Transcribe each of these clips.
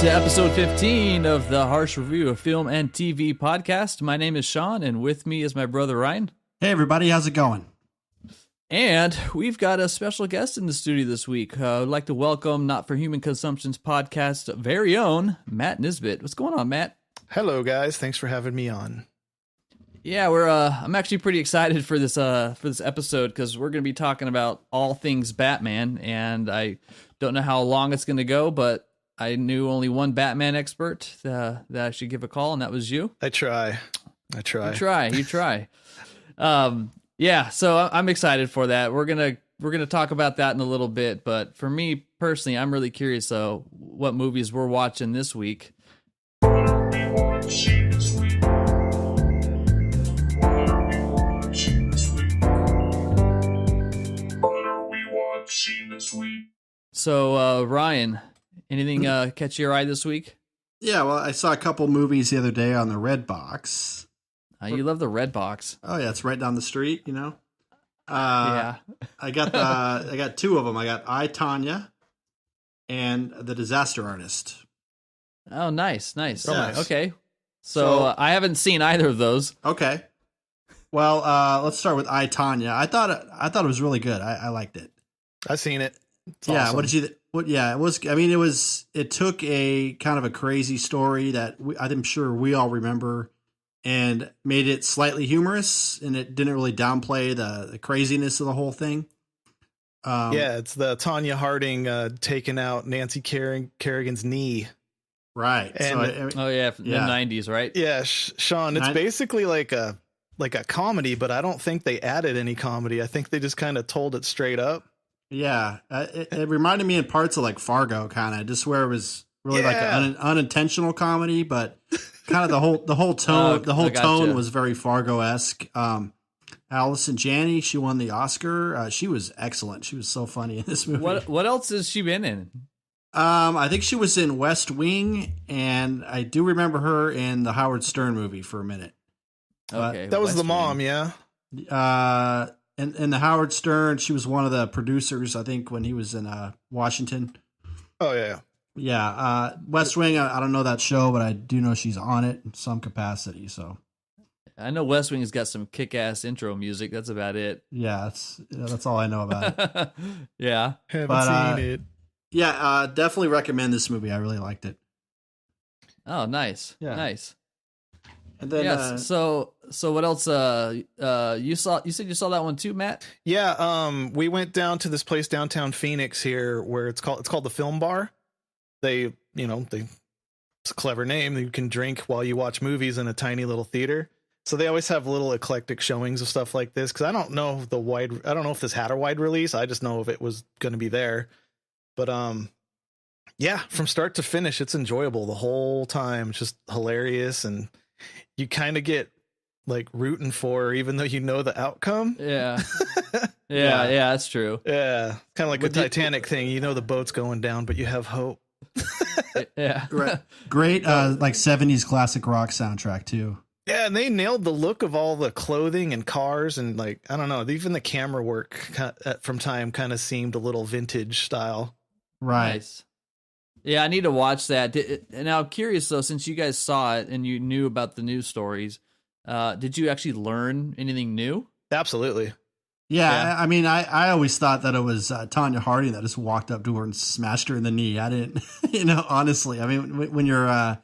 to episode 15 of the Harsch Review of Film and TV podcast. My name is Sean, and with me is my brother Ryan. Hey, everybody. How's it going? And we've got a special guest in the studio this week. I'd like to welcome Not for Human Consumption's podcast very own Matt Nisbet. What's going on, Matt? Hello, guys. Thanks for having me on. Yeah, I'm actually pretty excited for this episode because we're going to be talking about all things Batman, and I don't know how long it's going to go, but I knew only one Batman expert that I should give a call, and that was you. I try. You try. Yeah, so I'm excited for that. We're gonna talk about that in a little bit, but for me personally, I'm really curious what movies we're watching this week. So Ryan, anything catch your eye this week? Yeah, well, I saw a couple movies the other day on the Red Box. You love the Red Box. Oh yeah, it's right down the street, you know. Yeah. I got two of them. I got Tonya and The Disaster Artist. Oh, nice. Yes. Okay. So I haven't seen either of those. Okay. Well, let's start with Tonya. I thought it was really good. I liked it. I've seen it. It's yeah. awesome. What did you? Yeah, it was. I mean, it took a kind of a crazy story that I'm sure we all remember, and made it slightly humorous, and it didn't really downplay the craziness of the whole thing. Yeah, it's the Tonya Harding taking out Nancy Kerrigan's knee. Right. And from the 90s, right? Yeah, Sean, it's basically like a comedy, but I don't think they added any comedy. I think they just kind of told it straight up. Yeah, it reminded me in parts of like Fargo, kind of just where it was really like an unintentional comedy, but kind of the whole tone tone was very Fargo-esque. Allison Janney, she won the Oscar. She was excellent. She was so funny in this movie. What else has she been in? I think she was in West Wing, and I do remember her in the Howard Stern movie for a minute. Okay, that was the mom, yeah. In the Howard Stern, she was one of the producers, I think, when he was in Washington. Oh, yeah. Yeah. West Wing, I don't know that show, but I do know she's on it in some capacity. So I know West Wing has got some kick-ass intro music. That's about it. Yeah, that's all I know about it. Yeah. Haven't seen it. Yeah, definitely recommend this movie. I really liked it. Oh, nice. Yeah. Nice. And then, so what else? You said you saw that one too, Matt? Yeah. We went down to this place downtown Phoenix here, where it's called the Film Bar. It's a clever name. You can drink while you watch movies in a tiny little theater. So they always have little eclectic showings of stuff like this. Cause I don't know if this had a wide release. I just know if it was going to be there, but, yeah, from start to finish, it's enjoyable the whole time. It's just hilarious. And you kind of get like rooting for her, even though you know the outcome. Yeah. Yeah, that's true. Yeah. Kind of like the Titanic thing. You know, the boat's going down, but you have hope. Yeah. Great, like 70s classic rock soundtrack too. Yeah. And they nailed the look of all the clothing and cars. And like, I don't know, even the camera work from time kind of seemed a little vintage style. Right. Nice. Yeah, I need to watch that. Now, I'm curious, though, since you guys saw it and you knew about the news stories, did you actually learn anything new? Absolutely. Yeah. I mean, I always thought that it was Tonya Harding that just walked up to her and smashed her in the knee. I didn't, honestly. I mean, when you're, I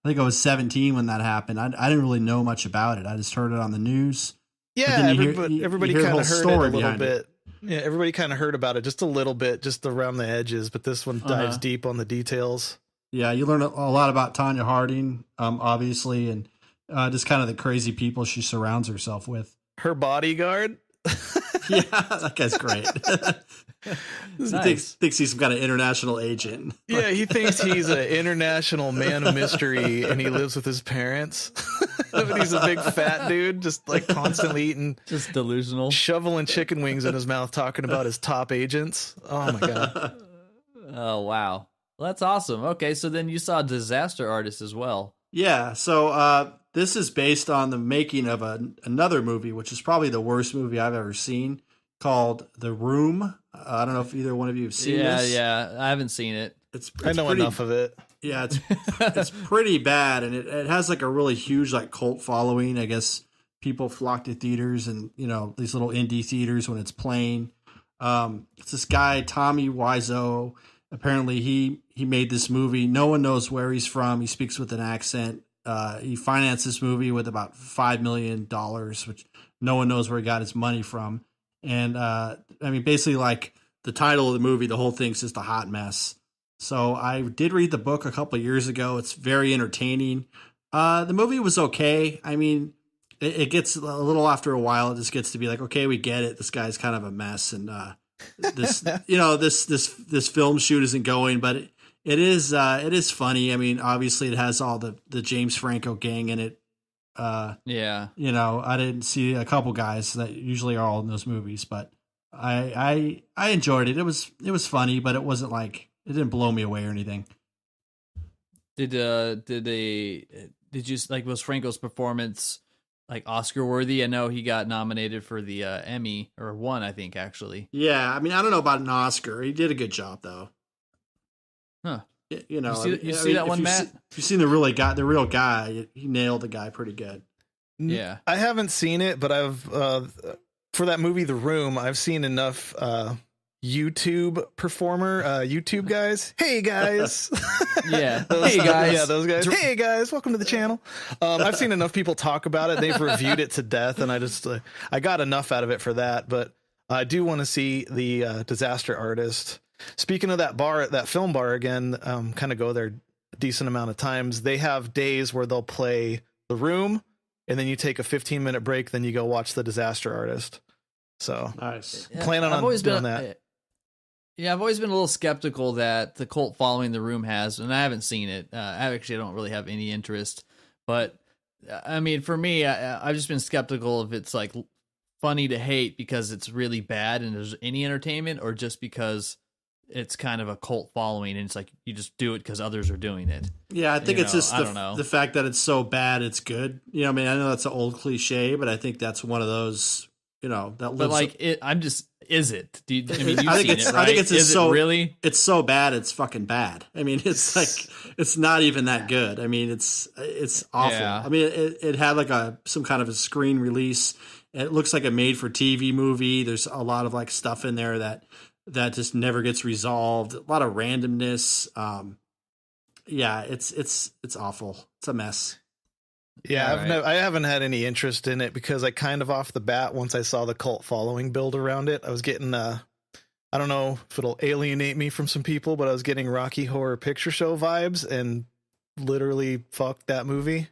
think I was 17 when that happened. I didn't really know much about it. I just heard it on the news. Yeah, everybody kind of heard it a little bit. Yeah, everybody kind of heard about it just a little bit, just around the edges, but this one dives deep on the details. Yeah, you learn a lot about Tonya Harding, obviously, and just kind of the crazy people she surrounds herself with. Her bodyguard? Yeah, that guy's great. Nice. Thinks he's some kind of international agent. Yeah, he thinks he's an international man of mystery, and he lives with his parents. But he's a big fat dude, just like constantly eating, just delusional, shoveling chicken wings in his mouth, talking about his top agents. Oh my god! Oh wow, well, that's awesome. Okay, so then you saw Disaster Artist as well. Yeah, so this is based on the making of another movie, which is probably the worst movie I've ever seen, called The Room. I don't know if either one of you have seen this. Yeah, I haven't seen it. I know enough of it. Yeah, it's pretty bad, and it has like a really huge like cult following. I guess people flock to theaters and these little indie theaters when it's playing. It's this guy Tommy Wiseau. Apparently, he made this movie. No one knows where he's from. He speaks with an accent. He financed this movie with about $5 million, which no one knows where he got his money from. And I mean, basically, like the title of the movie, the whole thing's just a hot mess. So I did read the book a couple of years ago. It's very entertaining. The movie was okay. I mean, it gets a little after a while. It just gets to be like, okay, we get it. This guy's kind of a mess, and this this film shoot isn't going, but it is funny. I mean, obviously, it has all the James Franco gang in it. Yeah. I didn't see a couple guys that usually are all in those movies, but I enjoyed it. It was funny, but it wasn't like. It didn't blow me away or anything. Did you like, was Franco's performance like Oscar worthy? I know he got nominated for the Emmy, or won, I think, actually. Yeah, I mean, I don't know about an Oscar. He did a good job though. Huh. You see that one, Matt? If you've seen the real guy, he nailed the guy pretty good. Yeah, I haven't seen it, but I've for that movie, The Room, I've seen enough YouTube guys. Hey guys. Yeah. Hey guys. Yeah, those guys. Hey guys, welcome to the channel. I've seen enough people talk about it. They've reviewed it to death, and I got enough out of it for that. But I do want to see the Disaster Artist. Speaking of that film bar again, kind of go there a decent amount of times. They have days where they'll play The Room, and then you take a 15-minute break, then you go watch the Disaster Artist. So nice. Planning on doing that. Yeah, I've always been a little skeptical that the cult following The Room has, and I haven't seen it. I don't really have any interest. But, I mean, for me, I've just been skeptical if it's, like, funny to hate because it's really bad and there's any entertainment, or just because it's kind of a cult following and it's like you just do it because others are doing it. Yeah, I think it's just the fact that it's so bad it's good. I mean, I know that's an old cliche, but I think that's one of those, that lives. But, like, is it? You've I think seen it, right? I think it's really? It's so bad it's fucking bad. I mean, it's like it's not even that good. I mean, it's awful. Yeah. I mean, it had like some kind of a screen release. It looks like a made for TV movie. There's a lot of like stuff in there that just never gets resolved. A lot of randomness. Yeah, it's awful. It's a mess. Yeah, I haven't had any interest in it because I kind of off the bat, once I saw the cult following build around it, I was getting, I don't know if it'll alienate me from some people, but I was getting Rocky Horror Picture Show vibes, and literally fuck that movie.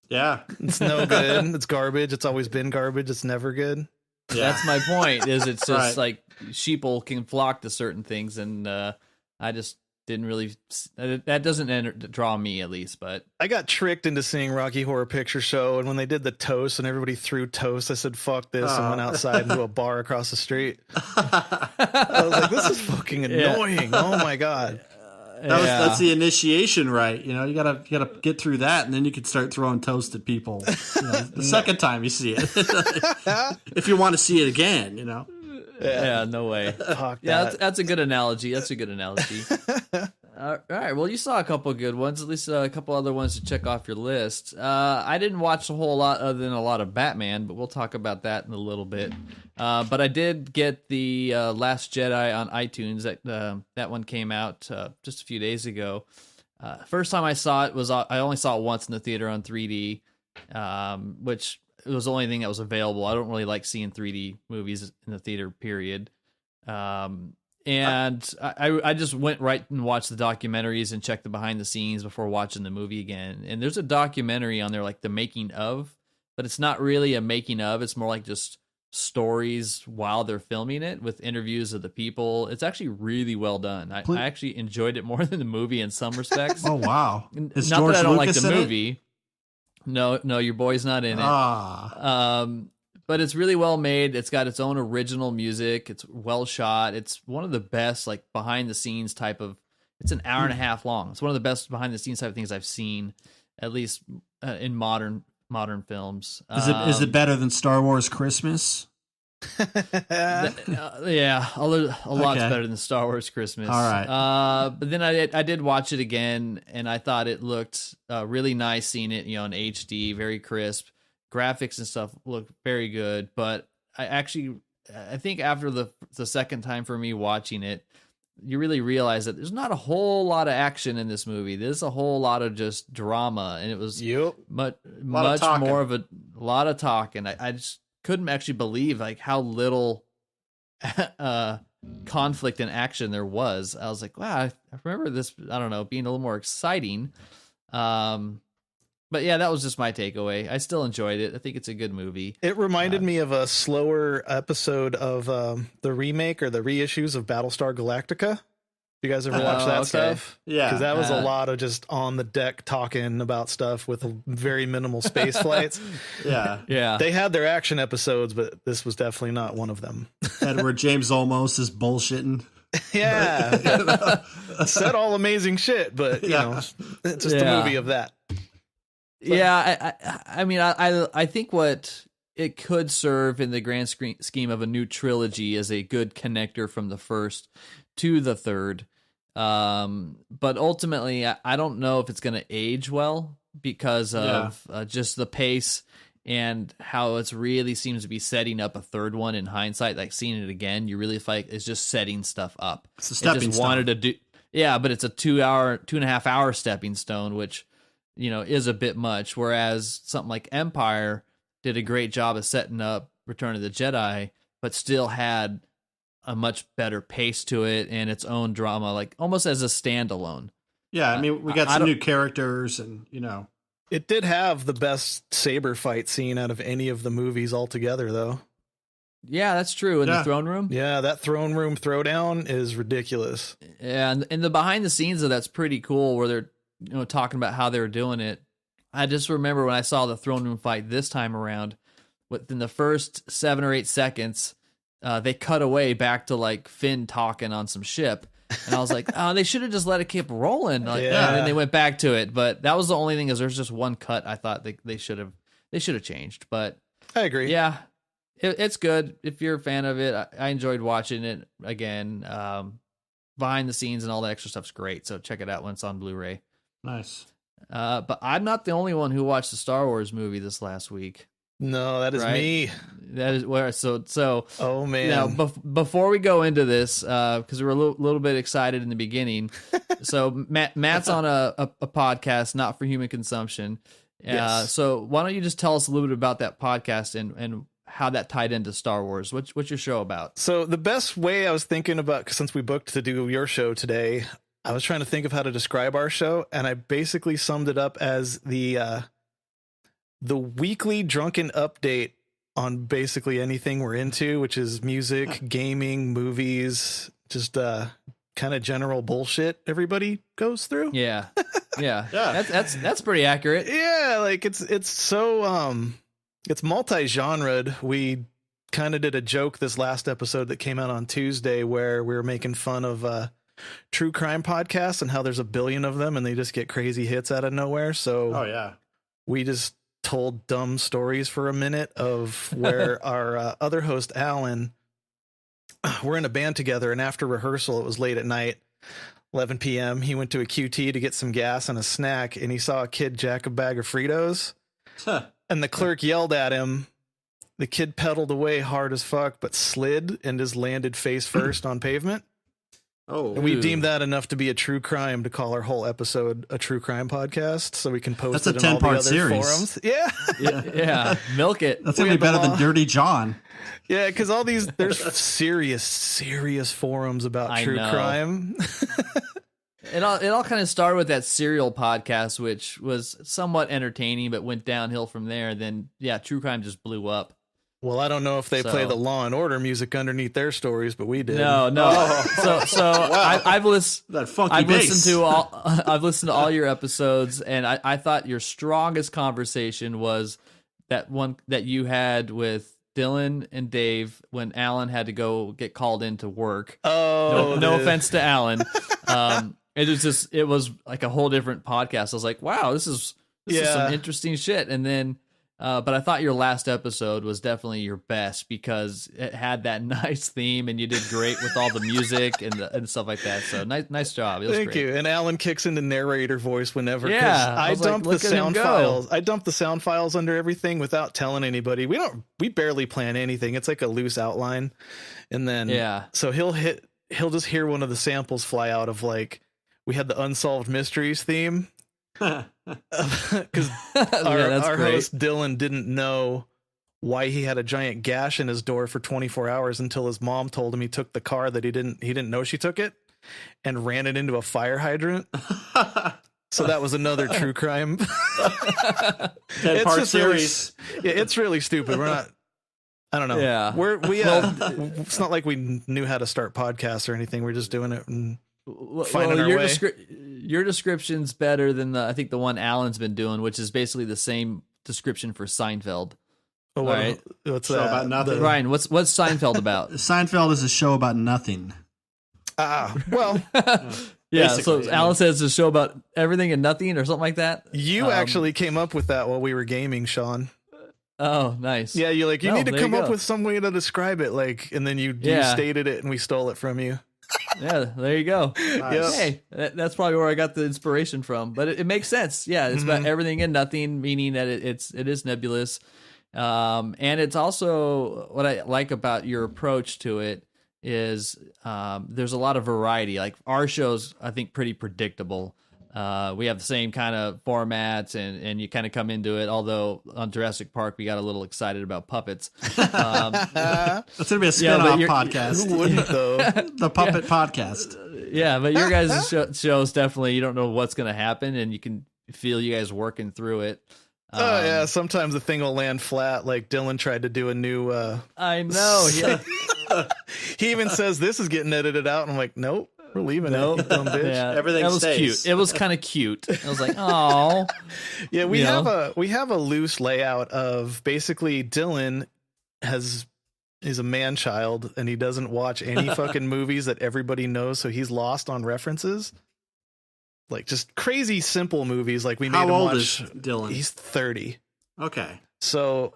Yeah. It's no good. It's garbage. It's always been garbage. It's never good. Yeah. That's my point, is it's just like sheeple can flock to certain things, and I just didn't really, that doesn't draw me, at least. But I got tricked into seeing Rocky Horror Picture Show, and when they did the toast and everybody threw toast, I said fuck this and went outside into a bar across the street. I was like, this is fucking annoying. Oh my god. That's the initiation, right? You gotta get through that, and then you can start throwing toast at people. The second time you see it, if you want to see it again, Yeah, no way. That's a good analogy. All right, well, you saw a couple of good ones, at least a couple other ones to check off your list. I didn't watch a whole lot other than a lot of Batman, but we'll talk about that in a little bit. But I did get the Last Jedi on iTunes. That one came out just a few days ago. First time I saw it I only saw it once in the theater on 3D, which it was the only thing that was available. I don't really like seeing 3D movies in the theater, period. And I just went right and watched the documentaries and checked the behind the scenes before watching the movie again. And there's a documentary on there, like the making of, but it's not really a making of. It's more like just stories while they're filming it with interviews of the people. It's actually really well done. I actually enjoyed it more than the movie in some respects. Oh, wow. Not George that I don't Lucas like the movie. No, your boy's not in it. But it's really well made. It's got its own original music. It's well shot. It's one of the best, like, behind the scenes type of. It's an hour and a half long. It's one of the best behind the scenes type of things I've seen, at least in modern films. Is it better than Star Wars Christmas? Yeah, a lot better than Star Wars Christmas. All right. But then I did watch it again, and I thought it looked really nice seeing it, in HD, very crisp. Graphics and stuff look very good. But I think after the second time for me watching it, you really realize that there's not a whole lot of action in this movie. There's a whole lot of just drama, and it was much more of a lot of talking. I just couldn't actually believe like how little conflict and action there was. I was like, wow, I remember this, I don't know, being a little more exciting. But yeah, that was just my takeaway. I still enjoyed it. I think it's a good movie. It reminded me of a slower episode of the remake or the reissues of Battlestar Galactica. You guys ever watch that stuff? Yeah. Because that was a lot of just on the deck talking about stuff with very minimal space flights. Yeah. They had their action episodes, but this was definitely not one of them. And where James Olmos is bullshitting. Yeah. Said all amazing shit, but, you know, it's just a movie of that. So, yeah, I mean, I think what it could serve in the grand scheme of a new trilogy as a good connector from the first to the third. But ultimately, I don't know if it's going to age well because of just the pace and how it's really seems to be setting up a third one in hindsight. Like seeing it again, you really feel like it's just setting stuff up. It's a stepping stone. Wanted to do, yeah, but it's a 2.5 hour stepping stone, which is a bit much. Whereas something like Empire did a great job of setting up Return of the Jedi, but still had a much better pace to it and its own drama, like almost as a standalone. Yeah, I mean, we got some new characters and, It did have the best saber fight scene out of any of the movies altogether, though. Yeah, that's true. In the throne room? Yeah, that throne room throwdown is ridiculous. Yeah, and the behind the scenes of that's pretty cool where they're talking about how they were doing it. I just remember when I saw the throne room fight this time around, within the first 7 or 8 seconds, they cut away back to like Finn talking on some ship. And I was like, oh, they should have just let it keep rolling. And then they went back to it. But that was the only thing is there's just one cut I thought they should have changed. But I agree. Yeah, it's good. If you're a fan of it, I enjoyed watching it again. Behind the scenes and all the extra stuff's great. So check it out when it's on Blu-ray. Nice. But I'm not the only one who watched the Star Wars movie this last week. No, that is me. That is where so. Oh man! Now, before we go into this, because we were a little bit excited in the beginning, so Matt's on a podcast, Not for Human Consumption. Yes. So why don't you just tell us a little bit about that podcast and how that tied into Star Wars? What's your show about? So the best way I was thinking about, since we booked to do your show today, I was trying to think of how to describe our show, and I basically summed it up as the weekly drunken update on basically anything we're into, which is music, gaming, movies, just kind of general bullshit everybody goes through. Yeah. That's pretty accurate. Yeah, like it's so it's multi-genred. We kind of did a joke this last episode that came out on Tuesday where we were making fun of true crime podcasts and how there's a billion of them and they just get crazy hits out of nowhere. So we just told dumb stories for a minute of where our other host, Alan, we're in a band together. And after rehearsal, it was late at night, 11 p.m. He went to a QT to get some gas and a snack, and he saw a kid jack a bag of Fritos. And the clerk yelled at him. The kid pedaled away hard as fuck, but slid and just landed face first on pavement. Oh, and we deemed that enough to be a true crime to call our whole episode a true crime podcast, so we can post it in all the other forums. Yeah. Milk it. That's gonna be better than Dirty John. Yeah, because there's serious forums about true crime. It all kind of started with that Serial podcast, which was somewhat entertaining, but went downhill from there. Then true crime just blew up. Well, I don't know if they play the Law and Order music underneath their stories, but we did. No. Wow. I've listened. That funky I've bass. listened to all your episodes, and I thought your strongest conversation was that one that you had with Dylan and Dave when Alan had to go get called into work. Oh, no offense to Alan. It was like a whole different podcast. I was like, wow, this is some interesting shit. And then But I thought your last episode was definitely your best because it had that nice theme, and you did great with all the music and stuff like that. So nice job. Thank you. And Alan kicks into narrator voice whenever. Yeah, I dumped the sound files. I dumped the sound files under everything without telling anybody. We barely plan anything. It's like a loose outline, and then So he'll just hear one of the samples fly out of like we had the Unsolved Mysteries theme. Because our host Dylan didn't know why he had a giant gash in his door for 24 hours until his mom told him he took the car that he didn't know she took it and ran it into a fire hydrant. So that was another true crime. 10-part series. It's really stupid. We're not. I don't know. Yeah. It's not like we knew how to start podcasts or anything. We're just doing it and finding our way. Your description's better than I think the one Alan's been doing, which is basically the same description for Seinfeld. Oh, right? What's show that? About nothing. Ryan, what's Seinfeld about? Seinfeld is a show about nothing. Well, yeah. So Alan says it's a show about everything and nothing, or something like that. You actually came up with that while we were gaming, Sean. Oh, nice. Yeah, you need to come up with some way to describe it, like, and then you stated it, and we stole it from you. Yeah, there you go. Nice. Hey, that's probably where I got the inspiration from. But it makes sense. Yeah, it's about everything and nothing, meaning that it is nebulous. And it's also what I like about your approach to it is there's a lot of variety. Like our show's, I think, pretty predictable. We have the same kind of formats, and you kind of come into it. Although on Jurassic Park, we got a little excited about puppets. That's gonna be a spin-off podcast. Who wouldn't though? The Puppet Podcast. Yeah, but your guys' shows definitely, you don't know what's going to happen, and you can feel you guys working through it. Oh yeah, sometimes the thing will land flat. Like Dylan tried to do a new. I know. Yeah. He even says this is getting edited out, and I'm like, nope. We're leaving it, dumb bitch. Yeah, everything was stays. Cute. It was kind of cute. I was like, oh. Yeah, we have a loose layout of basically Dylan he's a man child and he doesn't watch any fucking movies that everybody knows, so he's lost on references. Like just crazy simple movies. Like we made him watch. How old is Dylan? He's 30. Okay. So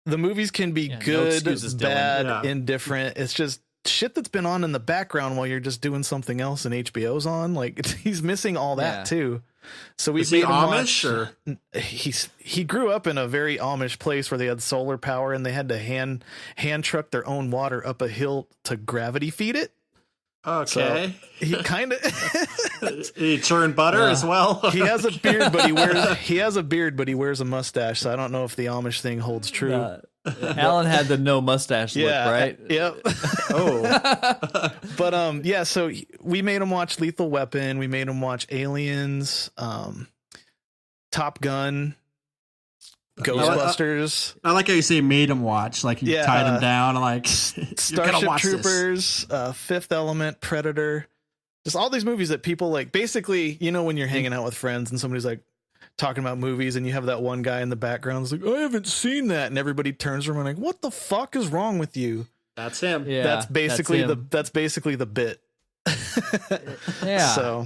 the movies can be good, bad, Dylan. indifferent. It's just shit that's been on in the background while you're just doing something else and HBO's on. Like he's missing all that too. So we made him Amish watch, or he grew up in a very Amish place where they had solar power and they had to hand truck their own water up a hill to gravity feed it. Okay. So he kind of he churned butter as well. He has a beard, but he wears a mustache. So I don't know if the Amish thing holds true. Alan had the no mustache look, right? Yep. Oh. But so we made him watch Lethal Weapon. We made him watch Aliens, Top Gun, Ghostbusters. I like how you say made him watch, like you tied him down, like Starship Troopers, Fifth Element, Predator. Just all these movies that people like. Basically, when you're hanging out with friends and somebody's like talking about movies and you have that one guy in the background who's like, I haven't seen that, and everybody turns around like, what the fuck is wrong with you? That's him. Yeah, that's basically the bit. Yeah.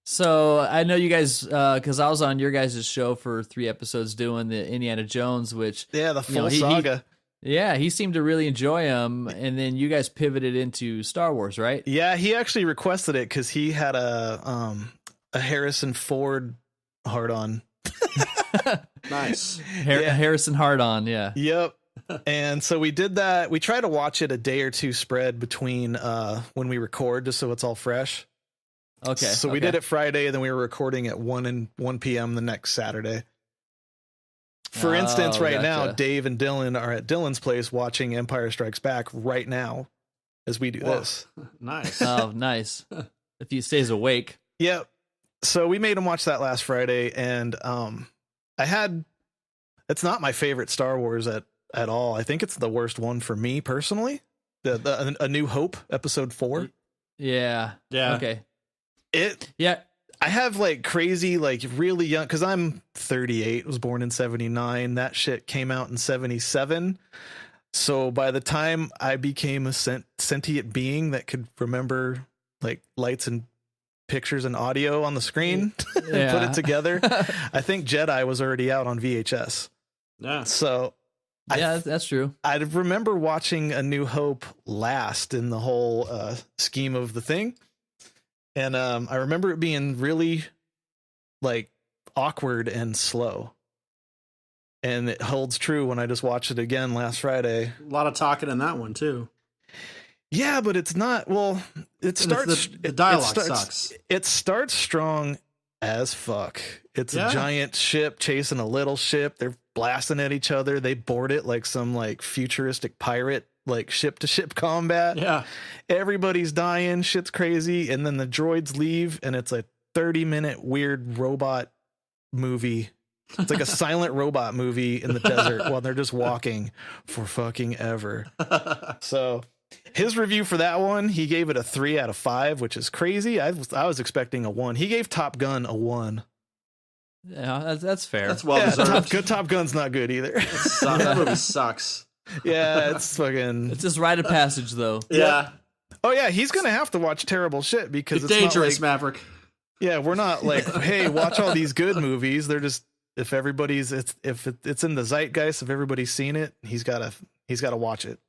So I know you guys, because I was on your guys' show for 3 episodes doing the Indiana Jones, which the full saga. He seemed to really enjoy them, and then you guys pivoted into Star Wars, right? Yeah, he actually requested it because he had a Harrison Ford hard on. Nice. Harrison hard on, yeah. Yep. And so we did that. We try to watch it a day or two spread between when we record, just so it's all fresh. Okay. So we did it Friday, and then we were recording at 1 p.m. the next Saturday. For instance, right now, Dave and Dylan are at Dylan's place watching Empire Strikes Back right now as we do this. Nice. Oh, nice. If he stays awake. Yep. So we made him watch that last Friday, and it's not my favorite Star Wars at all. I think it's the worst one for me personally. The A New Hope, episode 4. Yeah. Okay. I have like crazy, like really young, because I'm 38, was born in 79. That shit came out in 77. So by the time I became a sentient being that could remember like lights and pictures and audio on the screen and put it together, I think Jedi was already out on VHS. Yeah. So yeah, that's true. I remember watching A New Hope last in the whole scheme of the thing. And I remember it being really like awkward and slow. And it holds true when I just watched it again last Friday. A lot of talking in that one too. Yeah, but it's not. Well, it starts. The dialogue sucks. It starts strong as fuck. It's a giant ship chasing a little ship. They're blasting at each other. They board it like some like futuristic pirate, like ship to ship combat. Yeah. Everybody's dying. Shit's crazy. And then the droids leave, and it's a 30-minute weird robot movie. It's like a silent robot movie in the desert while they're just walking for fucking ever. So his review for that one, he gave it a 3 out of 5, which is crazy. I was expecting a 1. He gave Top Gun a 1. Yeah, that's fair. That's well deserved. Top Gun's not good either. That movie sucks. Yeah, it's fucking. It's just rite of passage, though. Yeah. Oh yeah, he's gonna have to watch terrible shit because it's dangerous, not like, Maverick. Yeah, we're not like, hey, watch all these good movies. They're just if it's in the zeitgeist, if everybody's seen it, he's gotta watch it.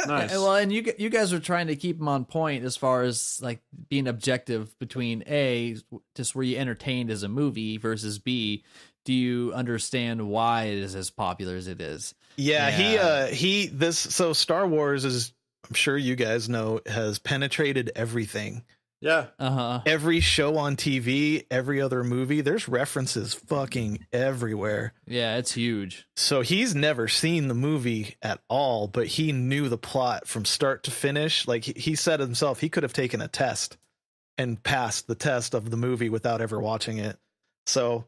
Nice. Well, and you guys are trying to keep him on point as far as like being objective between A, just were you entertained as a movie versus B, do you understand why it is as popular as it is? Yeah, so Star Wars is, I'm sure you guys know, has penetrated everything. Yeah. Every show on TV, every other movie, there's references fucking everywhere. Yeah, it's huge. So he's never seen the movie at all, but he knew the plot from start to finish. Like he said himself, he could have taken a test and passed the test of the movie without ever watching it. So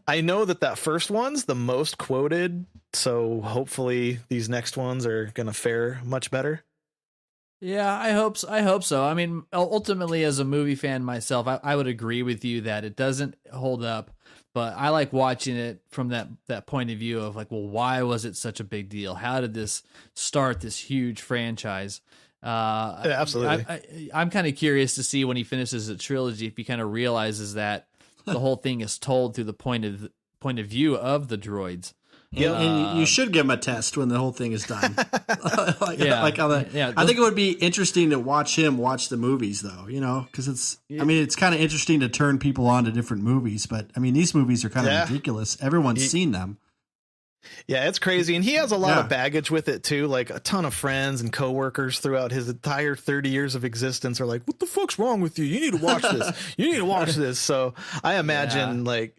I know that first one's the most quoted. So hopefully these next ones are going to fare much better. Yeah, I hope so. I mean, ultimately, as a movie fan myself, I would agree with you that it doesn't hold up, but I like watching it from that point of view of like, well, why was it such a big deal? How did this start this huge franchise? Yeah, absolutely. I'm kind of curious to see when he finishes the trilogy if he kind of realizes that the whole thing is told through the point of view of the droids. Yeah, and you should give him a test when the whole thing is done. I think it would be interesting to watch him watch the movies, though. You know, because it's kind of interesting to turn people on to different movies. But I mean, these movies are kind of ridiculous. Everyone's seen them. Yeah, it's crazy, and he has a lot of baggage with it too. Like a ton of friends and coworkers throughout his entire 30 years of existence are like, "What the fuck's wrong with you? You need to watch this. You need to watch this." So I imagine like.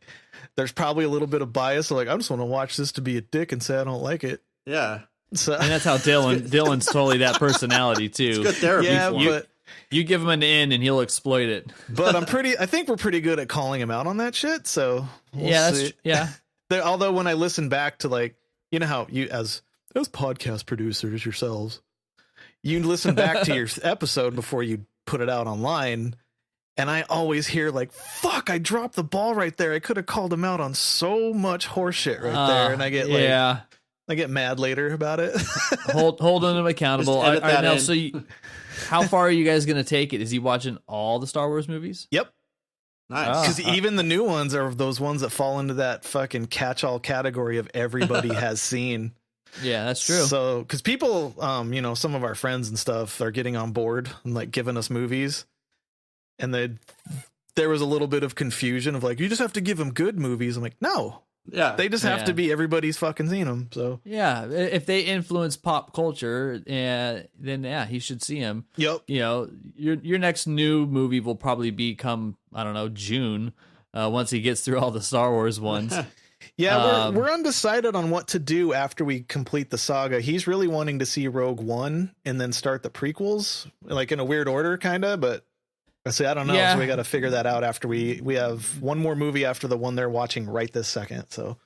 There's probably a little bit of bias. Like, I just want to watch this to be a dick and say I don't like it. Yeah. So, and that's how Dylan's totally that personality too. It's good therapy. Yeah, but you give him an in and he'll exploit it. But I think we're pretty good at calling him out on that shit. So we'll see. Although when I listen back to like, you know how you as podcast producers yourselves, you listen back to your episode before you put it out online. And I always hear like, fuck, I dropped the ball right there. I could have called him out on so much horseshit right there. And I get I get mad later about it. holding him accountable. How far are you guys going to take it? Is he watching all the Star Wars movies? Yep. Nice. Because even the new ones are those ones that fall into that fucking catch-all category of everybody has seen. Yeah, that's true. So, because people, some of our friends and stuff are getting on board and like giving us movies. And there was a little bit of confusion of like, you just have to give them good movies. I'm like, no. Yeah. They just have to be everybody's fucking seen them. So yeah, if they influence pop culture, then he should see them. Yep. You know, your next new movie will probably become, I don't know, June, once he gets through all the Star Wars ones. Yeah, we're undecided on what to do after we complete the saga. He's really wanting to see Rogue One and then start the prequels, like in a weird order, kind of, but. See, I don't know. Yeah. So we got to figure that out after we have one more movie after the one they're watching right this second. So,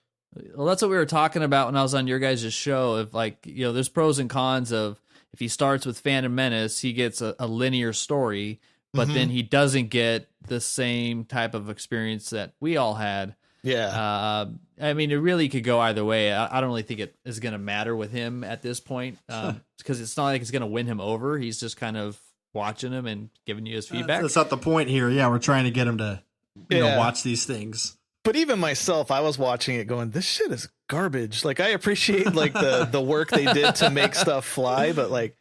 well, that's what we were talking about when I was on your guys' show. If there's pros and cons of if he starts with Phantom Menace, he gets a linear story, but then he doesn't get the same type of experience that we all had. Yeah. I mean, it really could go either way. I don't really think it is going to matter with him at this point because it's not like it's going to win him over. He's just kind of watching him and giving you his feedback. That's not the point here. Yeah, we're trying to get him to watch these things. But even myself, I was watching it going, this shit is garbage. Like I appreciate like the work they did to make stuff fly, but like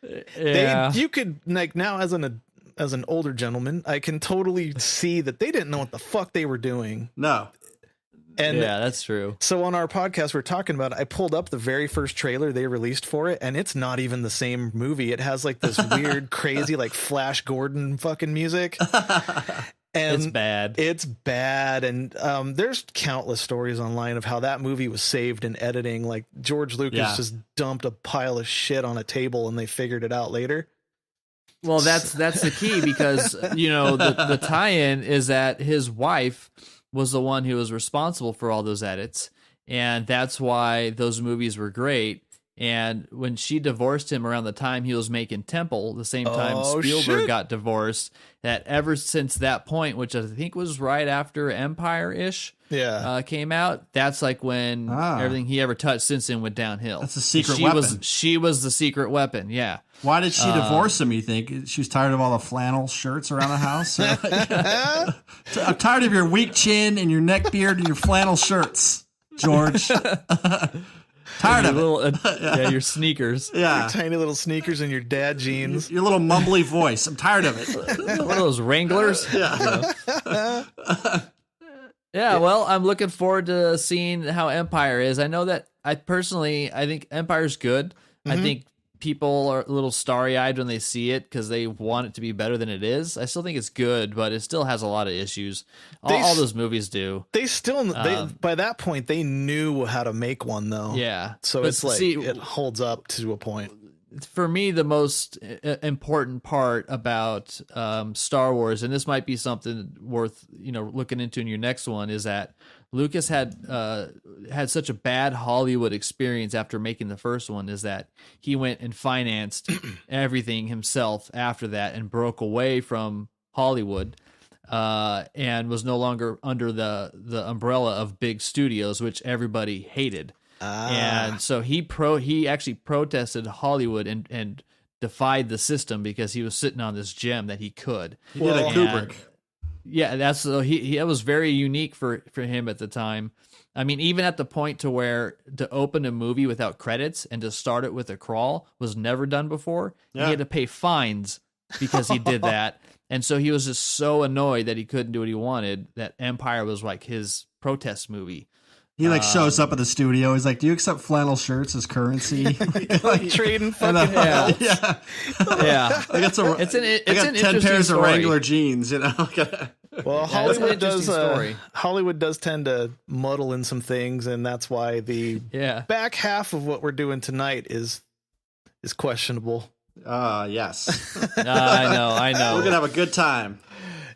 you could like now as an older gentleman, I can totally see that they didn't know what the fuck they were doing. No. And yeah, that's true. So on our podcast, we're talking about it. I pulled up the very first trailer they released for it, and it's not even the same movie. It has like this weird, crazy, like Flash Gordon fucking music. And it's bad. It's bad. And there's countless stories online of how that movie was saved in editing. Like George Lucas just dumped a pile of shit on a table and they figured it out later. Well, that's the key because, you know, the tie-in is that his wife was the one who was responsible for all those edits. And that's why those movies were great. And when she divorced him around the time he was making Temple, the same time Spielberg got divorced, that ever since that point, which I think was right after Empire-ish came out, that's like when everything he ever touched since then went downhill. That's a secret weapon. She was the secret weapon, yeah. Why did she divorce him, you think? She was tired of all the flannel shirts around the house? I'm tired of your weak chin and your neck beard and your flannel shirts, George. Tired of it. Your sneakers. Yeah. Your tiny little sneakers and your dad jeans. Your little mumbly voice. I'm tired of it. One of those Wranglers. Yeah. Yeah, well, I'm looking forward to seeing how Empire is. I know that I think Empire's good. Mm-hmm. I think people are a little starry-eyed when they see it because they want it to be better than it is. I still think it's good, but it still has a lot of issues. All those movies do. They still, by that point, they knew how to make one, though. Yeah. So it's like, it holds up to a point. For me, the most important part about Star Wars, and this might be something worth looking into in your next one, is that Lucas had such a bad Hollywood experience after making the first one, is that he went and financed everything himself after that and broke away from Hollywood and was no longer under the umbrella of big studios, which everybody hated. And so he actually protested Hollywood and defied the system because he was sitting on this gem that he could. He did a Kubrick. Yeah, that was very unique for him at the time. I mean, even at the point to where to open a movie without credits and to start it with a crawl was never done before. Yeah. He had to pay fines because he did that. And so he was just so annoyed that he couldn't do what he wanted that Empire was like his protest movie. He shows up at the studio. He's like, "Do you accept flannel shirts as currency?" Like trading fucking belts. Yeah. I got 10 pairs of Wrangler jeans. Well, Hollywood does tend to muddle in some things, and that's why the back half of what we're doing tonight is questionable. Yes. I know. We're gonna have a good time.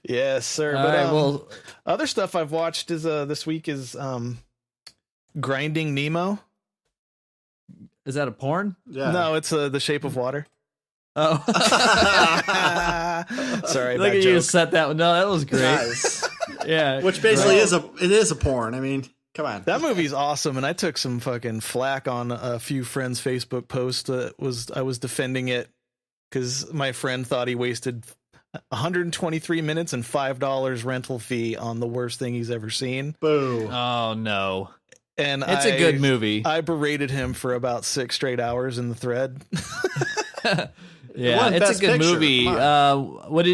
Yes, sir. But other stuff I've watched is this week is Grinding Nemo. Is that a porn? Yeah. No, it's The Shape of Water. Oh. Sorry, look at you set that one. No, that was great. Nice. Yeah. Which basically is a porn. I mean, come on. That movie's awesome, and I took some fucking flack on a few friends' Facebook posts. I was defending it because my friend thought he wasted 123 minutes and $5 rental fee on the worst thing he's ever seen. Boo. Oh no. And it's a good movie. I berated him for about 6 straight hours in the thread. Yeah, it's a good movie. What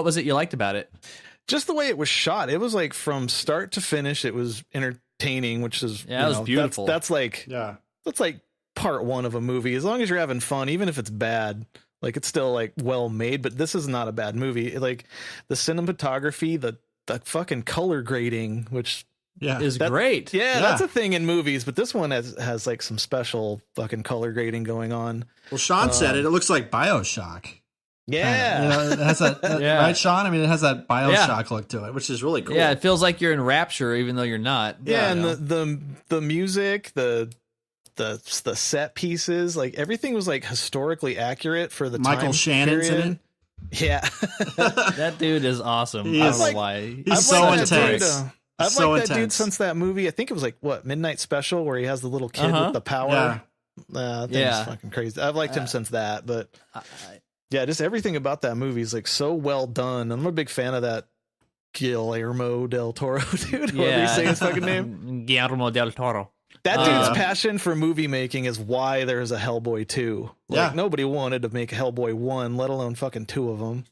was it you liked about it? Just the way it was shot. It was like from start to finish, it was entertaining, which is it was beautiful. That's like part one of a movie. As long as you're having fun, even if it's bad, like it's still like well made. But this is not a bad movie. Like the cinematography, the fucking color grading, which is great. Yeah, that's a thing in movies, but this one has like some special fucking color grading going on. Well, Sean said it looks like BioShock. Yeah. It has that right, Sean? I mean, it has that BioShock look to it, which is really cool. Yeah, it feels like you're in Rapture, even though you're not. Yeah, and the music, the set pieces, like everything was like historically accurate for the Michael time Shannon's period. in it. Yeah. That dude is awesome. I don't know why. He's so intense. I've liked that dude since that movie. I think it was like Midnight Special, where he has the little kid with the power. Thing's fucking crazy. I've liked him since that, but just everything about that movie is like so well done. I'm a big fan of that Guillermo del Toro dude. Whatever you say his fucking name. Guillermo del Toro. That dude's passion for movie making is why there's a Hellboy 2. Like, nobody wanted to make Hellboy 1, let alone fucking 2 of them.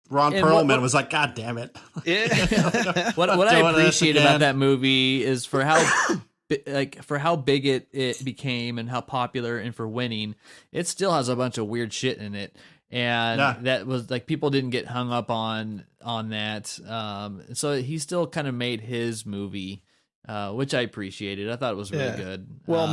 Ron Perlman was like, God damn it. Yeah. what I appreciate about that movie is for how big it became and how popular, and for winning, it still has a bunch of weird shit in it. And that was like, people didn't get hung up on that. So he still kind of made his movie, which I appreciated. I thought it was really good. Well,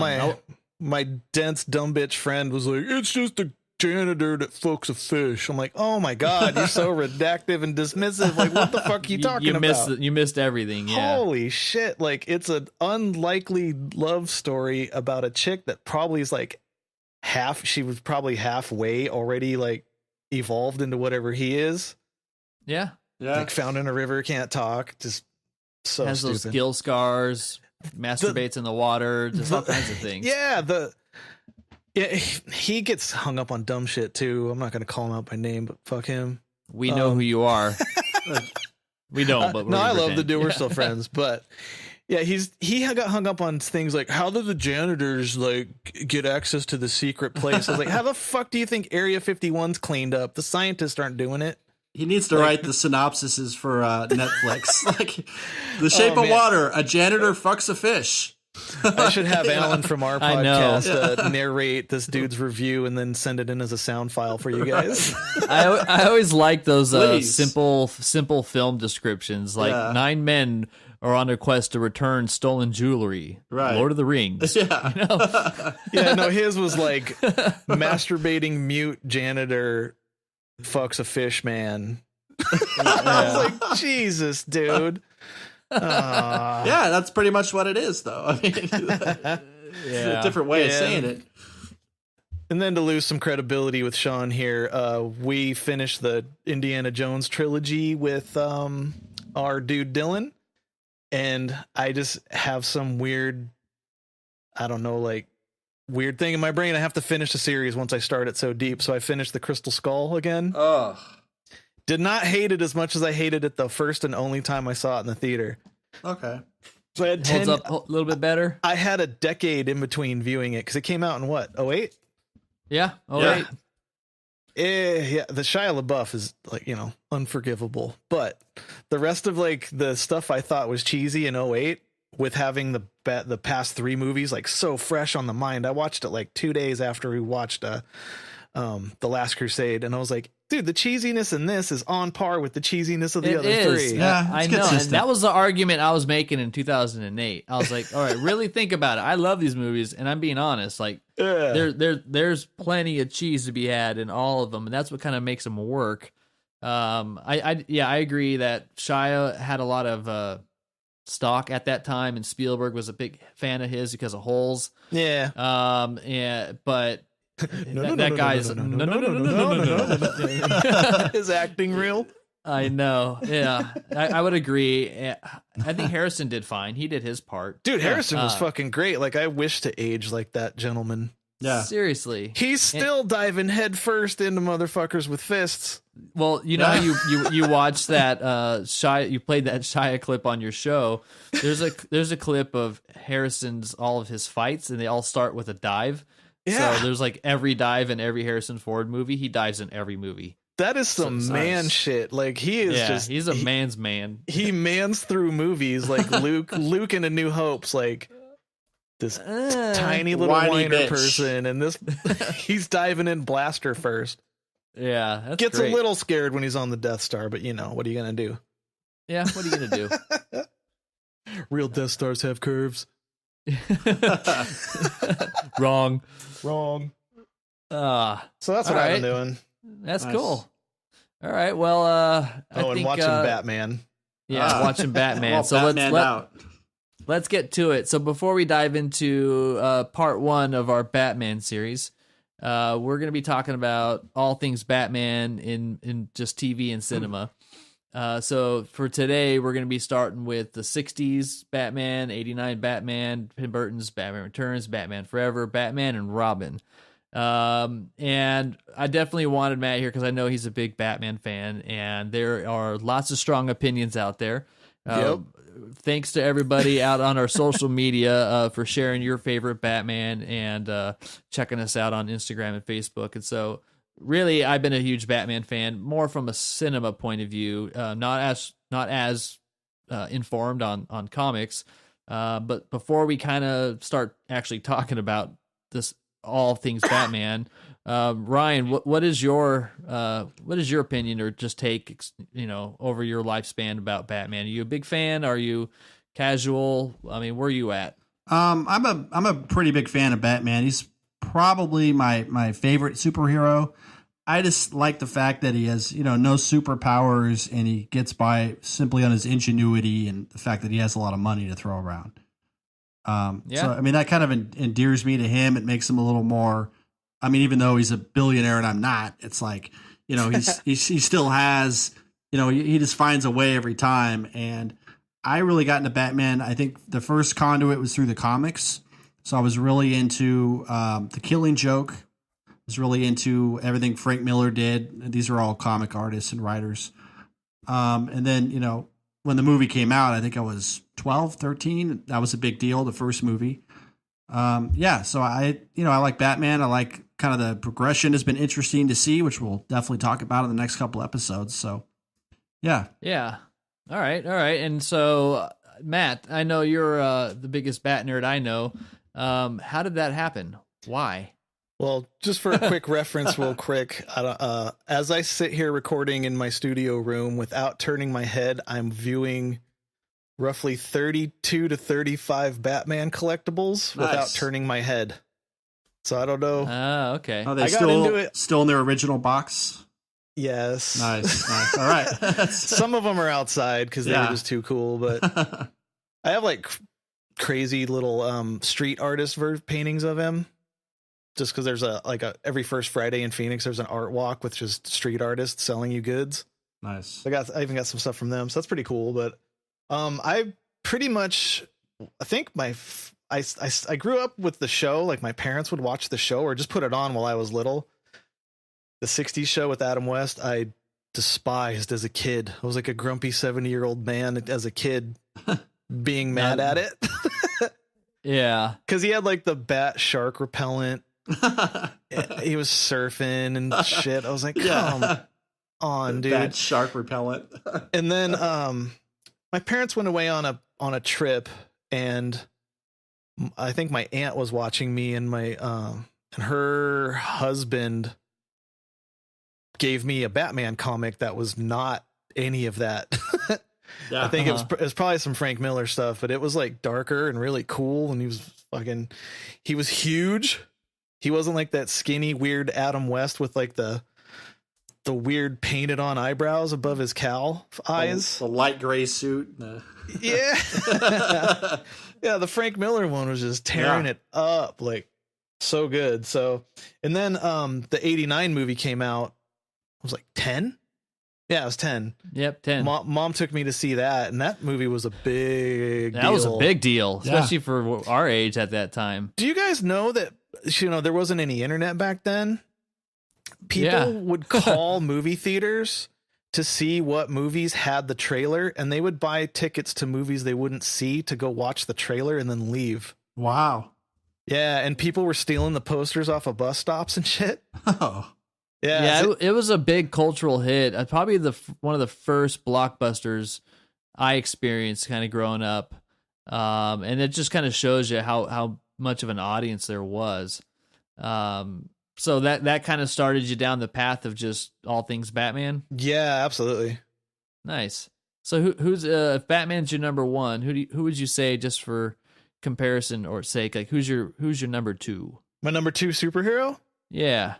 my dense dumb bitch friend was like, it's just a janitor that fucks a fish. I'm like, oh my God, you're so redactive and dismissive. Like, what the fuck are you talking about? You missed everything. Yeah. Holy shit. Like, it's an unlikely love story about a chick that probably is like she was probably halfway already like evolved into whatever he is. Yeah. Like, found in a river, can't talk, just so has stupid. Those skill scars, masturbates in the water, just all kinds of things. He gets hung up on dumb shit too. I'm not going to call him out by name, but fuck him. We know who you are. We don't, but no, I love the dude. We're still friends, but yeah, he got hung up on things like, how do the janitors like get access to the secret place? I was like, how the fuck do you think Area 51's cleaned up? The scientists aren't doing it. He needs to write the synopsises for Netflix. Like, The Shape of Water, a janitor fucks a fish. I should have Alan from our podcast narrate this dude's review and then send it in as a sound file for you guys. I always like those simple film descriptions, like 9 men are on a quest to return stolen jewelry. Right. Lord of the Rings. Yeah. You know? Yeah, no, his was like masturbating mute janitor fucks a fish man. I was like, Jesus, dude. Yeah, that's pretty much what it is, though. I mean, it's a different way of saying it. And then to lose some credibility with Sean here, we finished the Indiana Jones trilogy with our dude Dylan, and I just have some weird thing in my brain. I have to finish the series once I start it so deep. So I finished the Crystal Skull again. Oh. Did not hate it as much as I hated it the first and only time I saw it in the theater. Okay. So I had holds up a little bit better. I had a decade in between viewing it because it came out in what, 08? Yeah, 08. Yeah, the Shia LaBeouf is like, unforgivable. But the rest of like the stuff I thought was cheesy in 08, with having the past 3 movies like so fresh on the mind. I watched it like 2 days after we watched The Last Crusade, and I was like, dude, the cheesiness in this is on par with the cheesiness of the other 3. Yeah, I know. And that was the argument I was making in 2008. I was like, all right, really think about it. I love these movies, and I'm being honest. Like, there's plenty of cheese to be had in all of them, and that's what kind of makes them work. I agree that Shia had a lot of stock at that time, and Spielberg was a big fan of his because of Holes. Yeah. But that guy's his acting real. I know. Yeah, I would agree. I think Harrison did fine. He did his part. Dude, Harrison was fucking great. Like, I wish to age like that gentleman. Yeah, seriously. He's still diving head first into motherfuckers with fists. Well, how you watched that Shia, you played that Shia clip on your show. There's a clip of Harrison's all of his fights, and they all start with a dive. Yeah. So there's like every dive in every Harrison Ford movie. He dives in every movie. That is some man shit. Like, he is he's a man's man. He mans through movies like Luke in A New Hope's like this tiny little whiner person, and this he's diving in blaster first. Yeah, that's gets great. A little scared when he's on the Death Star, but what are you gonna do? Yeah, what are you gonna do? Real Death Stars have curves. Wrong. So that's what I've been doing. That's nice. Cool. All right. Well, I think watching Batman. Yeah, watching Batman. So let's get to it. So before we dive into part 1 of our Batman series, we're going to be talking about all things Batman in just TV and cinema. So for today, we're going to be starting with the 60s Batman, 89 Batman, Tim Burton's Batman Returns, Batman Forever, Batman, and Robin. And I definitely wanted Matt here because I know he's a big Batman fan, and there are lots of strong opinions out there. Yep. Thanks to everybody out on our social media for sharing your favorite Batman and checking us out on Instagram and Facebook. And so, really, I've been a huge Batman fan, more from a cinema point of view, not as informed on comics. But before we kind of start actually talking about this all things Batman, Ryan, what is your opinion or just take, over your lifespan about Batman? Are you a big fan? Are you casual? I mean, where are you at? I'm a pretty big fan of Batman. He's probably my favorite superhero. I just like the fact that he has, no superpowers and he gets by simply on his ingenuity and the fact that he has a lot of money to throw around. So, I mean, that kind of endears me to him. It makes him a little more, I mean, even though he's a billionaire and I'm not, it's like, he still has, he just finds a way every time. And I really got into Batman. I think the first conduit was through the comics. So I was really into The Killing Joke. I was really into everything Frank Miller did. These are all comic artists and writers. And then, when the movie came out, I think I was 12, 13. That was a big deal, the first movie. So I like Batman. I like kind of the progression has been interesting to see, which we'll definitely talk about in the next couple episodes. So, yeah. Yeah. All right. And so, Matt, I know you're the biggest Bat nerd I know. How did that happen? Why? Well, just for a quick reference, real quick, as I sit here recording in my studio room without turning my head, I'm viewing roughly 32 to 35 Batman collectibles without turning my head. So I don't know. Oh, okay. Are they still in their original box? Yes. Nice. All right. Some of them are outside because they were just too cool, but I have like crazy little street artist paintings of him. Just because there's every first Friday in Phoenix, there's an art walk with just street artists selling you goods. Nice. I even got some stuff from them, so that's pretty cool. But I pretty much, I think I grew up with the show. Like my parents would watch the show or just put it on while I was little. The 60s show with Adam West, I despised as a kid. I was like a grumpy 70-year-old man as a kid being mad at it. Yeah. Because he had like the bat shark repellent. He was surfing and shit. I was like, come on, dude. That shark repellent. And then my parents went away on a trip, and I think my aunt was watching me, and my and her husband gave me a Batman comic that was not any of that. I think it was probably some Frank Miller stuff, but it was like darker and really cool, and he was huge. He wasn't like that skinny, weird Adam West with like the weird painted on eyebrows above his cowl eyes. The light gray suit. Yeah. Yeah, the Frank Miller one was just tearing it up, like so good. So, and then the 89 movie came out. I was like 10. Yeah, I was 10. Yep, 10. Mom took me to see that, and that movie was a big deal. That was a big deal, especially for our age at that time. Do you guys know that, there wasn't any internet back then? People would call movie theaters to see what movies had the trailer, and they would buy tickets to movies they wouldn't see to go watch the trailer and then leave. Wow. Yeah, and people were stealing the posters off of bus stops and shit. Oh. Yeah, it was a big cultural hit. Probably one of the first blockbusters I experienced kind of growing up. And it just kind of shows you how much of an audience there was. So that kind of started you down the path of just all things Batman. Yeah, absolutely. Nice. So who's if Batman's your number one, who would you say, just for comparison or sake, like who's your number two? My number two superhero? Yeah.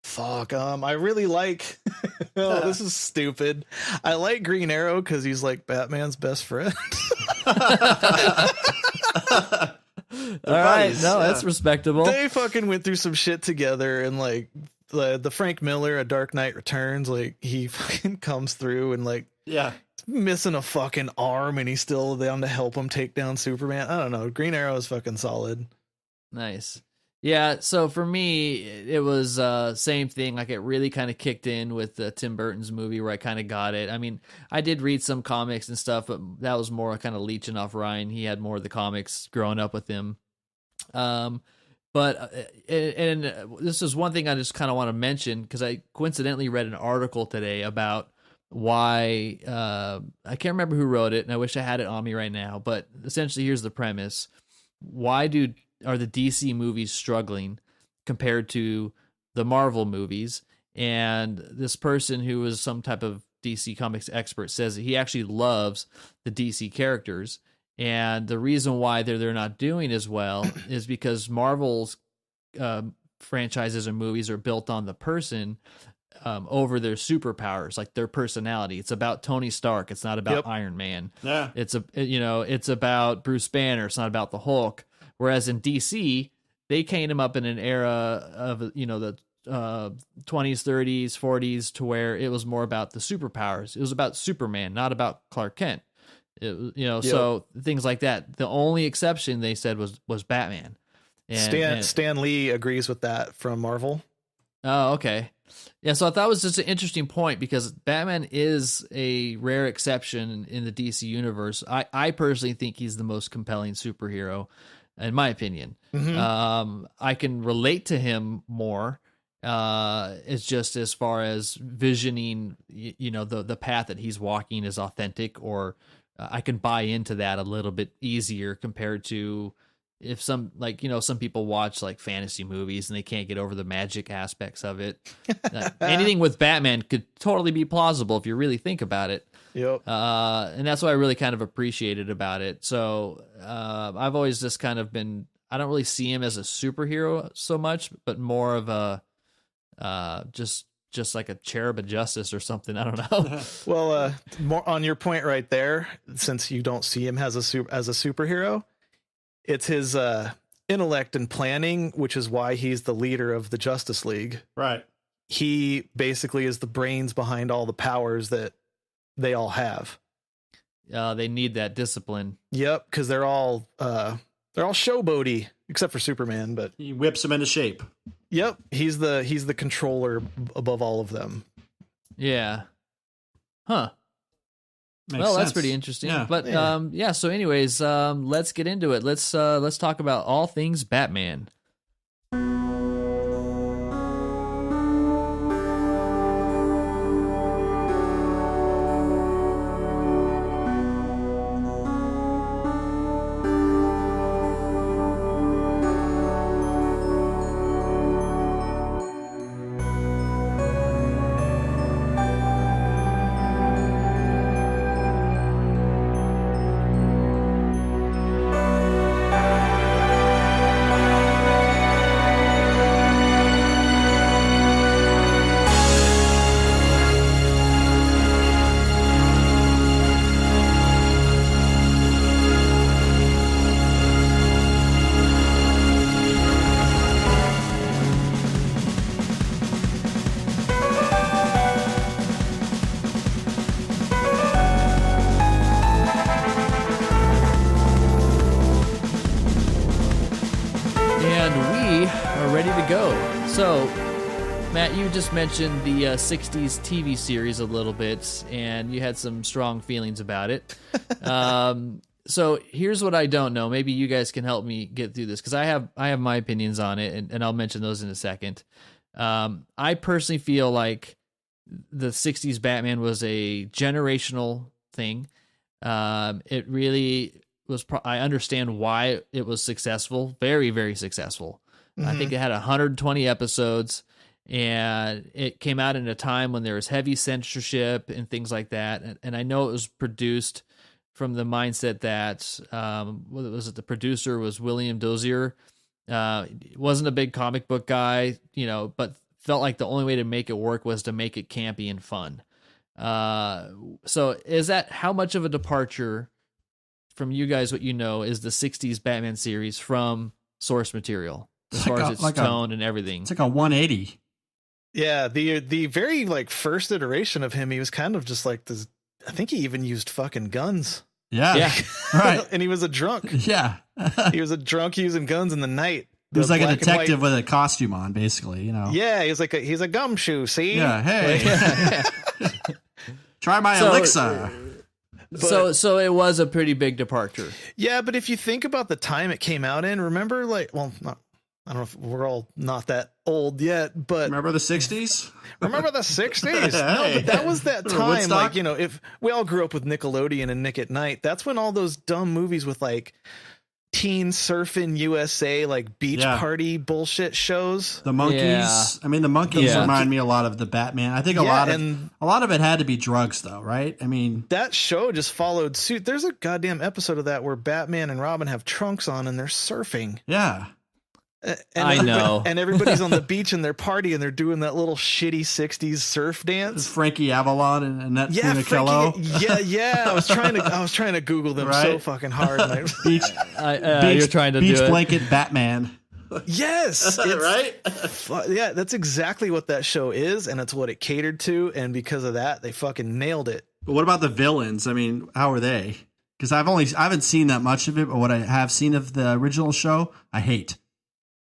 Fuck. I really like. This is stupid. I like Green Arrow because he's like Batman's best friend. All right, no, that's respectable. They fucking went through some shit together, and like the Frank Miller, A Dark Knight Returns, like he fucking comes through and like missing a fucking arm, and he's still down to help him take down Superman. I don't know. Green Arrow is fucking solid. Nice. Yeah, so for me, it was same thing. Like it really kind of kicked in with Tim Burton's movie where I kind of got it. I mean, I did read some comics and stuff, but that was more kind of leeching off Ryan. He had more of the comics growing up with him. But this is one thing I just kind of want to mention because I coincidentally read an article today about why I can't remember who wrote it, and I wish I had it on me right now. But essentially, here's the premise: why are the DC movies struggling compared to the Marvel movies? And this person who was some type of DC Comics expert says that he actually loves the DC characters. And the reason why they're not doing as well is because Marvel's franchises and movies are built on the person over their superpowers, like their personality. It's about Tony Stark. It's not about Iron Man. Yeah. It's about Bruce Banner. It's not about the Hulk. Whereas in DC, they came him up in an era of, the 20s, 30s, 40s to where it was more about the superpowers. It was about Superman, not about Clark Kent. So things like that. The only exception they said was Batman. And Stan Lee agrees with that from Marvel. Oh, okay. Yeah, so I thought it was just an interesting point because Batman is a rare exception in the DC universe. I personally think he's the most compelling superhero, in my opinion. Mm-hmm. I can relate to him more. It's just as far as visioning, the path that he's walking is authentic, or I can buy into that a little bit easier compared to if some people watch like fantasy movies and they can't get over the magic aspects of it. Anything with Batman could totally be plausible if you really think about it. Yep. And that's what I really kind of appreciated about it. So I've always just kind of been, I don't really see him as a superhero so much, but more of a just like a cherub of justice or something. I don't know. Well, more on your point right there, since you don't see him as a superhero, it's his intellect and planning, which is why he's the leader of the Justice League. Right. He basically is the brains behind all the powers that they all have. They need that discipline. Yep, because they're all showboaty, except for Superman, but he whips them into shape. Yep, he's the controller above all of them. Yeah. Huh. Makes well, sense. That's pretty interesting. Yeah. But so anyways, let's get into it. Let's talk about all things Batman. So, Matt, you just mentioned the 60s TV series a little bit, and you had some strong feelings about it. So here's what I don't know. Maybe you guys can help me get through this, because I have my opinions on it, and I'll mention those in a second. I personally feel like the 60s Batman was a generational thing. It really was. I understand why it was successful, very, very successful. Mm-hmm. I think it had 120 episodes, and it came out in a time when there was heavy censorship and things like that. And I know it was produced from the mindset that, what was it? The producer was William Dozier. Wasn't a big comic book guy, but felt like the only way to make it work was to make it campy and fun. So is that how much of a departure from you guys, what is the 60s Batman series from source material? As far as its tone and everything. It's like a 180. Yeah, the very first iteration of him, he was kind of just like this. I think he even used fucking guns. Yeah. Right. And he was a drunk. Yeah. He was a drunk using guns in the night. He was like a detective with a costume on, basically, you know. Yeah, he's a gumshoe, see? Yeah, hey. Try my elixir. So it was a pretty big departure. Yeah, but if you think about the time it came out in, remember, like, well, not, I don't know if we're all not that old yet, but remember the 60s? Remember the 60s? No, but that was that time. Woodstock? Like, you know, if we all grew up with Nickelodeon and Nick at Night, that's when all those dumb movies with like Teen Surfing USA, like beach party bullshit shows. The Monkeys. Yeah. I mean, the Monkeys remind me a lot of the Batman. I think a lot of it had to be drugs, though, right? I mean, that show just followed suit. There's a goddamn episode of that where Batman and Robin have trunks on and they're surfing. Yeah. I know. And everybody's on the beach and they're partying and they're doing that little shitty 60s surf dance. Frankie Avalon and Annette Funicello. Yeah. I was trying to Google them so fucking hard. Beach, you're trying to beach do blanket Batman. Yes. Right? Yeah, that's exactly what that show is, and it's what it catered to, and because of that, they fucking nailed it. But what about the villains? I mean, how are they? Because I haven't seen that much of it, but what I have seen of the original show, I hate.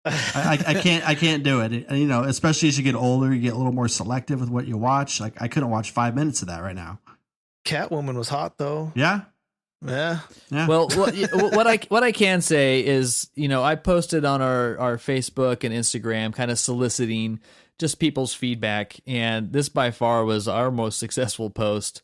I can't do it. And, you know, especially as you get older, you get a little more selective with what you watch. Like, I couldn't watch 5 minutes of that right now. Catwoman was hot though. Yeah. Well, what I can say is, you know, I posted on our Facebook and Instagram, kind of soliciting just people's feedback, and this by far was our most successful post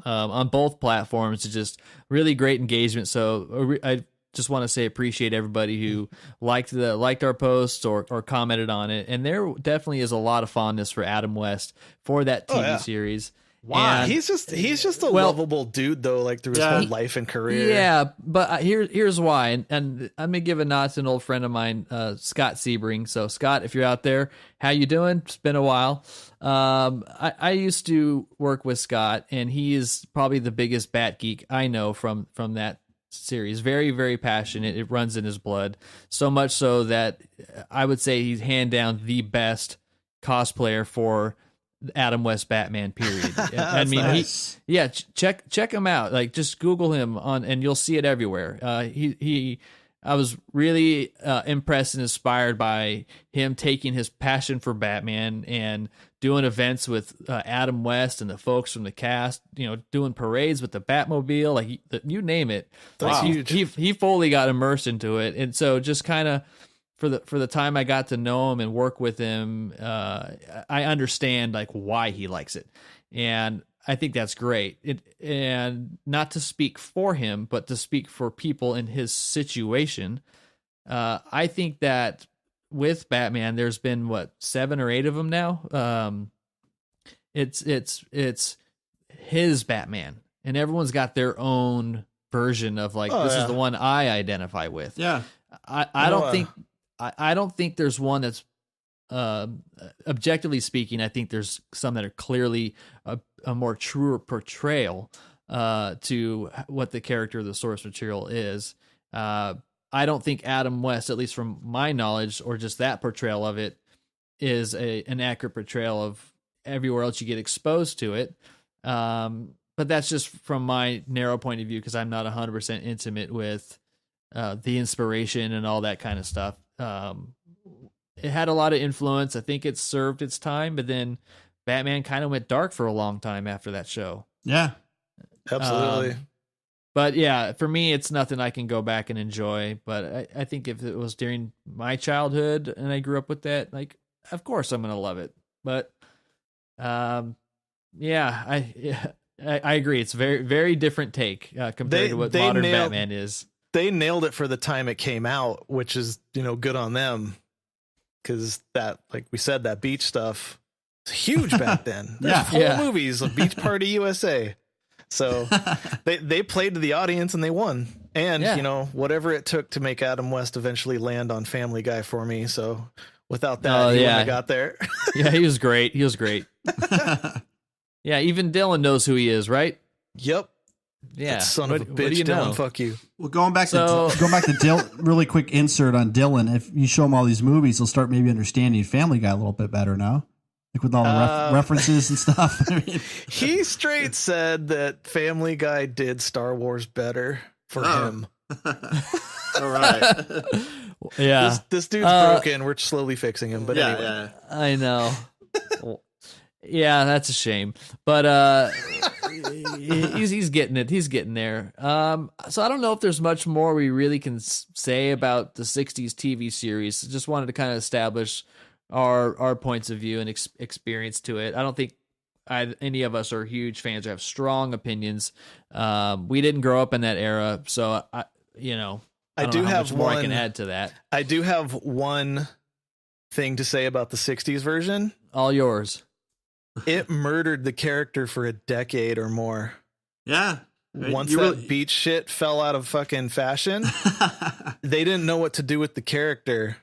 on both platforms. It's just really great engagement. So I just want to say appreciate everybody who liked our posts or commented on it. And there definitely is a lot of fondness for Adam West for that TV series. Wow, and he's just a lovable dude though, like through his whole life and career. Yeah, but here's why, and I'm gonna give a nod to an old friend of mine, Scott Sebring. So Scott, if you're out there, how you doing? It's been a while. I used to work with Scott, and he is probably the biggest Bat geek I know from that series. Very, very passionate. It runs in his blood. So much so that I would say he's hand down the best cosplayer for Adam West Batman, period. I mean, nice. Check him out. Like, just Google him and you'll see it everywhere. I was really impressed and inspired by him taking his passion for Batman and doing events with Adam West and the folks from the cast, you know, doing parades with the Batmobile, like you name it. That's huge. He fully got immersed into it. And so just kind of for the time I got to know him and work with him, I understand like why he likes it. And I think that's great. And not to speak for him, but to speak for people in his situation. I think that with Batman, there's been 7 or 8 of them now. It's his Batman, and everyone's got their own version of this is the one I identify with. Yeah, I don't think there's one that's objectively speaking. I think there's some that are clearly a more truer portrayal to what the character of the source material is. I don't think Adam West, at least from my knowledge, or just that portrayal of it, is an accurate portrayal of everywhere else you get exposed to it. But that's just from my narrow point of view, because I'm not 100% intimate with the inspiration and all that kind of stuff. It had a lot of influence. I think it served its time, but then Batman kind of went dark for a long time after that show. Yeah, absolutely. But yeah, for me, it's nothing I can go back and enjoy. But I think if it was during my childhood and I grew up with that, like, of course I'm going to love it. But yeah, I agree. It's very, very different take compared to what modern Batman is. They nailed it for the time it came out, which is, good on them. Because that, like we said, that beach stuff was huge back then. There's whole movies of Beach Party USA. So they played to the audience and they won. And, whatever it took to make Adam West eventually land on Family Guy for me. So without that, he wouldn't have got there. Yeah, he was great. Yeah, even Dylan knows who he is, right? Yep. Yeah. That son of a bitch, Dylan, fuck you. Well, going back to Dylan, really quick insert on Dylan. If you show him all these movies, he'll start maybe understanding Family Guy a little bit better now. Like with all the references and stuff. I mean, he straight said that Family Guy did Star Wars better for him. All right. Yeah. This dude's broken. We're slowly fixing him. But anyway. I know. Yeah, that's a shame. But he's getting it. He's getting there. So I don't know if there's much more we really can say about the 60s TV series. Just wanted to kind of establish our points of view and experience to it. I don't think any of us are huge fans or have strong opinions. We didn't grow up in that era, so I do have more I can add to that. I do have one thing to say about the 60s version. All yours. It murdered the character for a decade or more. Yeah. Once that beach shit fell out of fucking fashion, they didn't know what to do with the character.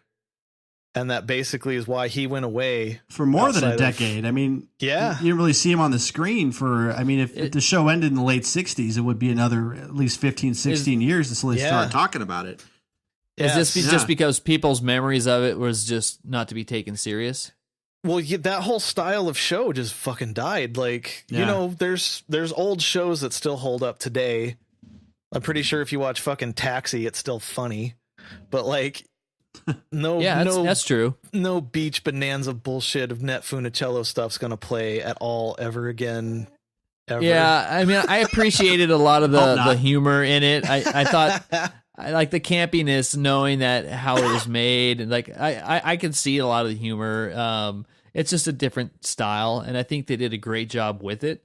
And that basically is why he went away. For more than a decade. I mean, yeah. You didn't really see him on the screen for, I mean, if the show ended in the late 60s, it would be another at least 15, 16 years until they start talking about it. Is this just because people's memories of it was just not to be taken serious? Well, that whole style of show just fucking died. Like, you know, there's old shows that still hold up today. I'm pretty sure if you watch fucking Taxi, it's still funny. But like, that's true. No beach bonanza bullshit of Net Funicello stuff's gonna play at all ever again. Ever. Yeah, I mean, I appreciated a lot of the humor in it. I thought I like the campiness, knowing that how it was made, and like I could see a lot of the humor. It's just a different style, and I think they did a great job with it.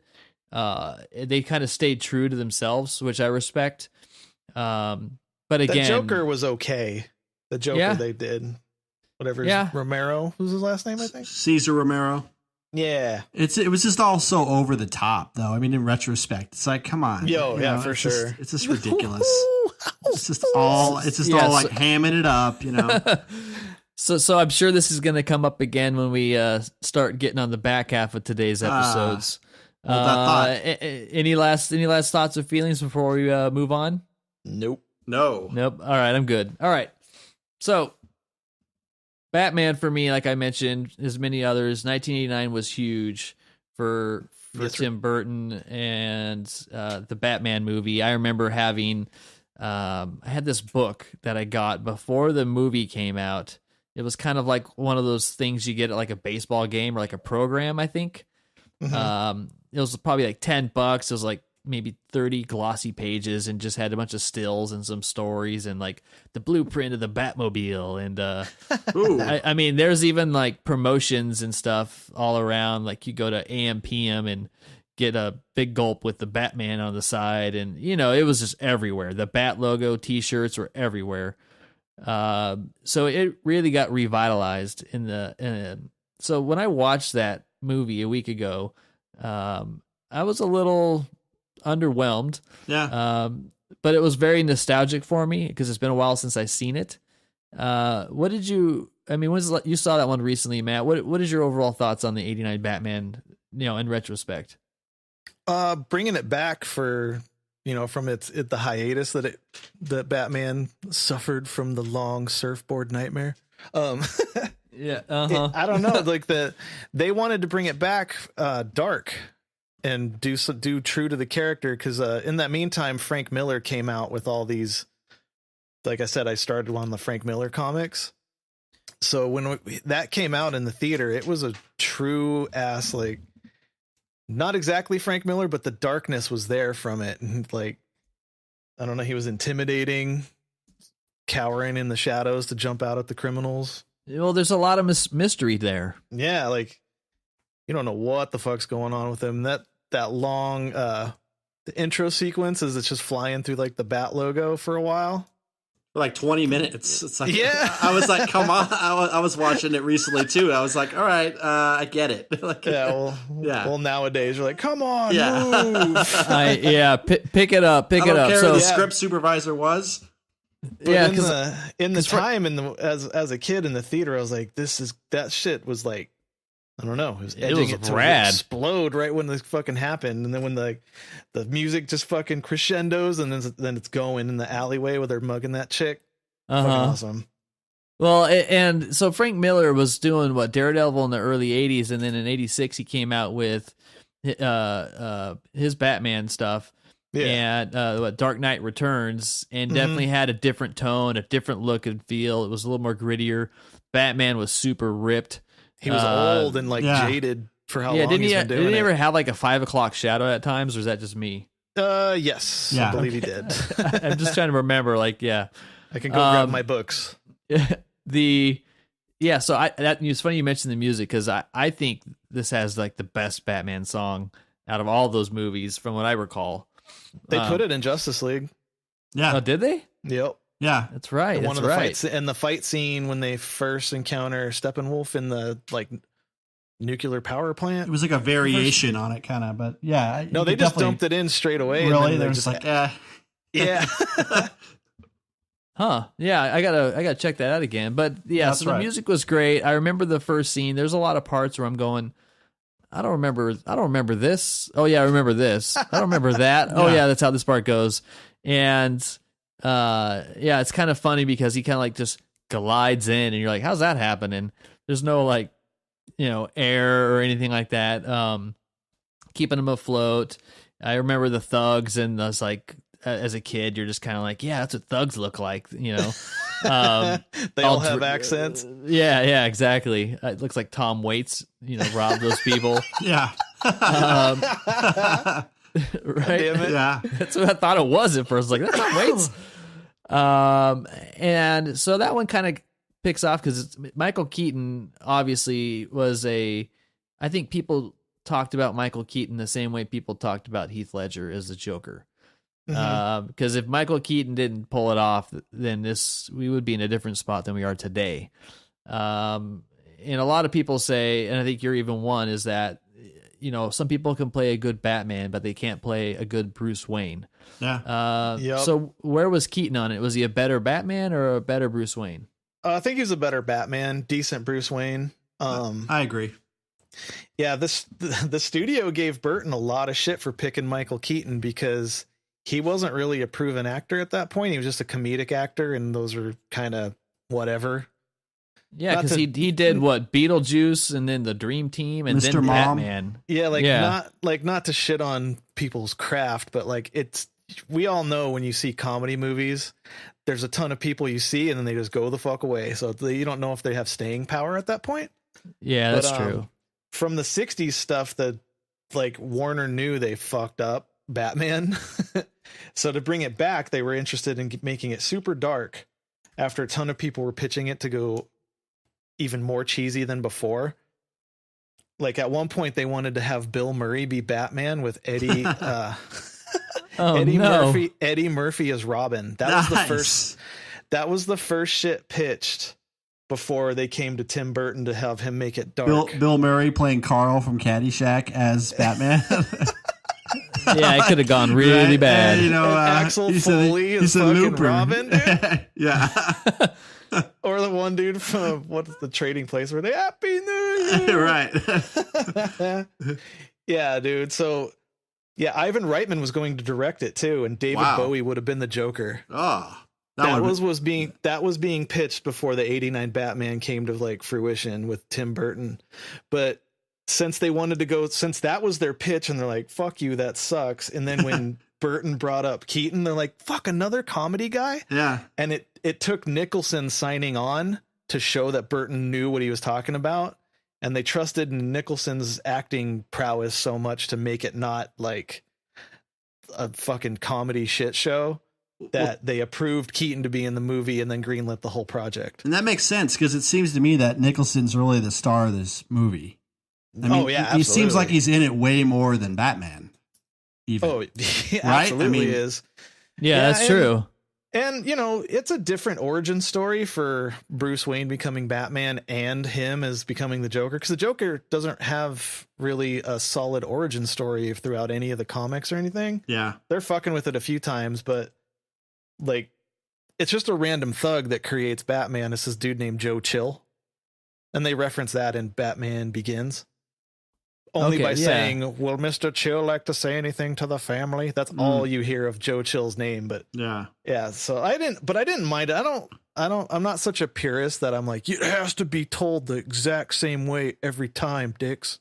They kind of stayed true to themselves, which I respect. But again, the Joker was okay. The Joker they did, whatever. Romero, who's his last name? I think Cesar Romero. Yeah, it was just all so over the top, though. I mean, in retrospect, it's like, come on, for sure. It's just ridiculous. It's just all like hamming it up, you know. So I'm sure this is going to come up again when we start getting on the back half of today's episodes. Any last thoughts or feelings before we move on? Nope. No. All right, I'm good. All right. So Batman for me, like I mentioned, as many others, 1989 was huge for Tim Burton and the Batman movie. I remember having I had this book that I got before the movie came out. It was kind of like one of those things you get at like a baseball game or like a program, I think. Mm-hmm. It was probably like $10. It was like maybe 30 glossy pages and just had a bunch of stills and some stories and like the blueprint of the Batmobile. And I mean, there's even like promotions and stuff all around. Like you go to AM PM and get a big gulp with the Batman on the side. And, you know, it was just everywhere. The Bat logo T-shirts were everywhere. So it really got revitalized so when I watched that movie a week ago, I was a little underwhelmed. Yeah. But it was very nostalgic for me because it's been a while since I've seen it. What did you, I mean, you saw that one recently, Matt, what is your overall thoughts on the 89 Batman, you know, in retrospect? Bringing it back for, you know, from the hiatus that Batman suffered from the long surfboard nightmare. Yeah. I don't know. Like they wanted to bring it back, dark and do true to the character. Cause, in that meantime, Frank Miller came out with all these, like I said, I started on the Frank Miller comics. So when that came out in the theater, it was a true ass, like, not exactly Frank Miller, but the darkness was there from it. And like, I don't know, he was intimidating, cowering in the shadows to jump out at the criminals. Well, there's a lot of mystery there. Yeah, like you don't know what the fuck's going on with him. That long the intro sequence is it's just flying through like the Bat logo for a while. For like 20 minutes. It's like, yeah. I was like, come on. I was watching it recently too. I was like, all right, I get it. Like, well, nowadays you're like, come on, move. Pick it up. I don't care who the script supervisor was. But in the time as a kid in the theater, I was like, that shit was like, I don't know, it was edging it to explode right when this fucking happened, and then when the music just fucking crescendos, and then it's going in the alleyway where they're mugging that chick. Fucking awesome. Well, and so Frank Miller was doing Daredevil in the early 80s, and then in 86 he came out with his Batman stuff. and Dark Knight Returns, and definitely had a different tone, a different look and feel. It was a little more grittier. Batman was super ripped. He was old and jaded for how long he's been doing it. Did he ever have like a 5 o'clock shadow at times, or is that just me? Yes, I believe he did. I'm just trying to remember. I can go grab my books. So it's funny you mentioned the music, because I think this has like the best Batman song out of all those movies, from what I recall. They put it in Justice League. Yeah. Oh, did they? Yep. Yeah, that's right. One of the fights in the fight scene when they first encounter Steppenwolf in the nuclear power plant. It was like a variation on it, kind of, but yeah. No, they just dumped it in straight away. Really? They're just like, yeah. Huh. Yeah, I gotta check that out again. But yeah, so the music was great. I remember the first scene. There's a lot of parts where I'm going, I don't remember this. Oh yeah, I remember this. I don't remember that. Oh yeah, that's how this part goes. And it's kind of funny because he kind of just glides in, and you're like, how's that happen? And there's no air or anything like that. Keeping him afloat. I remember the thugs, and I was like, as a kid, you're just kind of like, yeah, that's what thugs look like, They all have accents. Yeah, exactly. It looks like Tom Waits, robbed those people. Yeah. Right? Damn it. Yeah. That's what I thought it was at first. Like, that's Tom Waits. And so that one kind of picks off because Michael Keaton obviously was I think people talked about Michael Keaton the same way people talked about Heath Ledger as the Joker. Because if Michael Keaton didn't pull it off, then we would be in a different spot than we are today. And a lot of people say, and I think you're even one, is that some people can play a good Batman, but they can't play a good Bruce Wayne. Yeah. So where was Keaton on it? Was he a better Batman or a better Bruce Wayne? I think he was a better Batman, decent Bruce Wayne. I agree. Yeah, the studio gave Burton a lot of shit for picking Michael Keaton because he wasn't really a proven actor at that point. He was just a comedic actor, and those were kind of whatever. Yeah, because he did what, Beetlejuice, and then the Dream Team, and Mr. then Mom. Batman. Yeah, not to shit on people's craft, but we all know when you see comedy movies, there's a ton of people you see, and then they just go the fuck away. So you don't know if they have staying power at that point. Yeah, that's true. From the 60s stuff that Warner knew they fucked up Batman. So to bring it back, they were interested in making it super dark after a ton of people were pitching it to go even more cheesy than before. At one point they wanted to have Bill Murray be Batman with Eddie Eddie Murphy as Robin. That was the first shit pitched before they came to Tim Burton to have him make it dark. Bill Murray playing Carl from Caddyshack as Batman. Yeah, it could have gone really bad. Axel Foley is fucking Looper. Robin, dude. Yeah. Or the one dude from what's the Trading Place where they Happy New Year. Right. Yeah, dude. So yeah, Ivan Reitman was going to direct it too, and David Bowie would have been the Joker. Oh. That was being pitched before the 89 Batman came to fruition with Tim Burton. But since that was their pitch, and they're like, fuck you, that sucks. And then when Burton brought up Keaton, they're like, fuck, another comedy guy? Yeah. And it took Nicholson signing on to show that Burton knew what he was talking about. And they trusted Nicholson's acting prowess so much to make it not like a fucking comedy shit show that they approved Keaton to be in the movie and then greenlit the whole project. And that makes sense because it seems to me that Nicholson's really the star of this movie. I mean, absolutely. He seems like he's in it way more than Batman. Even. He absolutely is. Yeah, that's true. And, it's a different origin story for Bruce Wayne becoming Batman and him as becoming the Joker. Because the Joker doesn't have really a solid origin story throughout any of the comics or anything. Yeah. They're fucking with it a few times, but it's just a random thug that creates Batman. It's this dude named Joe Chill. And they reference that in Batman Begins. Only by saying, will Mr. Chill like to say anything to the family? That's all you hear of Joe Chill's name. But yeah. So I didn't mind it. I'm not such a purist that I'm like, it has to be told the exact same way every time, dicks.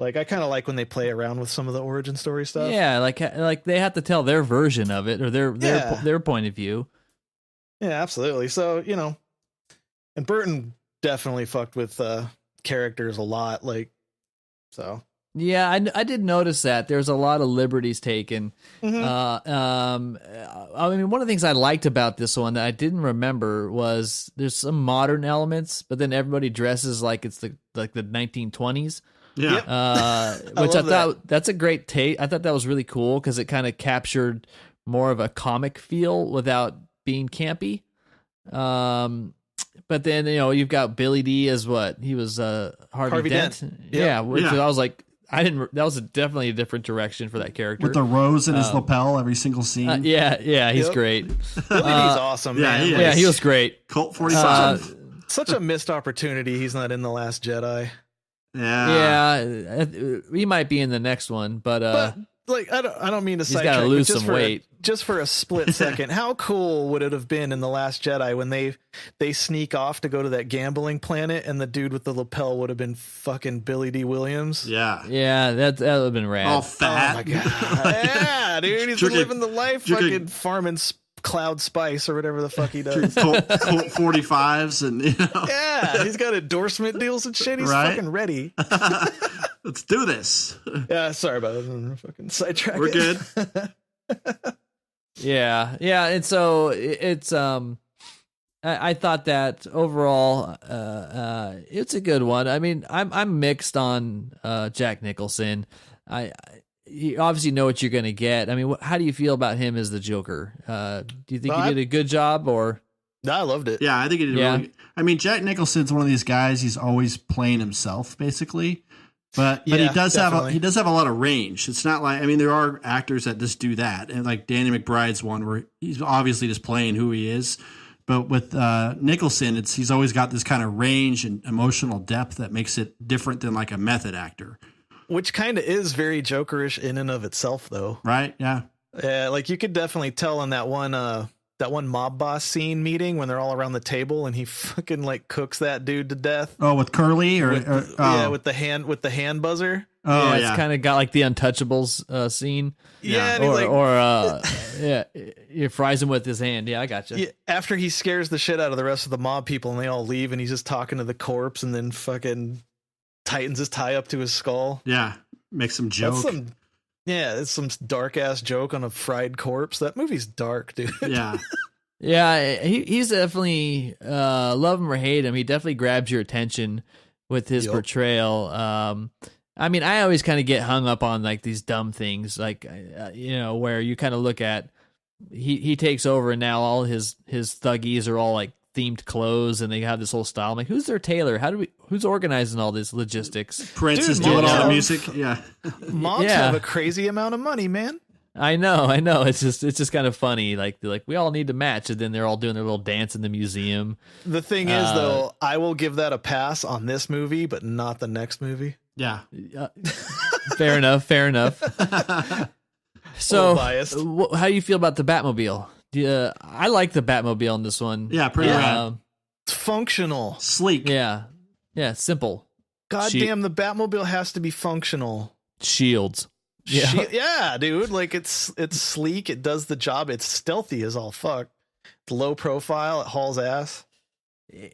Like, I kind of like when they play around with some of the origin story stuff. Yeah, like they have to tell their version of it or their point of view. Yeah, absolutely. So, you know, and Burton definitely fucked with characters a lot. Like, so. Yeah, I did notice that there's a lot of liberties taken. Mm-hmm. I mean, one of the things I liked about this one that I didn't remember was there's some modern elements, but then everybody dresses like it's the 1920s. Yeah, which I thought that's a great take. I thought that was really cool because it kind of captured more of a comic feel without being campy. But then, you know, you've got Billy D as what he was, Harvey Dent. Yeah, which I was like, that was definitely a different direction for that character. With the rose in his lapel every single scene. Yeah, he's great. Billy D's awesome, man. Yeah, he was great. Colt 45. Such a missed opportunity. He's not in The Last Jedi. Yeah, he might be in the next one, but like I don't mean to sidetrack. He's got to lose some weight. Just for a split second, how cool would it have been in The Last Jedi when they sneak off to go to that gambling planet and the dude with the lapel would have been fucking Billy D. Williams? Yeah, that would have been rad. All fat. Oh my god. Yeah, dude, he's been living the life, fucking farming Cloud Spice or whatever the fuck he does. Colt 45s and, you know. Yeah, he's got endorsement deals and shit. He's fucking ready. Let's do this. Yeah, sorry about that. Fucking sidetrack. We're good. Yeah, and so it's I thought that overall it's a good one. I mean, I'm mixed on Jack Nicholson. You obviously know what you're going to get. I mean, how do you feel about him as the Joker? Do you think he did a good job or? No, I loved it. Yeah, I think he did really good. I mean, Jack Nicholson's one of these guys, he's always playing himself basically. But he does have a lot of range. It's not like, I mean, there are actors that just do that, and like Danny McBride's one where he's obviously just playing who he is. But with Nicholson, he's always got this kind of range and emotional depth that makes it different than like a method actor. Which kind of is very Jokerish in and of itself, though. Right? Yeah. Yeah, like you could definitely tell in that one mob boss scene meeting when they're all around the table and he fucking like cooks that dude to death. Oh, with Curly with the hand buzzer. Oh, it's kind of got like the Untouchables scene. Yeah, he fries him with his hand. Yeah, I gotcha. Yeah, after he scares the shit out of the rest of the mob people and they all leave and he's just talking to the corpse and then fucking tightens his tie up to his skull. Yeah, makes some joke. It's some dark ass joke on a fried corpse. That movie's dark, dude. Yeah. Yeah, he's definitely love him or hate him. He definitely grabs your attention with his portrayal. I mean, I always kind of get hung up on like these dumb things, like where you kind of look at he takes over and now all his thuggies are all like themed clothes and they have this whole style. I'm like, who's their tailor? Who's organizing all this logistics? Prince is doing all the music. Yeah. Mobs have a crazy amount of money, man. I know. It's just kind of funny. Like they're like, we all need to match, and then they're all doing their little dance in the museum. The thing is, though, I will give that a pass on this movie, but not the next movie. Yeah. Fair enough. So, how do you feel about the Batmobile? I like the Batmobile in this one. Yeah, pretty rad. It's functional, sleek. Yeah, simple. Goddamn, the Batmobile has to be functional. Shields. Yeah, dude. Like it's sleek. It does the job. It's stealthy as all fuck. It's low profile. It hauls ass.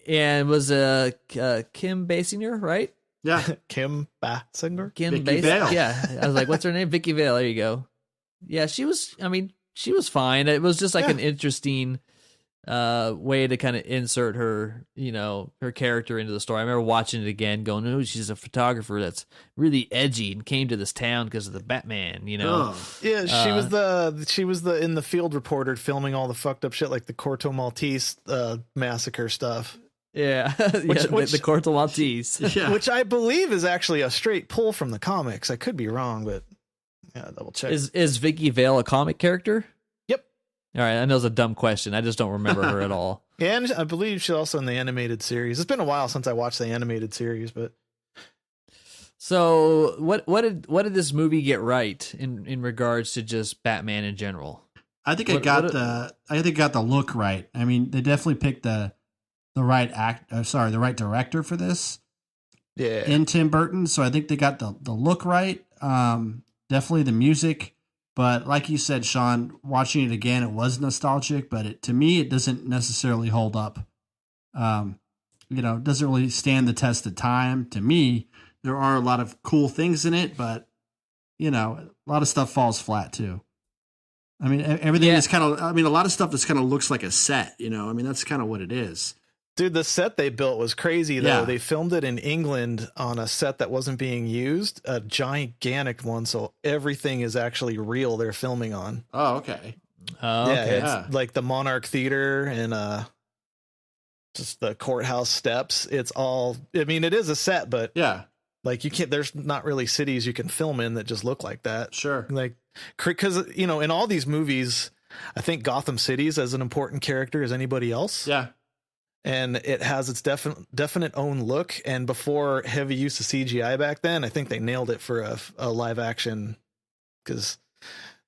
And was Kim Basinger, right? Yeah, Kim Basinger. Vicky Vale. Yeah, I was like, what's her name? Vicky Vale. There you go. Yeah, she was. I mean, she was fine. It was just like an interesting way to kind of insert her, her character into the story. I remember watching it again, going, "Oh, she's a photographer that's really edgy and came to this town because of the Batman." Yeah, she was the in the field reporter filming all the fucked up shit like the Corto Maltese massacre stuff. Yeah, the Corto Maltese, which I believe is actually a straight pull from the comics. I could be wrong, but double check. Is Vicky Vale a comic character? Yep. All right, I know it's a dumb question. I just don't remember her at all. And I believe she's also in the animated series. It's been a while since I watched the animated series, but so what did this movie get right in regards to just Batman in general? I think it got the look right. I mean, they definitely picked the right director for this. in Tim Burton. So I think they got the look right. Definitely the music. But like you said, Sean, watching it again, it was nostalgic, but to me, it doesn't necessarily hold up. It doesn't really stand the test of time. To me, there are a lot of cool things in it, but, a lot of stuff falls flat too. I mean, everything is kind of, a lot of stuff just kind of looks like a set, that's kind of what it is. Dude, the set they built was crazy, though. Yeah. They filmed it in England on a set that wasn't being used, a gigantic one, so everything is actually real they're filming on. Oh, okay. It's like the Monarch Theater and just the courthouse steps. It's all, it is a set, but like you can't, there's not really cities you can film in that just look like that. Sure. Like, because, in all these movies, I think Gotham City's as an important character as anybody else. Yeah. And it has its definite own look. And before heavy use of CGI back then, I think they nailed it for a live action, because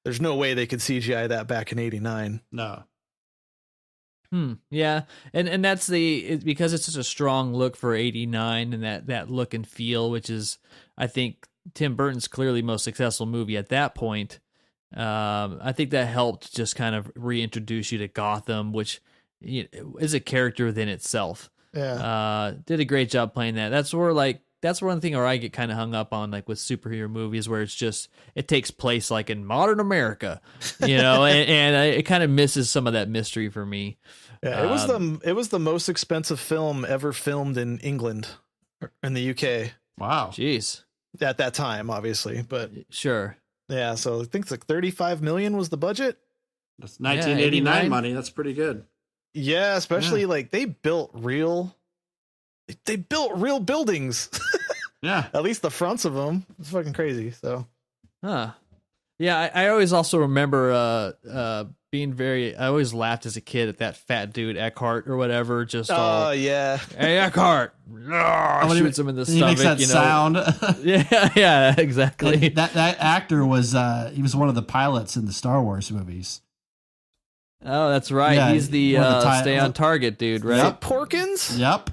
there's no way they could CGI that back in '89. No. Yeah. And that's because it's such a strong look for '89 and that look and feel, which is, I think, Tim Burton's clearly most successful movie at that point. I think that helped just kind of reintroduce you to Gotham, which is a character within itself. Yeah. Did a great job playing that. That's one thing where I get kind of hung up on, like with superhero movies, where it's just, it takes place like in modern America, and it kind of misses some of that mystery for me. Yeah, it was the most expensive film ever filmed in England, in the UK. Wow. Jeez. At that time, obviously, but sure. Yeah. So I think it's like 35 million was the budget. That's 1989 money. That's pretty good. Yeah, especially like they built real buildings. Yeah, at least the fronts of them. It's fucking crazy. So, yeah, I always also remember I always laughed as a kid at that fat dude Eckhart or whatever. Just yeah, hey Eckhart, shoots him in the stomach. He makes that sound. yeah, exactly. And that actor was he was one of the pilots in the Star Wars movies. Oh, that's right. Yeah, he's the stay on target dude, right? Yep. Porkins? Yep.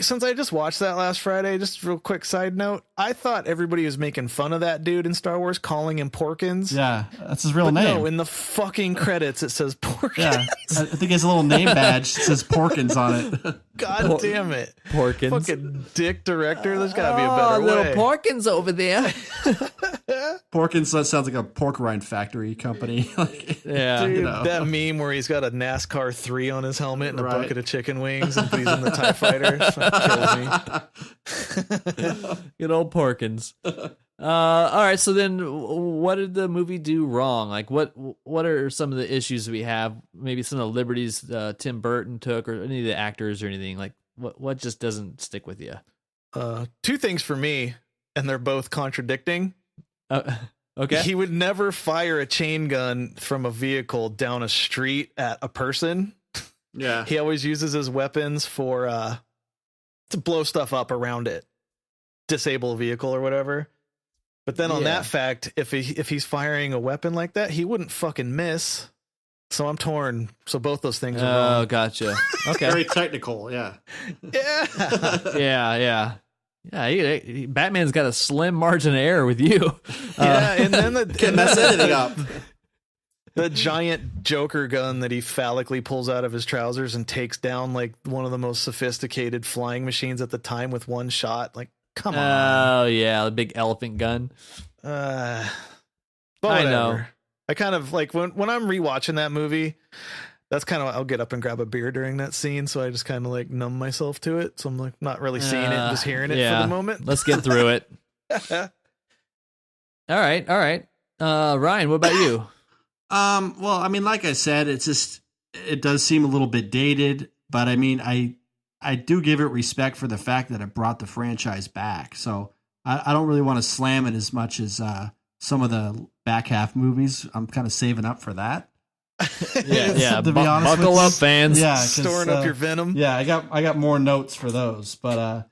Since I just watched that last Friday, just real quick side note, I thought everybody was making fun of that dude in Star Wars, calling him Porkins. Yeah, that's his real name. No, in the fucking credits it says Porkins. Yeah, I think he has a little name badge that says Porkins on it. God damn it. Porkins. Fucking dick director. There's got to be a better way. Little Porkins over there. Porkins sounds like a pork rind factory company. Yeah. Dude, that meme where he's got a NASCAR 3 on his helmet and a bucket of chicken wings and he's in the TIE fighter. Kills me. Good old Porkins. All right, so then what did the movie do wrong? Like what are some of the issues we have? Maybe some of the liberties Tim Burton took, or any of the actors or anything? Like what just doesn't stick with you? Two things for me, and they're both contradicting. Okay. He would never fire a chain gun from a vehicle down a street at a person. Yeah. He always uses his weapons for to blow stuff up around it, disable a vehicle or whatever. But then on that fact, if he's firing a weapon like that, he wouldn't fucking miss. So I'm torn. So both those things are wrong. Oh, gotcha. Okay. Very technical, yeah. Yeah. Batman's got a slim margin of error with you. Yeah, and then can't mess anything up. The giant Joker gun that he phallically pulls out of his trousers and takes down like one of the most sophisticated flying machines at the time with one shot. Like, come on. Oh yeah, the big elephant gun. But I know. whatever. I kind of like when I'm rewatching that movie. That's kind of, I'll get up and grab a beer during that scene. So I just kind of like numb myself to it. So I'm like not really seeing it, just hearing it for the moment. Let's get through it. All right. Ryan, what about you? Well, I mean, like I said, it does seem a little bit dated, but I mean, I do give it respect for the fact that it brought the franchise back. So I don't really want to slam it as much as some of the back half movies. I'm kind of saving up for that. Yeah. To be honest, buckle up, fans. Yeah, storing up your venom. Yeah, I got more notes for those, but I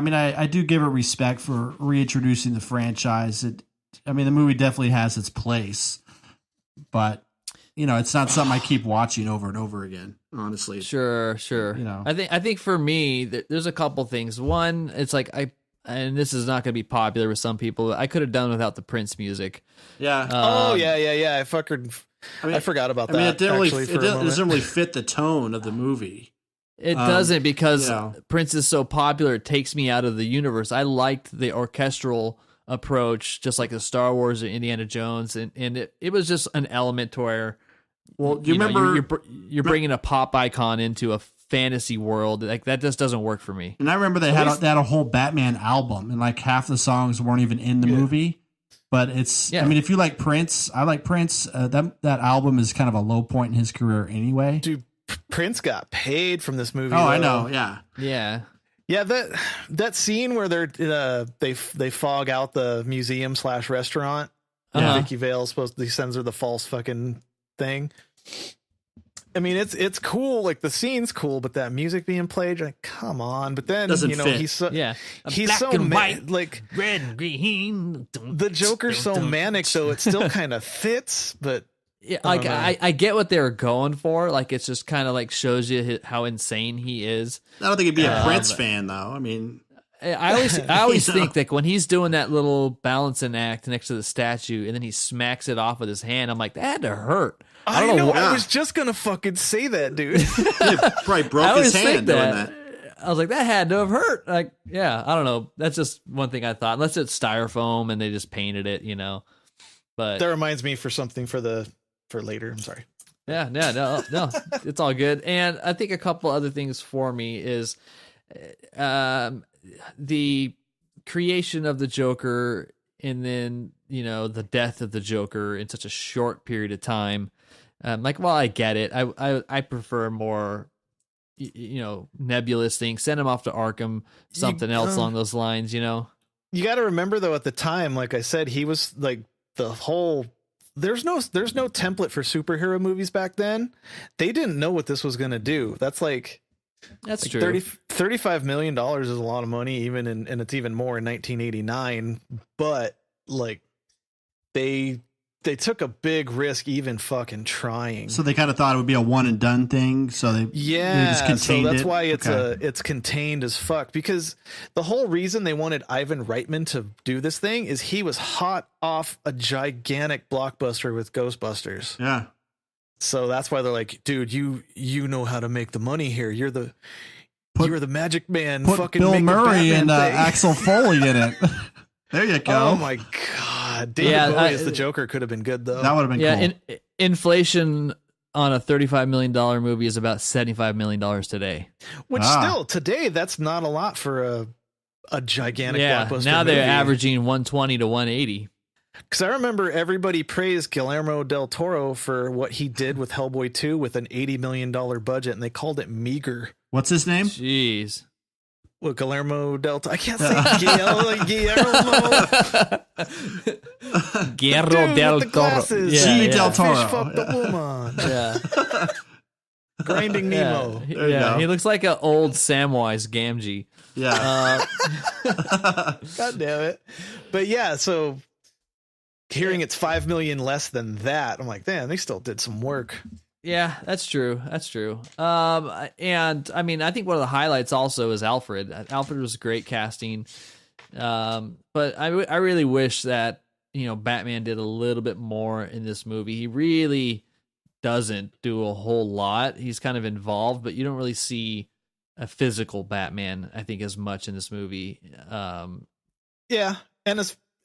mean, I do give it respect for reintroducing the franchise. The movie definitely has its place, but it's not something I keep watching over and over again, honestly. Sure. I think for me, there's a couple things. One, it's like and this is not going to be popular with some people, but I could have done without the Prince music. Yeah. Yeah. I forgot about that. It doesn't really fit the tone of the movie. It doesn't, because Prince is so popular, it takes me out of the universe. I liked the orchestral approach, just like the Star Wars or Indiana Jones, and it was just an element to where, well, you remember you're bringing a pop icon into a fantasy world. Like, that just doesn't work for me. And I remember they had a whole Batman album, and like half the songs weren't even in the movie. But it's, I mean, if you like Prince, I like Prince. That album is kind of a low point in his career anyway. Dude, Prince got paid from this movie. Oh, though. I know. Yeah. Yeah, that scene where they fog out the museum / restaurant. Vicky Vale supposedly sends her the false fucking thing. I mean, it's cool. Like, the scene's cool, but that music being played, you're like, come on. But then doesn't fit. he's so white, like red, green. The Joker's so manic, so it still kind of fits. But yeah, like I get what they were going for. Like, it's just kind of like shows you how insane he is. I don't think he'd be a Prince fan, though. I mean, I always think that when he's doing that little balancing act next to the statue, and then he smacks it off with his hand, I'm like, that had to hurt. I don't know. I was just gonna fucking say that, dude. He probably broke his hand doing that. I was like, that had to have hurt. Like, yeah, I don't know. That's just one thing I thought. Unless it's styrofoam and they just painted it, But that reminds me for something for later. I'm sorry. Yeah, no, it's all good. And I think a couple other things for me is the creation of the Joker, and then the death of the Joker in such a short period of time. Well, I get it. I prefer more, nebulous things. Send him off to Arkham, something else along those lines. You got to remember, though, at the time, like I said, he was like the whole. There's no template for superhero movies back then. They didn't know what this was going to do. That's true. $35 million is a lot of money, and it's even more in 1989. But like, they took a big risk even fucking trying. So they kind of thought it would be a one and done thing. So they just contained so that's why it's contained as fuck, because the whole reason they wanted Ivan Reitman to do this thing is he was hot off a gigantic blockbuster with Ghostbusters. Yeah. So that's why they're like, dude, you know how to make the money here. You're the magic man. Put fucking Bill make Murray and Axel Foley in it. There you go. Oh my god, David Bowie as the Joker could have been good though. That would have been cool. Inflation on a $35 million movie is about $75 million today. Which still today, that's not a lot for a gigantic blockbuster. Now they're movie. averaging 120 to 180. Because I remember everybody praised Guillermo del Toro for what he did with Hellboy 2 with an $80 million budget, and they called it meager. What's his name? Jeez. Well, Guillermo del Toro. I can't say Guillermo. Guillermo del Toro. G del Toro. Fish fucked the woman. Yeah. Grinding Nemo. He looks like an old Samwise Gamgee. Yeah. God damn it. But yeah, so hearing it's $5 million less than that, I'm like, damn, they still did some work. Yeah, that's true. And I mean, I think one of the highlights also is Alfred. Alfred was great casting. But I really wish that, Batman did a little bit more in this movie. He really doesn't do a whole lot. He's kind of involved, but you don't really see a physical Batman, I think, as much in this movie. Yeah. And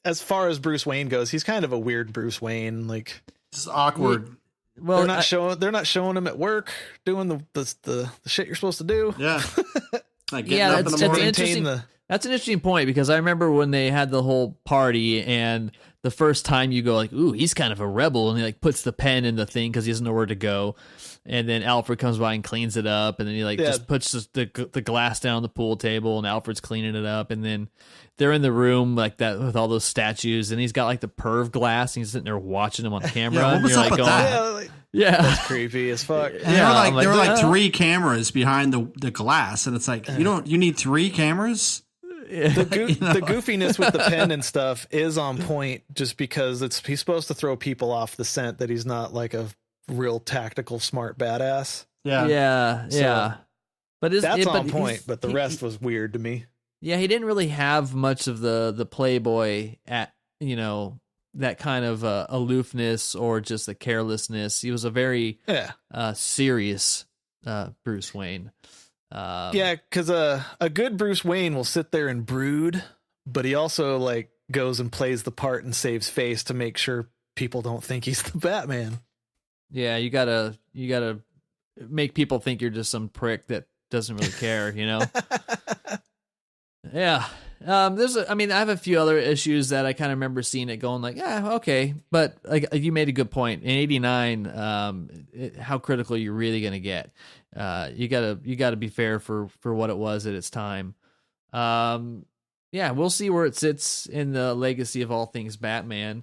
as far as Bruce Wayne goes, he's kind of a weird Bruce Wayne, like just awkward. Well, they're not showing him at work doing the shit you're supposed to do. Yeah. That's an interesting point, because I remember when they had the whole party, and the first time you go like, ooh, he's kind of a rebel, and he like puts the pen in the thing because he doesn't know where to go. And then Alfred comes by and cleans it up, and then he just puts the glass down on the pool table, and Alfred's cleaning it up, and then they're in the room like that with all those statues, and he's got like the perv glass, and he's sitting there watching them on camera. Yeah, what was up with that? That's creepy as fuck. And there were like 3 cameras behind the glass, and it's like you need 3 cameras. The goofiness with the pen and stuff is on point, just because he's supposed to throw people off the scent that he's not like a real tactical, smart badass. Yeah. But that's on point. But the rest was weird to me. Yeah, he didn't really have much of the playboy at that kind of aloofness or just the carelessness. He was a very serious Bruce Wayne. Because a good Bruce Wayne will sit there and brood, but he also like goes and plays the part and saves face to make sure people don't think he's the Batman. Yeah, you gotta make people think you're just some prick that doesn't really care, Yeah. I have a few other issues that I kind of remember seeing it going like, yeah, okay. But like you made a good point. In 89, how critical you're really going to get. You gotta be fair for what it was at its time. We'll see where it sits in the legacy of all things Batman.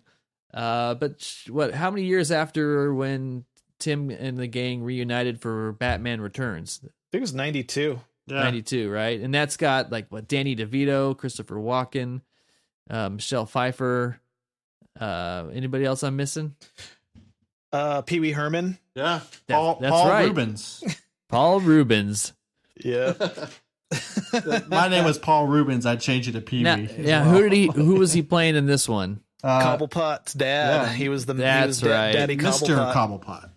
But how many years after when Tim and the gang reunited for Batman Returns? I think it was 92. Yeah. 92, right? And that's got like Danny DeVito, Christopher Walken, Michelle Pfeiffer. Anybody else I'm missing? Pee Wee Herman. Yeah. That's Paul right. Rubens. Paul Rubens. Yeah. My name was Paul Rubens. I'd change it to Pee Wee. Yeah. Who was he playing in this one? Cobblepot's dad. Yeah. He was the right. Daddy Mr. Cobblepot. Cobblepot.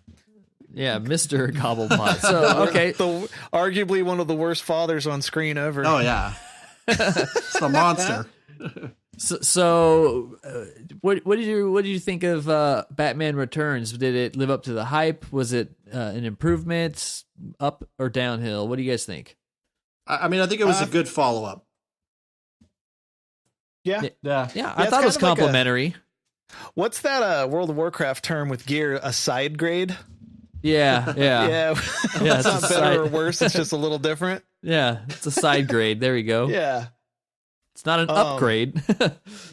Yeah, Mr. Cobblepot. So, okay. Arguably one of the worst fathers on screen ever. Oh, yeah. It's the monster. What did you think of Batman Returns? Did it live up to the hype? Was it an improvement, up or downhill? What do you guys think? I think it was a good follow-up. Yeah. I thought it was complimentary. What's that World of Warcraft term with gear? A side grade? Yeah. It's not better or worse. It's just a little different. Yeah, it's a side grade. There you go. Yeah. It's not an upgrade.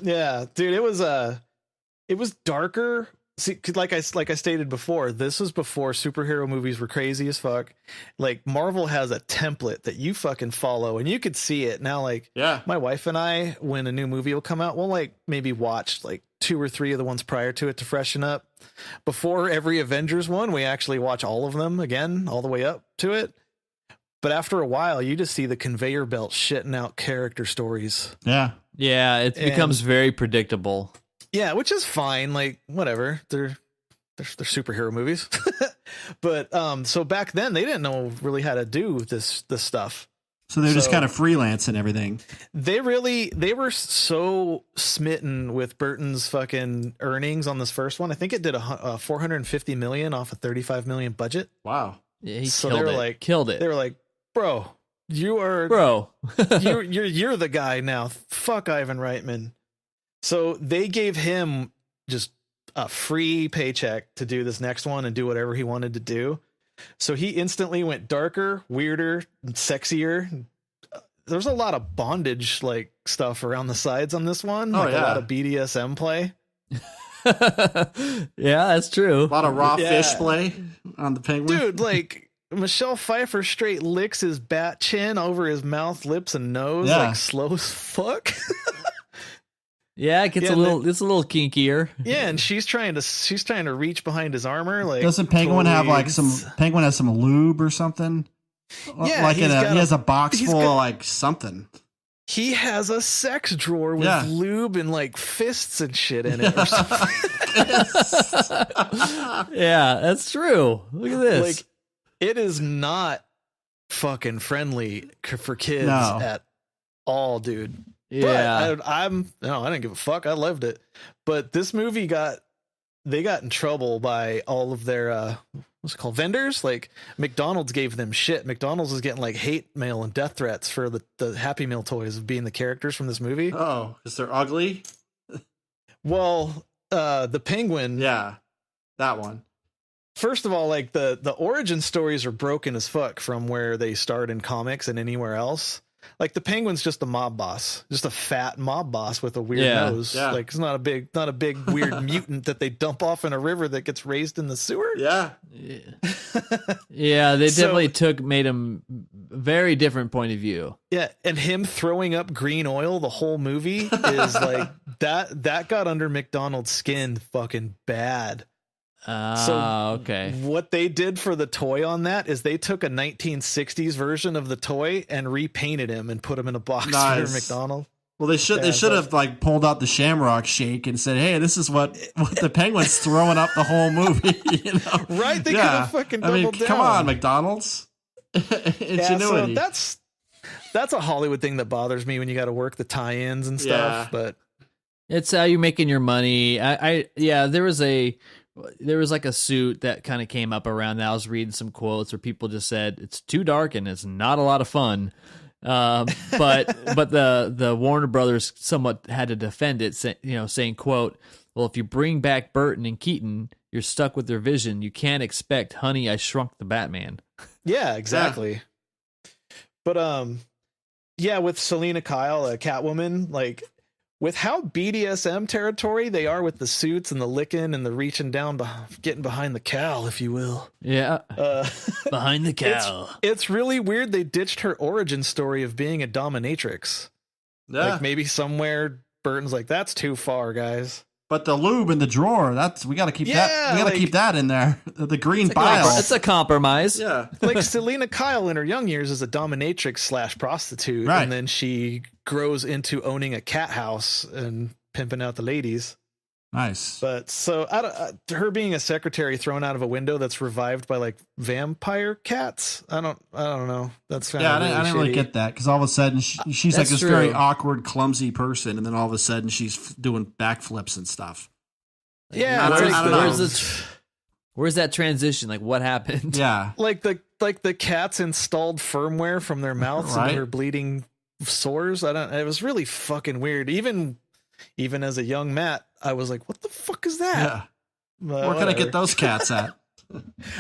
Yeah, dude, it was darker. See, like I stated before, this was before superhero movies were crazy as fuck. Like Marvel has a template that you fucking follow, and you could see it now. Like, my wife and I, when a new movie will come out, we'll like maybe watch like 2 or 3 of the ones prior to it to freshen up. Before every Avengers one, we actually watch all of them again, all the way up to it. But after a while, you just see the conveyor belt shitting out character stories. Yeah. Yeah, it becomes very predictable. Yeah, which is fine. Like, whatever. They're superhero movies. But so back then, they didn't know really how to do this stuff. So they're just kind of freelance and everything. They were so smitten with Burton's fucking earnings on this first one. I think it did $450 million off a $35 million budget. Wow. Yeah, he killed it. They were like, bro, you're the guy now. Fuck Ivan Reitman. So they gave him just a free paycheck to do this next one and do whatever he wanted to do. So he instantly went darker, weirder, sexier. There's a lot of bondage like stuff around the sides on this one. A lot of BDSM play. Yeah, that's true. A lot of raw fish play on the Penguin. Dude, like Michelle Pfeiffer straight licks his bat chin over his mouth, lips, and nose like slow as fuck. Yeah, it gets a little kinkier. Yeah, and she's trying to reach behind his armor. Like, doesn't Penguin have like Penguin has some lube or something? Yeah, like he has a box full of like something. He has a sex drawer with lube and like fists and shit in it or something. Yeah, that's true. Look at this. Like, it is not fucking friendly for kids at all, dude. Yeah, but I didn't give a fuck. I loved it. But this movie got in trouble by all of their what's it called, vendors. Like McDonald's gave them shit. McDonald's was getting like hate mail and death threats for the Happy Meal toys of being the characters from this movie. Oh, is they're ugly? Well, the Penguin. Yeah, that one. First of all, like the origin stories are broken as fuck from where they start in comics and anywhere else. Like the Penguin's just a mob boss, just a fat mob boss with a weird nose. Yeah. Like it's not a big weird mutant that they dump off in a river that gets raised in the sewer. Yeah. Yeah, they definitely made him very different point of view. Yeah, and him throwing up green oil the whole movie is like that got under McDonald's skin fucking bad. Okay. What they did for the toy on that is they took a 1960s version of the toy and repainted him and put him in a box for McDonald's. Well, they should have like pulled out the Shamrock Shake and said, "Hey, this is what the Penguin's throwing up the whole movie." You know? Right? They could have fucking doubled down. Come on, McDonald's. Ingenuity. So that's a Hollywood thing that bothers me when you got to work the tie-ins and stuff. But it's how you're making your money. There was like a suit that kind of came up around that. I was reading some quotes where people just said it's too dark and it's not a lot of fun. But the Warner Brothers somewhat had to defend it, saying, quote, "Well, if you bring back Burton and Keaton, you're stuck with their vision. You can't expect Honey, I Shrunk the Batman." Yeah, exactly. But with Selena Kyle, Catwoman, like with how BDSM territory they are with the suits and the licking and the reaching down, getting behind the cowl, if you will. Yeah. Behind the cowl. It's really weird they ditched her origin story of being a dominatrix. Yeah. Like maybe somewhere Burton's like, that's too far, guys. But the lube in the drawer, we got to keep that. We got to keep that in there. The green bile. It's a compromise. Yeah. Like Selena Kyle in her young years is a dominatrix / prostitute. Right. And then she grows into owning a cat house and pimping out the ladies. Nice. But so her being a secretary thrown out of a window that's revived by like vampire cats. I don't know. That's kind of I didn't really get that because all of a sudden she's like this very awkward, clumsy person, and then all of a sudden she's doing backflips and stuff. Yeah, where's that transition? Like, what happened? Yeah, like the cats installed firmware from their mouths and her bleeding sores. It was really fucking weird. Even as a young Matt, I was like, what the fuck is that? Yeah. Where can I get those cats at?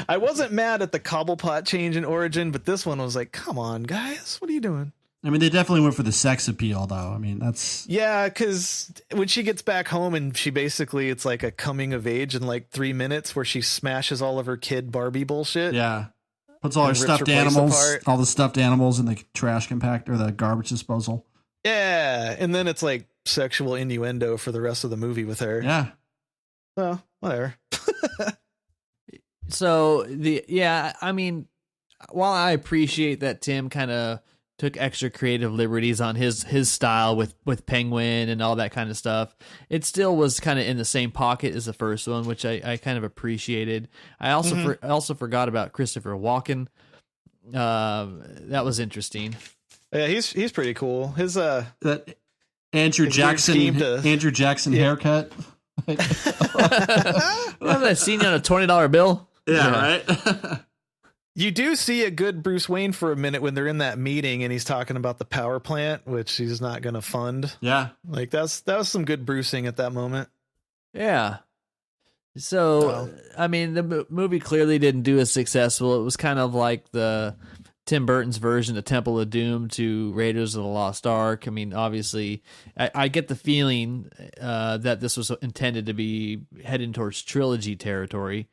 I wasn't mad at the Cobblepot change in origin, but this one was like, come on, guys, what are you doing? I mean, they definitely went for the sex appeal, though. I mean, that's... Yeah, because when she gets back home and it's like a coming of age in like 3 minutes where she smashes all of her kid Barbie bullshit. Yeah. Puts all her stuffed animals, all the stuffed animals in the trash compactor, the garbage disposal. Yeah, and then it's like sexual innuendo for the rest of the movie with her. Yeah. Well, whatever. So I mean, while I appreciate that Tim kind of took extra creative liberties on his style with Penguin and all that kind of stuff, it still was kind of in the same pocket as the first one, which I kind of appreciated. I also also forgot about Christopher Walken. That was interesting. Yeah, he's pretty cool. His that Andrew Jackson haircut. Haven't I seen you on a $20 bill? Yeah. Right. You do see a good Bruce Wayne for a minute when they're in that meeting and he's talking about the power plant, which he's not going to fund. Yeah. Like that was some good Brucing at that moment. Yeah. So, I mean, the movie clearly didn't do as successful. It was kind of like the Tim Burton's version of Temple of Doom to Raiders of the Lost Ark. I mean, obviously, I get the feeling that this was intended to be heading towards trilogy territory.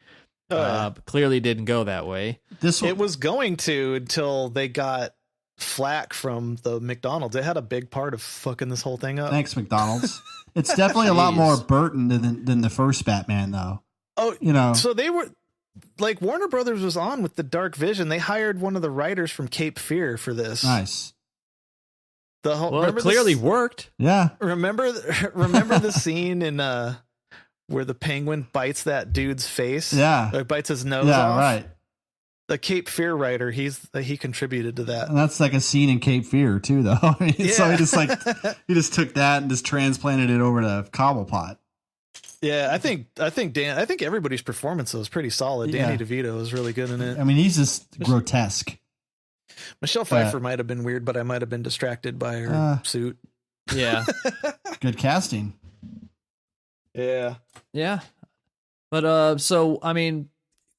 But clearly didn't go that way. It was going to until they got flack from the McDonald's. It had a big part of fucking this whole thing up. Thanks, McDonald's. It's definitely a lot more Burton than the first Batman, though. Oh, you know. So they were like Warner Brothers was on with the Dark Vision. They hired one of the writers from Cape Fear for this. Nice. It clearly worked. Yeah. Remember the scene in where the Penguin bites that dude's face? Yeah. Or bites his nose off? Yeah, right. The Cape Fear writer, he contributed to that. And that's like a scene in Cape Fear too, though. I mean, so he just took that and just transplanted it over to Cobblepot. Yeah, I think everybody's performance was pretty solid. Yeah. Danny DeVito was really good in it. I mean, he's just grotesque. Michelle Pfeiffer might have been weird, but I might have been distracted by her suit. Yeah. Good casting. Yeah. Yeah. But so I mean,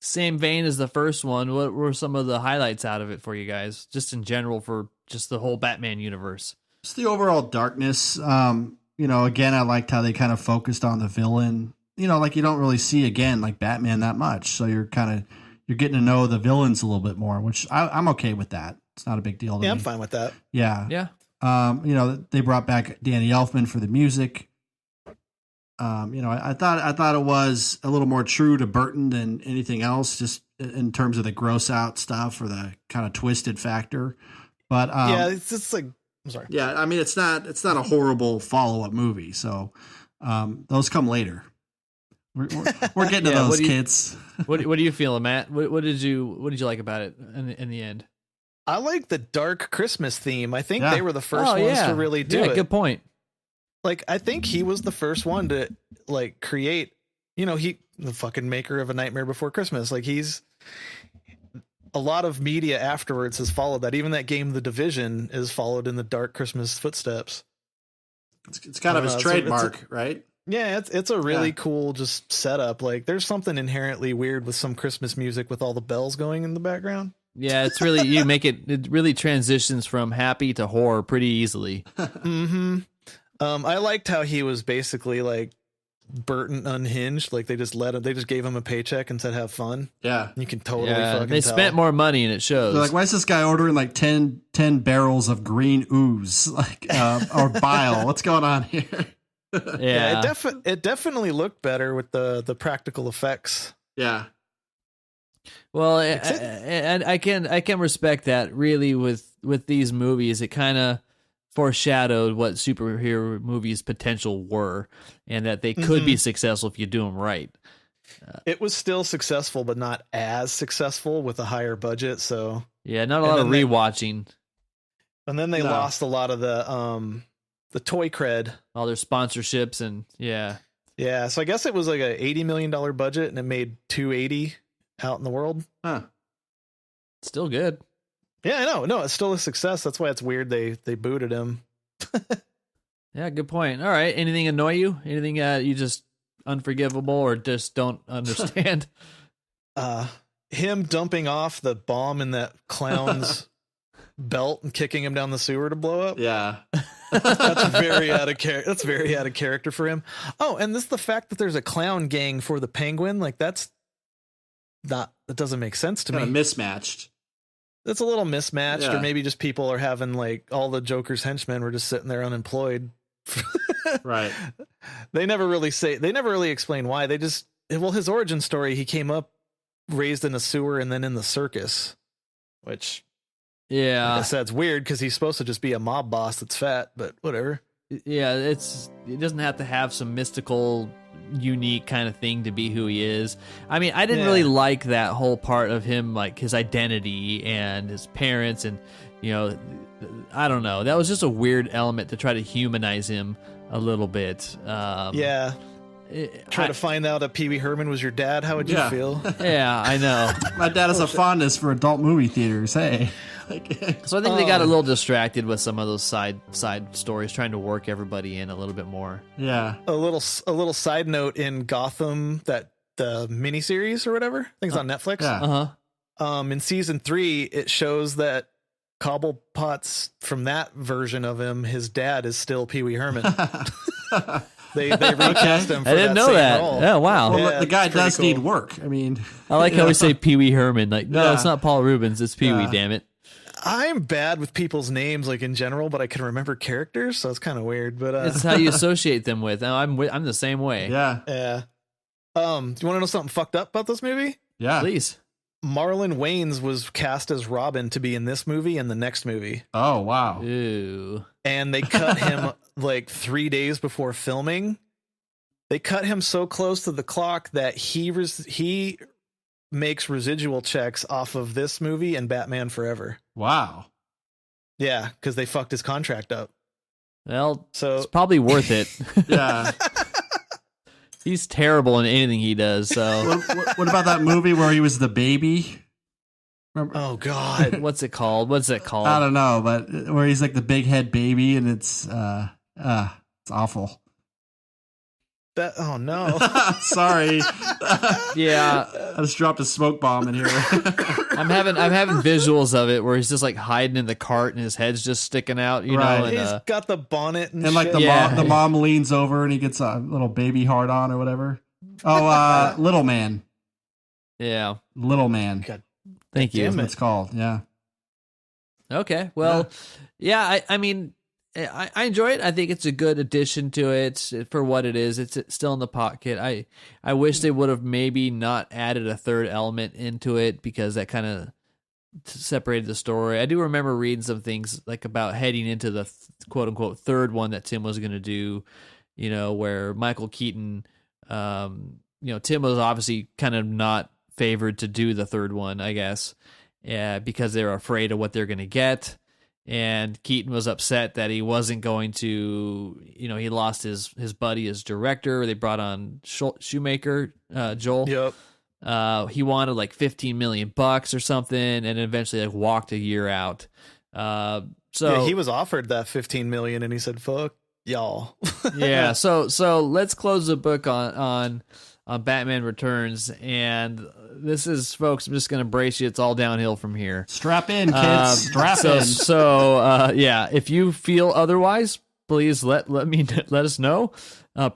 same vein as the first one, what were some of the highlights out of it for you guys, just in general for just the whole Batman universe? Just the overall darkness. Again, I liked how they kind of focused on the villain. Like you don't really see again like Batman that much, so you're getting to know the villains a little bit more, which I'm okay with that. It's not a big deal to me. I'm fine with that. Yeah. Yeah. They brought back Danny Elfman for the music. I thought it was a little more true to Burton than anything else, just in terms of the gross out stuff or the kind of twisted factor. But it's just like, I'm sorry. Yeah, I mean, it's not a horrible follow up movie. So those come later. We're getting to those, kids. What are you feeling, Matt? What did you like about it in the end? I like the dark Christmas theme. I think they were the first ones to really do it. Good point. Like, I think he was the first one to like create, the fucking maker of A Nightmare Before Christmas. Like, he's a lot of media afterwards has followed that. Even that game, The Division, is followed in the dark Christmas footsteps. It's kind of his trademark, right? Yeah, it's a really cool just setup. Like, there's something inherently weird with some Christmas music with all the bells going in the background. Yeah, it's really, it really transitions from happy to horror pretty easily. Mm-hmm. I liked how he was basically like Burton unhinged. Like, they just gave him a paycheck and said, have fun. Yeah. You can totally fucking they tell. spent more money and it shows. They're like, why is this guy ordering like 10 barrels of green ooze, like, or bile? What's going on here? Yeah, it definitely looked better with the practical effects. Yeah. Well, and I can respect that. Really, with these movies, it kind of foreshadowed what superhero movies' potential were, and that they could be successful if you do them right. It was still successful, but not as successful with a higher budget. So yeah, not a lot of rewatching. And then they lost a lot of the toy cred, all their sponsorships, and yeah. So I guess it was like a $80 million budget, and it made $280 out in the world. Huh. Still good. Yeah, I know. No, it's still a success. That's why it's weird they booted him. Yeah, good point. All right. Anything annoy you? Anything you just unforgivable or just don't understand? Him dumping off the bomb in that clown's belt and kicking him down the sewer to blow up. Yeah. That's very out of character. That's very out of character for him. Oh, and this the fact that there's a clown gang for the Penguin, like that doesn't make sense to me. Kind of mismatched. It's a little mismatched, or maybe just people are having like all the Joker's henchmen were just sitting there unemployed. Right. They never really explain why. His origin story, he came up raised in a sewer and then in the circus, which like I said, it's weird because he's supposed to just be a mob boss that's fat, but whatever. Yeah, it doesn't have to have some mystical, unique kind of thing to be who he is. I mean, I didn't really like that whole part of him, like his identity and his parents, and I don't know. That was just a weird element to try to humanize him a little bit. Try to find out that Pee Wee Herman was your dad. How would you feel? Yeah, I know. My dad has a fondness for adult movie theaters. Hey. So I think they got a little distracted with some of those side stories, trying to work everybody in a little bit more. Yeah. A little side note in Gotham, that the miniseries or whatever, I think it's on Netflix. Yeah. In season 3, it shows that Cobblepot's from that version of him, his dad is still Pee Wee Herman. They recast him for I didn't know that. role. Oh, wow. Well, the guy does need work. I mean, I like how we say Pee Wee Herman. Like, no, it's not Paul Rubens. It's Pee Wee, damn it. I'm bad with people's names, like in general, but I can remember characters, so it's kind of weird. But it's how you associate them with. I'm the same way. Yeah. Do you want to know something fucked up about this movie? Yeah, please. Marlon Wayans was cast as Robin to be in this movie and the next movie. Oh, wow. Ew. And they cut him like 3 days before filming. They cut him so close to the clock that he makes residual checks off of this movie and Batman Forever. Wow. Yeah, because they fucked his contract up. Well, so it's probably worth it. Yeah. He's terrible in anything he does. So what about that movie where he was the baby? Remember? Oh God. What's it called? I don't know, but where he's like the big head baby and it's awful. Oh no. Sorry. Yeah. I just dropped a smoke bomb in here. I'm having visuals of it where he's just like hiding in the cart and his head's just sticking out, you know. And, he's got the bonnet and like shit. the mom leans over and he gets a little baby heart on or whatever. Oh, Little Man. Yeah. Little Man. God, thank you. That's what it's called. Yeah. Okay. Well, yeah, I mean, I enjoy it. I think it's a good addition to it for what it is. It's still in the pocket. I wish they would have maybe not added a third element into it because that kind of separated the story. I do remember reading some things like about heading into the quote unquote third one that Tim was going to do, where Michael Keaton, Tim was obviously kind of not favored to do the third one, I guess, because they're afraid of what they're going to get. And Keaton was upset that he wasn't going to, he lost his buddy as director. They brought on Shoemaker, Joel. Yep. He wanted like $15 million or something, and eventually like walked a year out. So he was offered that $15 million, and he said, "Fuck y'all." Yeah. So let's close the book on Batman Returns, and this is, folks, I'm just going to brace you. It's all downhill from here. Strap in, kids. Strap in. So, yeah, if you feel otherwise, please let us know.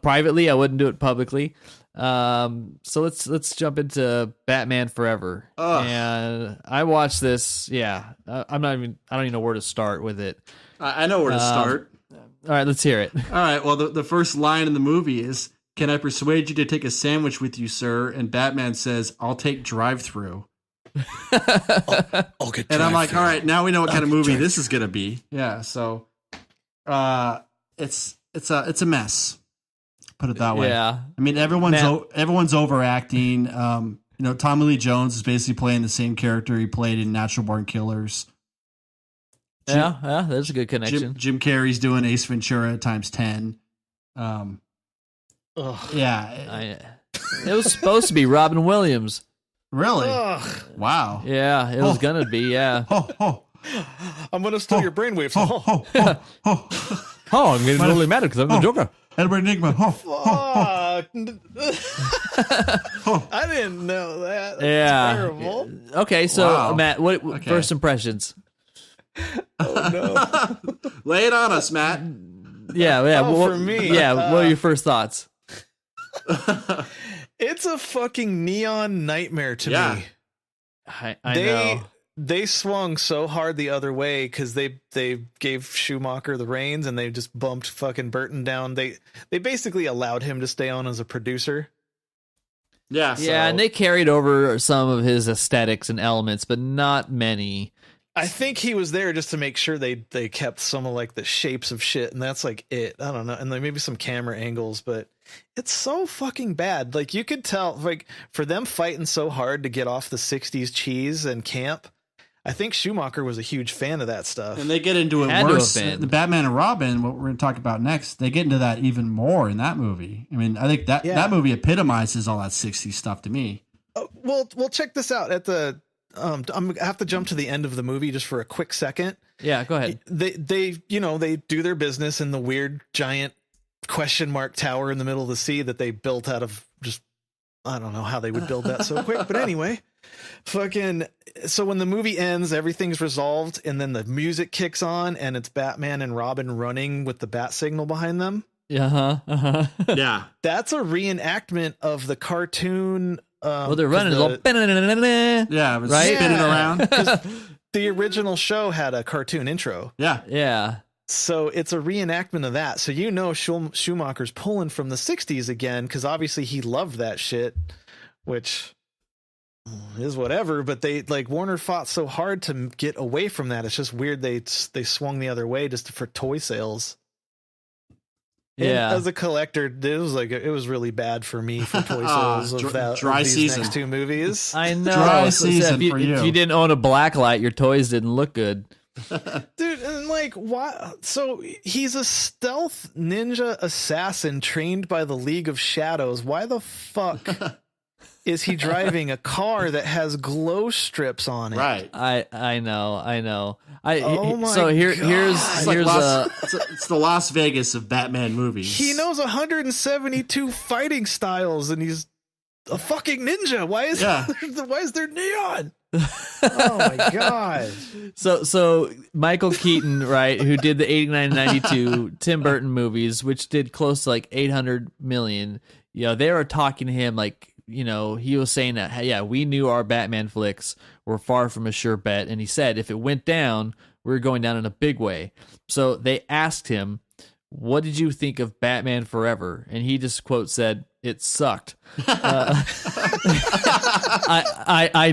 Privately, I wouldn't do it publicly. So let's jump into Batman Forever. And I watched this. Yeah, I don't even know where to start with it. I know where to start. All right, let's hear it. All right. Well, the first line in the movie is, "Can I persuade you to take a sandwich with you, sir?" And Batman says, "I'll take drive-through." I'll get. And I'm like, all right, now we know what kind of movie this is gonna be. Yeah. So, it's a mess. Put it that way. Yeah. I mean, everyone's overacting. Tommy Lee Jones is basically playing the same character he played in Natural Born Killers. Yeah, there's a good connection. Jim Carrey's doing Ace Ventura times 10. Yeah. It was supposed to be Robin Williams. Really? Wow. Yeah, it was gonna be. Yeah. I'm gonna steal your brainwaves. I'm getting really mad because I'm the Joker. Edward Enigma. Fuck. I didn't know that. That's terrible. Okay, so Wow. Matt, what first impressions? Oh no. Lay it on us, Matt. Yeah. For me. Yeah, what are your first thoughts? It's a fucking neon nightmare to me. I know. They swung so hard the other way because they gave Schumacher the reins and they just bumped fucking Burton down. They basically allowed him to stay on as a producer. Yeah. Yeah, and they carried over some of his aesthetics and elements, but not many. I think he was there just to make sure they kept some of like the shapes of shit, and that's like it. I don't know, and then maybe some camera angles, but it's so fucking bad. Like you could tell, like for them fighting so hard to get off the '60s cheese and camp. I think Schumacher was a huge fan of that stuff. And they get into it worse. The Batman and Robin, what we're going to talk about next, they get into that even more in that movie. I mean, I think that movie epitomizes all that '60s stuff to me. Well, check this out. At the I have to jump to the end of the movie just for a quick second. Yeah, go ahead. They do their business in the weird giant question mark tower in the middle of the sea that they built out of just, I don't know how they would build that so quick, but anyway. So when the movie ends, everything's resolved, and then the music kicks on, and it's Batman and Robin running with the bat signal behind them. Yeah. That's a reenactment of the cartoon. They're running a little. Yeah, it was spinning around. The original show had a cartoon intro. Yeah. So it's a reenactment of that. So Schumacher's pulling from the '60s again because obviously he loved that shit, which is whatever. But they Warner fought so hard to get away from that. It's just weird they swung the other way just for toy sales. Yeah, and as a collector, it was really bad for me for toy sales of these season. next two movies. I know. Dry season if for you. If you didn't own a blacklight, your toys didn't look good. Dude, and why? So he's a stealth ninja assassin trained by the League of Shadows. Why the fuck is he driving a car that has glow strips on it? Right. I know. Here's it's the Las Vegas of Batman movies. He knows 172 fighting styles, and he's a fucking ninja. Why is there neon? Oh my god. So Michael Keaton, right, who did the 89 92 Tim Burton movies, which did close to like 800 million, they were talking to him he was saying that, we knew our Batman flicks were far from a sure bet, and he said if it went down, we're going down in a big way. So they asked him, what did you think of Batman Forever? And he just quote said, it sucked. I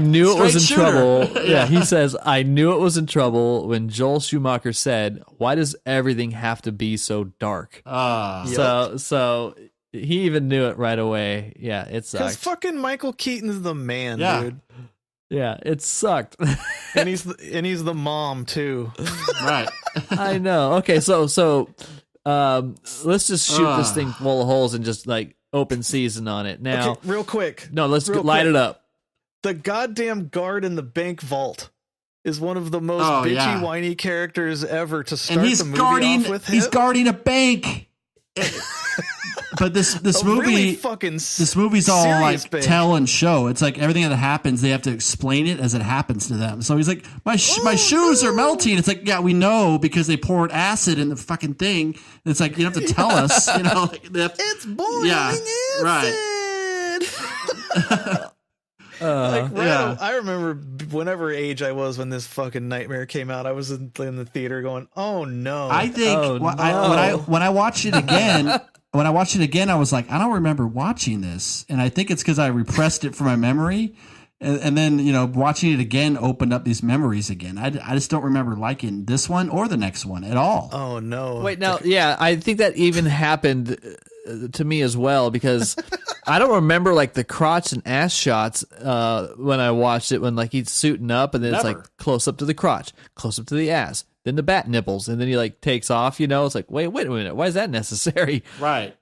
knew it was in trouble. Yeah, he says, I knew it was in trouble when Joel Schumacher said, why does everything have to be so dark? So he even knew it right away. Yeah, it sucked. Because fucking Michael Keaton's the man, dude. Yeah, it sucked. and he's the mom too. Right. I know. Okay, so let's just shoot this thing full of holes and just like open season on it now. Okay, real quick. No, let's light it up. The goddamn guard in the bank vault is one of the most bitchy, whiny characters ever to start the movie off with him. He's guarding a bank. But this movie, really this movie's all like tell and show. It's like everything that happens, they have to explain it as it happens to them. So he's like, my shoes are melting. It's like, yeah, we know because they poured acid in the fucking thing. And it's like, you have to tell us, you know. Like, it's boiling acid. Right. I remember whenever age I was when this fucking nightmare came out, I was in the theater going, "Oh no!" I think when I watched it again. When I watched it again, I was like, I don't remember watching this. And I think it's because I repressed it from my memory. And then, you know, watching it again opened up these memories again. I just don't remember liking this one or the next one at all. Oh, no. Wait, now, yeah, I think that even happened to me as well, because I don't remember like the crotch and ass shots when I watched it, when like he's suiting up and then it's like close up to the crotch, close up to the ass. Then the bat nipples, and then he like takes off. You know, it's like, wait a minute, why is that necessary? Right.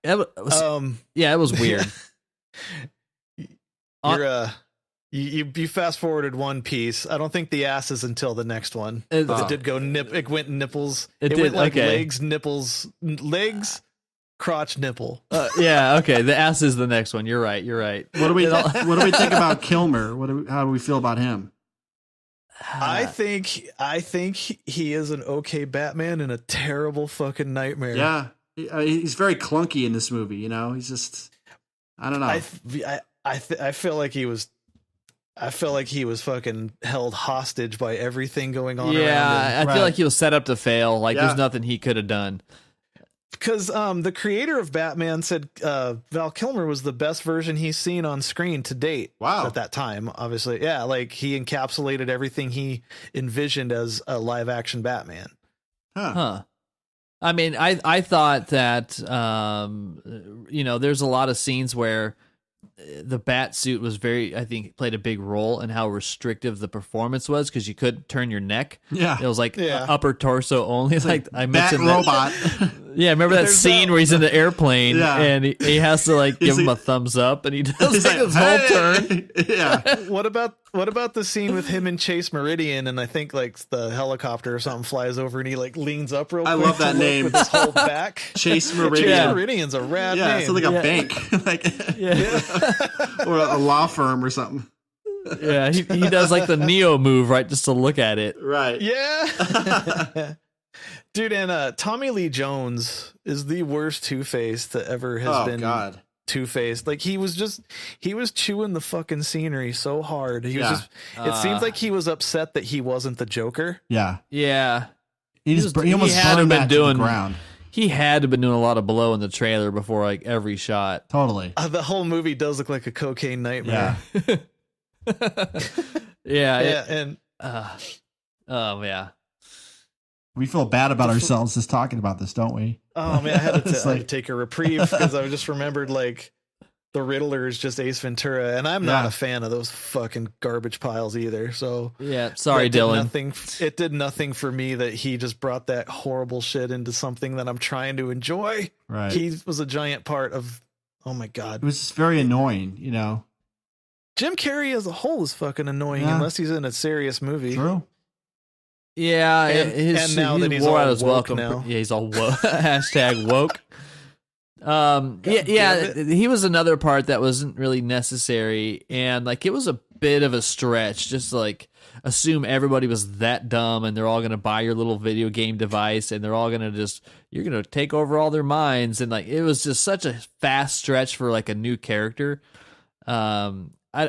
It was weird. You fast forwarded one piece. I don't think the ass is until the next one. It did go it went nipples. It went like legs, nipples, legs, crotch, nipple. Okay. The ass is the next one. You're right. What do we think about Kilmer? How do we feel about him? I think he is an okay Batman and a terrible fucking nightmare. Yeah, he's very clunky in this movie. You know, he's just, I don't know. I feel like he was fucking held hostage by everything going on. Yeah, I feel like he was set up to fail. Like there's nothing he could have done. Because the creator of Batman said Val Kilmer was the best version he's seen on screen to date. Wow. At that time, obviously. Yeah, like he encapsulated everything he envisioned as a live action Batman. Huh. I mean, I thought that, there's a lot of scenes where the bat suit was played a big role in how restrictive the performance was, because you couldn't turn your neck. Yeah. It was like upper torso only. It's like I mentioned bat robot. Yeah, remember that scene where he's in the airplane and he has to like give him a thumbs up, and he does like his whole turn. Yeah. What about the scene with him and Chase Meridian, and I think like the helicopter or something flies over and he like leans up real quick. I love that name with his whole back. Chase Meridian. Chase Meridian's a rad name. It's like a bank, or a law firm or something. Yeah, he does like the Neo move, right, just to look at it. Right. Yeah. Dude, and Tommy Lee Jones is the worst Two-Face that ever has been. God. Two-Faced. Like he was chewing the fucking scenery so hard. He was just, it seems like he was upset that he wasn't the Joker. Yeah. Yeah. He almost burned that to the ground. He had to have been doing a lot of blow in the trailer before like every shot. Totally. The whole movie does look like a cocaine nightmare. Yeah. And yeah. We feel bad about ourselves just talking about this, don't we? Oh man, I had to take a reprieve because I just remembered like the Riddler is just Ace Ventura, and I'm not a fan of those fucking garbage piles either. So yeah, sorry, Dylan. It did nothing for me that he just brought that horrible shit into something that I'm trying to enjoy. Right, he was a giant part of. Oh my god, it was just very annoying. You know, Jim Carrey as a whole is fucking annoying unless he's in a serious movie. True. Yeah, and now that he's all woke welcome now. Yeah, he's all woke. Hashtag woke. He was another part that wasn't really necessary, and like it was a bit of a stretch just to like assume everybody was that dumb and they're all going to buy your little video game device and they're all going to you're going to take over all their minds, and like it was just such a fast stretch for like a new character. I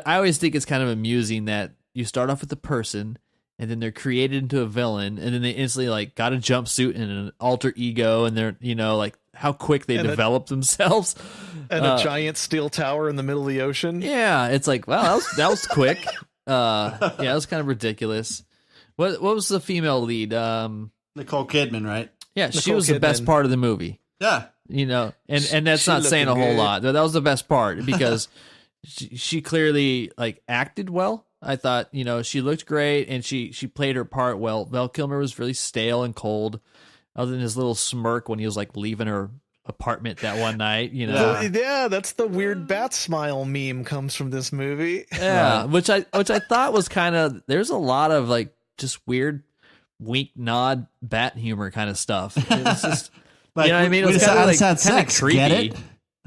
always think it's kind of amusing that you start off with a person and then they're created into a villain, and then they instantly like got a jumpsuit and an alter ego, and they're like how quick they develop themselves, and a giant steel tower in the middle of the ocean. Yeah, it's like, wow, that was quick. Yeah, it was kind of ridiculous. What was the female lead? Nicole Kidman, right? Yeah, she was the best part of the movie. Yeah, and that's not saying a whole lot. That was the best part because she clearly like acted well. I thought, she looked great and she played her part well. Val Kilmer was really stale and cold, other than his little smirk when he was like leaving her apartment that one night. Yeah, that's the weird bat smile meme comes from this movie. Yeah, which I thought was kind of, there's a lot of like just weird wink nod bat humor kind of stuff. It was just like, you know what I mean? It was kind of creepy. Get it?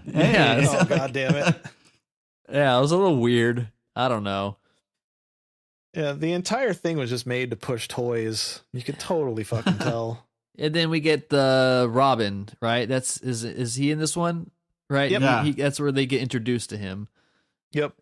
Yeah. Oh, God damn it. Yeah, it was a little weird. I don't know. Yeah, the entire thing was just made to push toys. You could totally fucking tell. And then we get the Robin, right? Is he in this one? Right? Yep. Yeah. That's where they get introduced to him. Yep.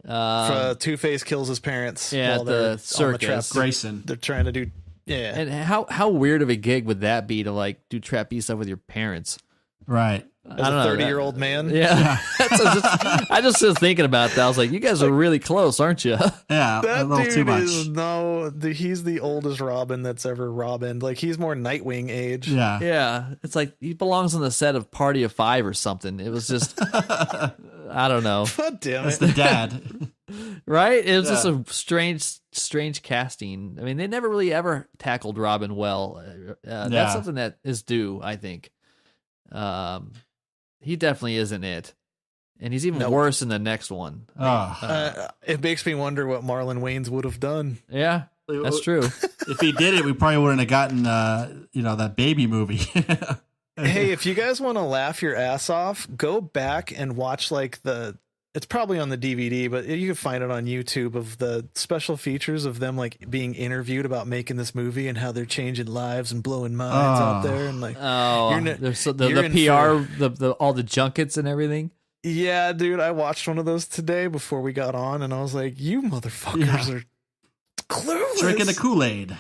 Two-Face kills his parents. Yeah, while the they're circus. On the Grayson. They're trying to do. Yeah. And how weird of a gig would that be to like do trapeze stuff with your parents? Right. As a 30-year-old man. Yeah. I just was thinking about that. I was like, you guys are really close, aren't you? Yeah, that a little dude too much. He's the oldest Robin that's ever Robined. Like, he's more Nightwing age. Yeah. Yeah. It's like he belongs on the set of Party of Five or something. It was just, I don't know. God damn it. That's the dad. Right? It was just a strange casting. I mean, they never really ever tackled Robin well. That's something that is due, I think. He definitely isn't it. And he's even worse in the next one. It makes me wonder what Marlon Wayans would have done. Yeah, that's true. If he did it, we probably wouldn't have gotten, that baby movie. Hey, if you guys want to laugh your ass off, go back and watch it's probably on the DVD, but you can find it on YouTube of the special features of them like being interviewed about making this movie and how they're changing lives and blowing minds out there. And like, the PR, all the junkets and everything. Yeah, dude, I watched one of those today before we got on, and I was like, you motherfuckers are clueless. Drinking the Kool-Aid.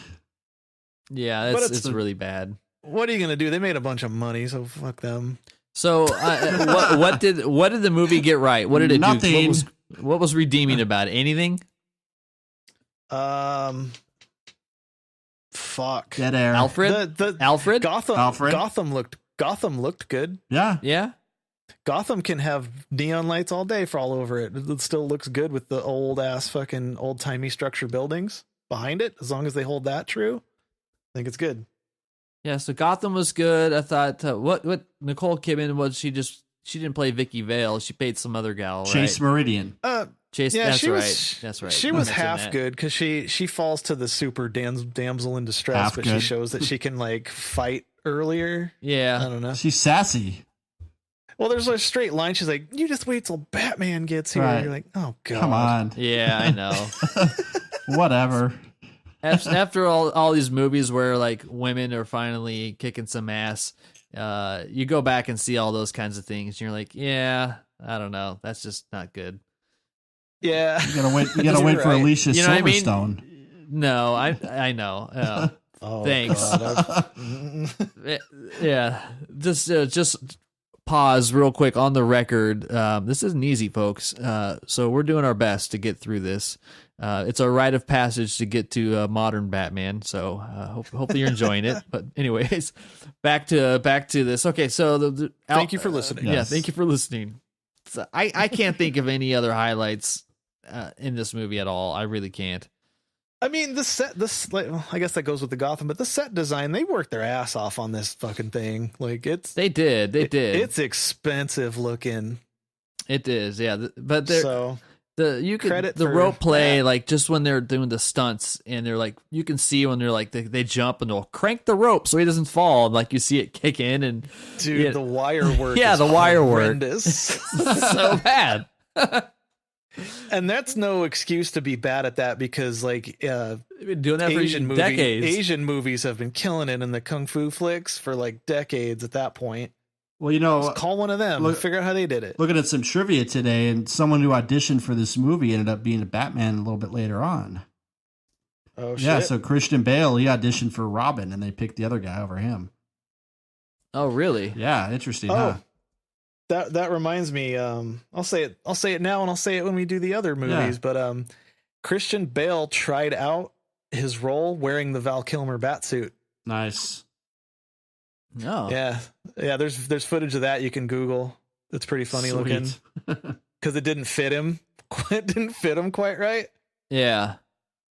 Yeah, it's really bad. What are you gonna do? They made a bunch of money, so fuck them. So, what did the movie get right? What did it Nothing. do? What was redeeming about it? Anything? Fuck. Dead air. Alfred? Alfred? Gotham looked good. Yeah. Yeah. Gotham can have neon lights all day for all over it. It still looks good with the old ass fucking old timey structure buildings behind it. As long as they hold that true, I think it's good. Yeah, so Gotham was good. I thought what Nicole Kidman was. She didn't play Vicky Vale. She played some other gal, right? Chase Meridian. Chase. Yeah, that's right. That's right. She was half good because she falls to the super damsel in distress, but she shows that she can like fight earlier. Yeah, I don't know. She's sassy. Well, there's a straight line. She's like, "You just wait till Batman gets here." Right. You're like, "Oh God, come on." Yeah, I know. Whatever. After all these movies where like women are finally kicking some ass, you go back and see all those kinds of things, and you're like, yeah, I don't know, that's just not good. Yeah, you gotta wait for Alicia Silverstone. I mean? No, I know. Oh, thanks. God. Yeah, just pause real quick on the record. This isn't easy, folks. So we're doing our best to get through this. It's a rite of passage to get to modern Batman. So hopefully you're enjoying it. But anyways, back to this. Okay, so thank you for listening. Yeah, thank you for listening. So I can't think of any other highlights in this movie at all. I really can't. I mean, I guess that goes with the Gotham, but the set design, they worked their ass off on this fucking thing. Like they did. It's expensive looking. It is, yeah. But the rope play, like just when they're doing the stunts and they're like, you can see when they're like they jump and they'll crank the rope so he doesn't fall, and like you see it kick in and dude, the wire work. Yeah, the wire work so bad. And that's no excuse to be bad at that because like they've been doing that for decades. Asian movies have been killing it in the kung fu flicks for like decades at that point. Well, just call one of them. Figure out how they did it. Looking at some trivia today, and someone who auditioned for this movie ended up being a Batman a little bit later on. Oh, shit. Yeah, so Christian Bale, he auditioned for Robin, and they picked the other guy over him. Oh, really? Yeah, interesting, huh? That reminds me. I'll say it now, and I'll say it when we do the other movies. Yeah. But Christian Bale tried out his role wearing the Val Kilmer batsuit. Nice. No. Yeah. There's footage of that you can Google. It's pretty funny looking because it didn't fit him. It didn't fit him quite right. Yeah.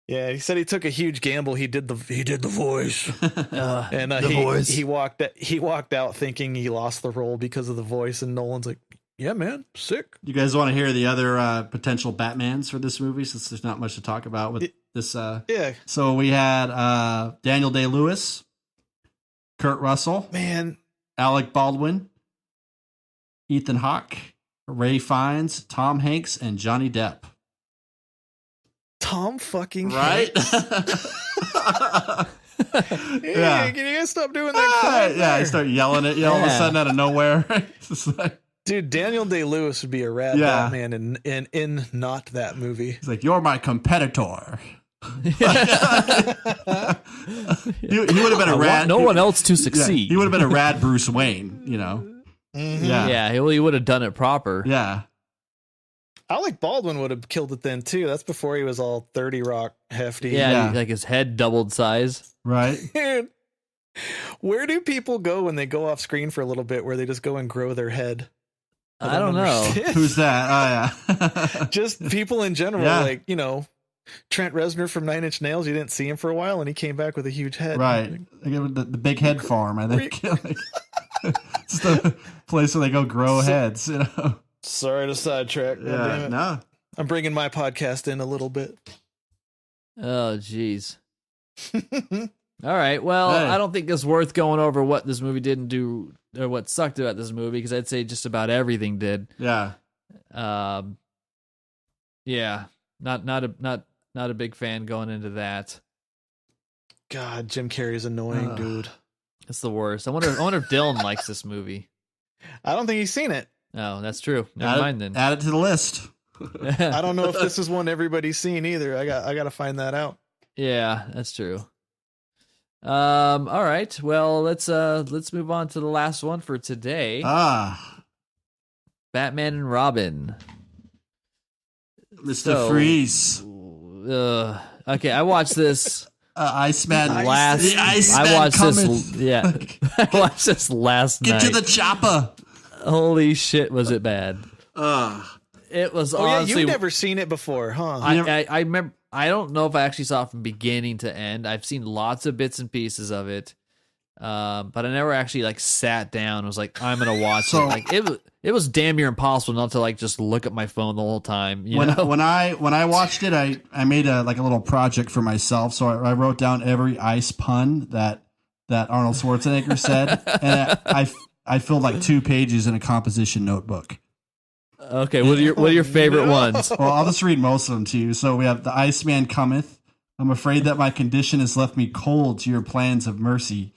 Yeah, he said he took a huge gamble. He did the voice, and voice. He walked out thinking he lost the role because of the voice. And Nolan's like, "Yeah, man, sick." You guys want to hear the other potential Batmans for this movie, since there's not much to talk about with this? Yeah. So we had Daniel Day-Lewis, Kurt Russell, Man, Alec Baldwin, Ethan Hawke, Ray Fiennes, Tom Hanks, and Johnny Depp. Tom fucking Right? Hey, can you guys stop doing that? Yeah, I start yelling at you all of a sudden out of nowhere. It's like, dude, Daniel Day-Lewis would be a rad Batman in not that movie. He's like, "You're my competitor." He would have been a rad. No one else to succeed. Yeah, he would have been a rad Bruce Wayne, you know. Mm-hmm. Yeah, he would have done it proper. Yeah. Alec Baldwin would have killed it then too. That's before he was all 30 Rock hefty. Yeah, like his head doubled size. Right. Dude, where do people go when they go off screen for a little bit, where they just go and grow their head? I don't know. Who's that? Oh, yeah. Just people in general, like, you know, Trent Reznor from Nine Inch Nails. You didn't see him for a while, and he came back with a huge head. Right. The Big Head Farm, I think. It's the place where they go grow heads, you know. Sorry to sidetrack. Yeah, damn it. no. I'm bringing my podcast in a little bit. Oh, jeez. All right. Well, I don't think it's worth going over what this movie didn't do or what sucked about this movie, because I'd say just about everything did. Yeah. Yeah. Not a big fan going into that. God, Jim Carrey's annoying, dude. It's the worst. I wonder if Dylan likes this movie. I don't think he's seen it. Oh, that's true. Never mind then. Add it to the list. I don't know if this is one everybody's seen either. I got to find that out. Yeah, that's true. All right. Well, let's move on to the last one for today. Batman and Robin. Mr. Freeze. Okay, I watched this. Iceman. I watched this. Yeah, I watched this last night. Get to the chopper. Holy shit, was it bad? It was honestly. You've never seen it before, huh? I remember. I don't know if I actually saw it from beginning to end. I've seen lots of bits and pieces of it, but I never actually like sat down and was like, I'm gonna watch it. Like it was damn near impossible not to like just look at my phone the whole time. When I watched it, I made a little project for myself. So I wrote down every ice pun that Arnold Schwarzenegger said, and I filled like 2 pages in a composition notebook. Okay, what are your favorite ones? Well, I'll just read most of them to you. So we have the Iceman cometh. I'm afraid that my condition has left me cold to your plans of mercy.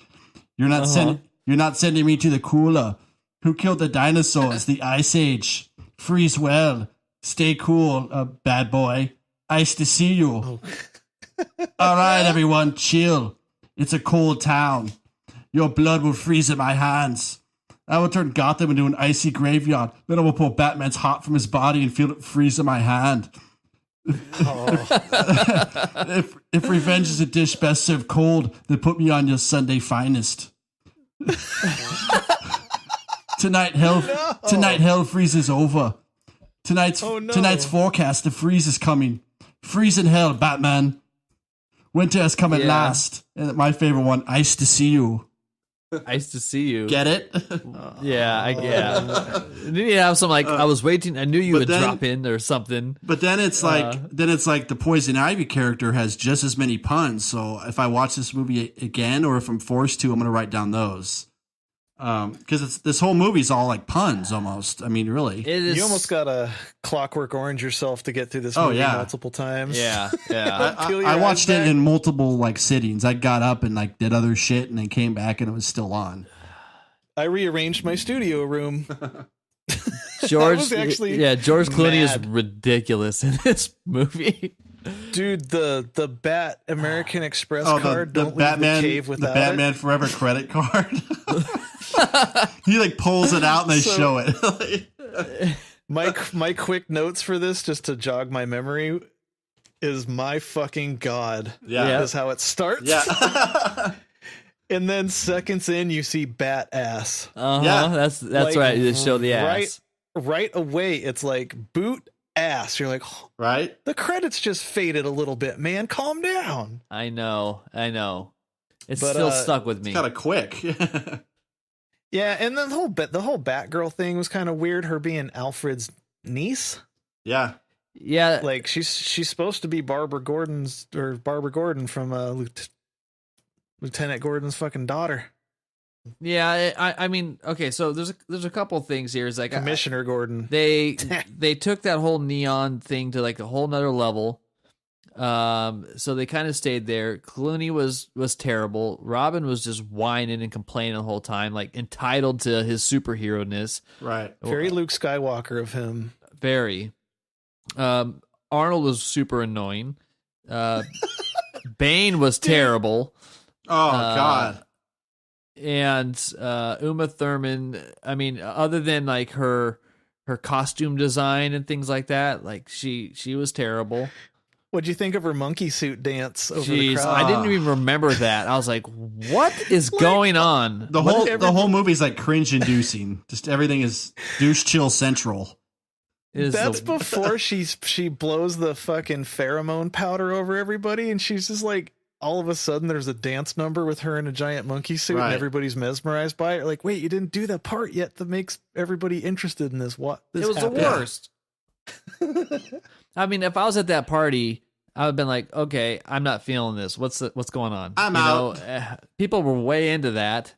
You're not sending me to the cooler. Who killed the dinosaurs? The Ice Age. Freeze well. Stay cool, bad boy. Ice to see you. Oh. All right, everyone, chill. It's a cold town. Your blood will freeze in my hands. I will turn Gotham into an icy graveyard. Then I will pull Batman's heart from his body and feel it freeze in my hand. If revenge is a dish best served cold, then put me on your Sunday finest. Tonight hell freezes over. Tonight's forecast, the freeze is coming. Freeze in hell, Batman. Winter has come at last. And my favorite one, ice to see you. Nice to see you. Get it? Yeah. Didn't you have some like I was waiting? I knew you would drop in or something. But then it's like the Poison Ivy character has just as many puns. So if I watch this movie again, or if I'm forced to, I'm going to write down those. Because this whole movie's all like puns almost. I mean, really, it is. You almost got to Clockwork Orange yourself to get through this movie multiple times. Yeah. I watched it in multiple like sittings. I got up and like did other shit and then came back and it was still on. I rearranged my studio room. George Clooney is ridiculous in this movie. Dude, the Bat American Express card. The don't Batman, leave the cave without the Batman Forever credit card. He like pulls it out and they show it. My quick notes for this, just to jog my memory, is my fucking god. Yeah, is how it starts. Yeah. And then seconds in, you see Bat ass. Yeah, that's like, right. They show the ass right away. It's like boot ass. You're like, right. The credits just faded a little bit, man. Calm down. I know. It's still stuck with me. It's kind of quick. Yeah, and then the whole Batgirl thing was kind of weird. Her being Alfred's niece. Yeah. Like she's supposed to be Barbara Gordon from Lieutenant Gordon's fucking daughter. Yeah, I mean, okay, so there's a couple things here. It's like Commissioner Gordon. They took that whole neon thing to like a whole nother level. So they kind of stayed there. Clooney was terrible. Robin was just whining and complaining the whole time, like entitled to his superhero-ness. Right. Very Luke Skywalker of him. Very. Arnold was super annoying. Bane was terrible. Oh God. And Uma Thurman, I mean, other than like her costume design and things like that, like she was terrible. What'd you think of her monkey suit dance over the crowd? I didn't even remember that. I was like, what is going on? The whole movie's like cringe inducing. Just everything is douche chill central. That's before she blows the fucking pheromone powder over everybody, and she's just like, all of a sudden there's a dance number with her in a giant monkey suit, and everybody's mesmerized by it. Like, wait, you didn't do that part yet that makes everybody interested in this. What? It was happened. The worst. I mean, if I was at that party, I would have been like, okay, I'm not feeling this. What's going on? I'm out. People were way into that.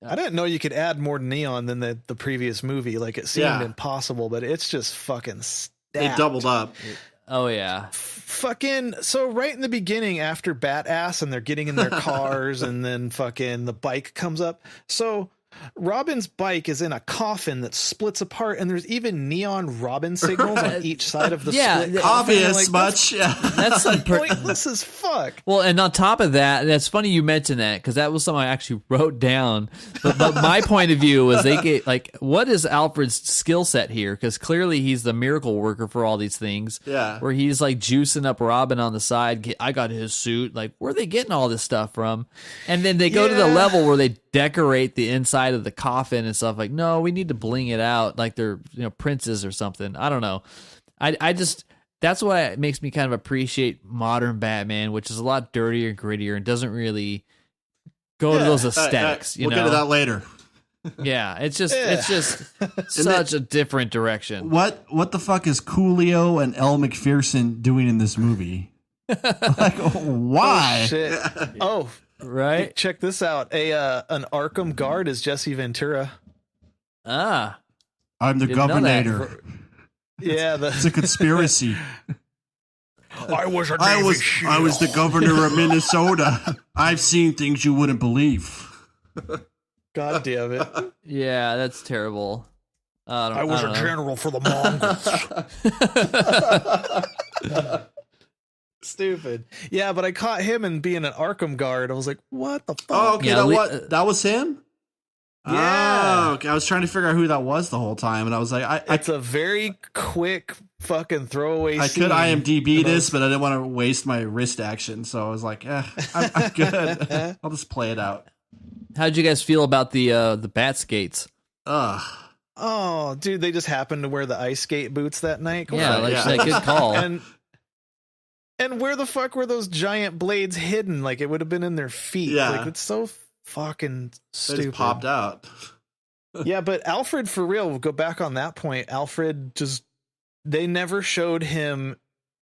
I didn't know you could add more neon than the previous movie. Like, it seemed impossible, but it's just fucking stacked. They doubled up. Oh yeah. Fucking, so right in the beginning after Bat Ass and they're getting in their cars and then fucking the bike comes up. So Robin's bike is in a coffin that splits apart, and there's even neon Robin signals on each side of the split coffin. Obvious much. That's pointless as fuck. Well, and on top of that, that's funny you mentioned that, because that was something I actually wrote down. But my point of view was they get like, what is Alfred's skill set here? Because clearly he's the miracle worker for all these things. Yeah. Where he's like juicing up Robin on the side. I got his suit. Like, where are they getting all this stuff from? And then they go to the level where they decorate the inside of the coffin and stuff. Like, no, we need to bling it out like they're princes or something. I don't know. I just, that's why makes me kind of appreciate modern Batman, which is a lot dirtier and grittier and doesn't really go to those aesthetics. We'll get to that later. Yeah, it's just such a different direction. What the fuck is Coolio and Elle McPherson doing in this movie? Like, why? Oh, shit. Oh, right. Check this out. An Arkham guard is Jesse Ventura. Ah, I'm the governor. Yeah, it's a conspiracy. I was the governor of Minnesota. I've seen things you wouldn't believe. God damn it. Yeah, that's terrible. I was a general for the Mongols. Stupid. Yeah, but I caught him in being an Arkham guard. I was like, what the fuck? Oh, okay. Yeah, that was him? Yeah. Oh, okay. I was trying to figure out who that was the whole time, and I was like, it's a very quick fucking throwaway scene. I could IMDb this, but I didn't want to waste my wrist action, so I was like, I'm good. I'll just play it out. How'd you guys feel about the bat skates? Oh, dude, they just happened to wear the ice skate boots that night. Good call. And where the fuck were those giant blades hidden? Like, it would have been in their feet. Yeah. Like, it's so fucking stupid. They just popped out. Yeah, but Alfred, for real, we'll go back on that point. Alfred they never showed him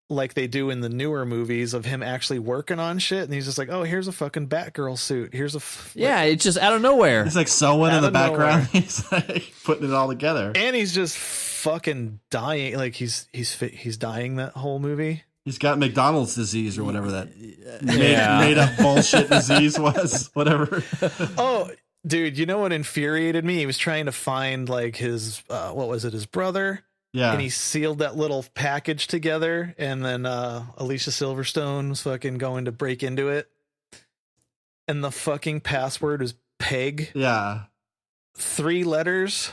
like they do in the newer movies of him actually working on shit. And he's just like, oh, here's a fucking Batgirl suit. Here's it's just out of nowhere. He's like sewing in the background. He's like putting it all together. And he's just fucking dying. Like he's dying that whole movie. He's got McDonald's disease or whatever that made up bullshit disease was. Whatever. Oh, dude, you know what infuriated me? He was trying to find like his, what was it, his brother? Yeah. And he sealed that little package together, and then Alicia Silverstone was fucking going to break into it. And the fucking password is Peg. Yeah. 3 letters.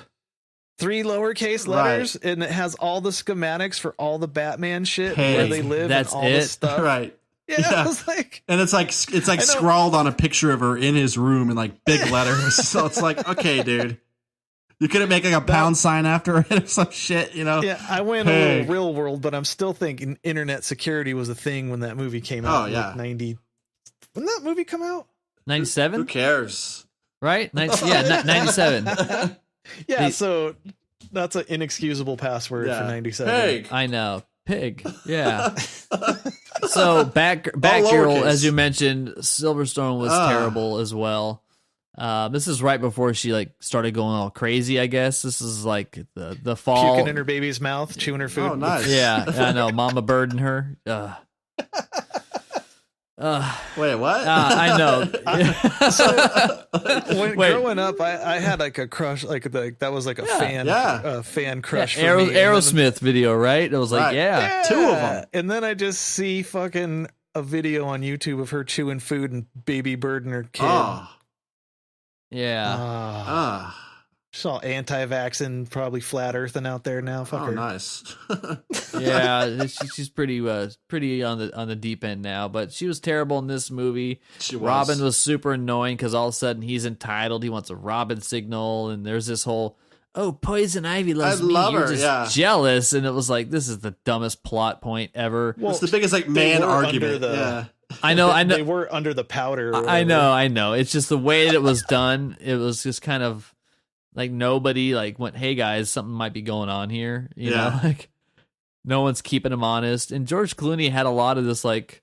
3 lowercase letters, and it has all the schematics for all the Batman shit, where they live, and all this stuff. Right. Yeah, I was like, and it's like scrawled on a picture of her in his room in like big letters. So it's like, okay, dude, you couldn't make like a pound sign after it or some shit, you know? Yeah, I went a little real world, but I'm still thinking internet security was a thing when that movie came out. Oh yeah, like 90. When that movie come out? 97. Who cares? Right? 97. Yeah, so that's an inexcusable password for 97. Pig. I know. Pig. Yeah. So Batgirl, as you mentioned, Silverstone was terrible as well. This is right before she like started going all crazy, I guess. This is like the fall. Puking in her baby's mouth, chewing her food. Oh, nice. Yeah, I know. Mama burdened her. Wait, what? I know. Growing up, I had like a crush, like that was like a fan crush. Yeah, for me. Aerosmith video, right? It was like, yeah, 2 of them. And then I just see fucking a video on YouTube of her chewing food and baby birding her kid. Yeah. She's all anti-vaxxing, probably flat earthing out there now. Fuck her. Nice. Yeah, she's pretty on the deep end now, but she was terrible in this movie. Robin was super annoying because all of a sudden he's entitled. He wants a Robin signal, and there's this whole, Poison Ivy loves me. You're just jealous, and it was like, this is the dumbest plot point ever. Well, it's the biggest like man argument. I know. They were under the powder. I know. It's just the way that it was done. It was just kind of like nobody like went, hey guys, something might be going on here. You know, like no one's keeping him honest. And George Clooney had a lot of this like,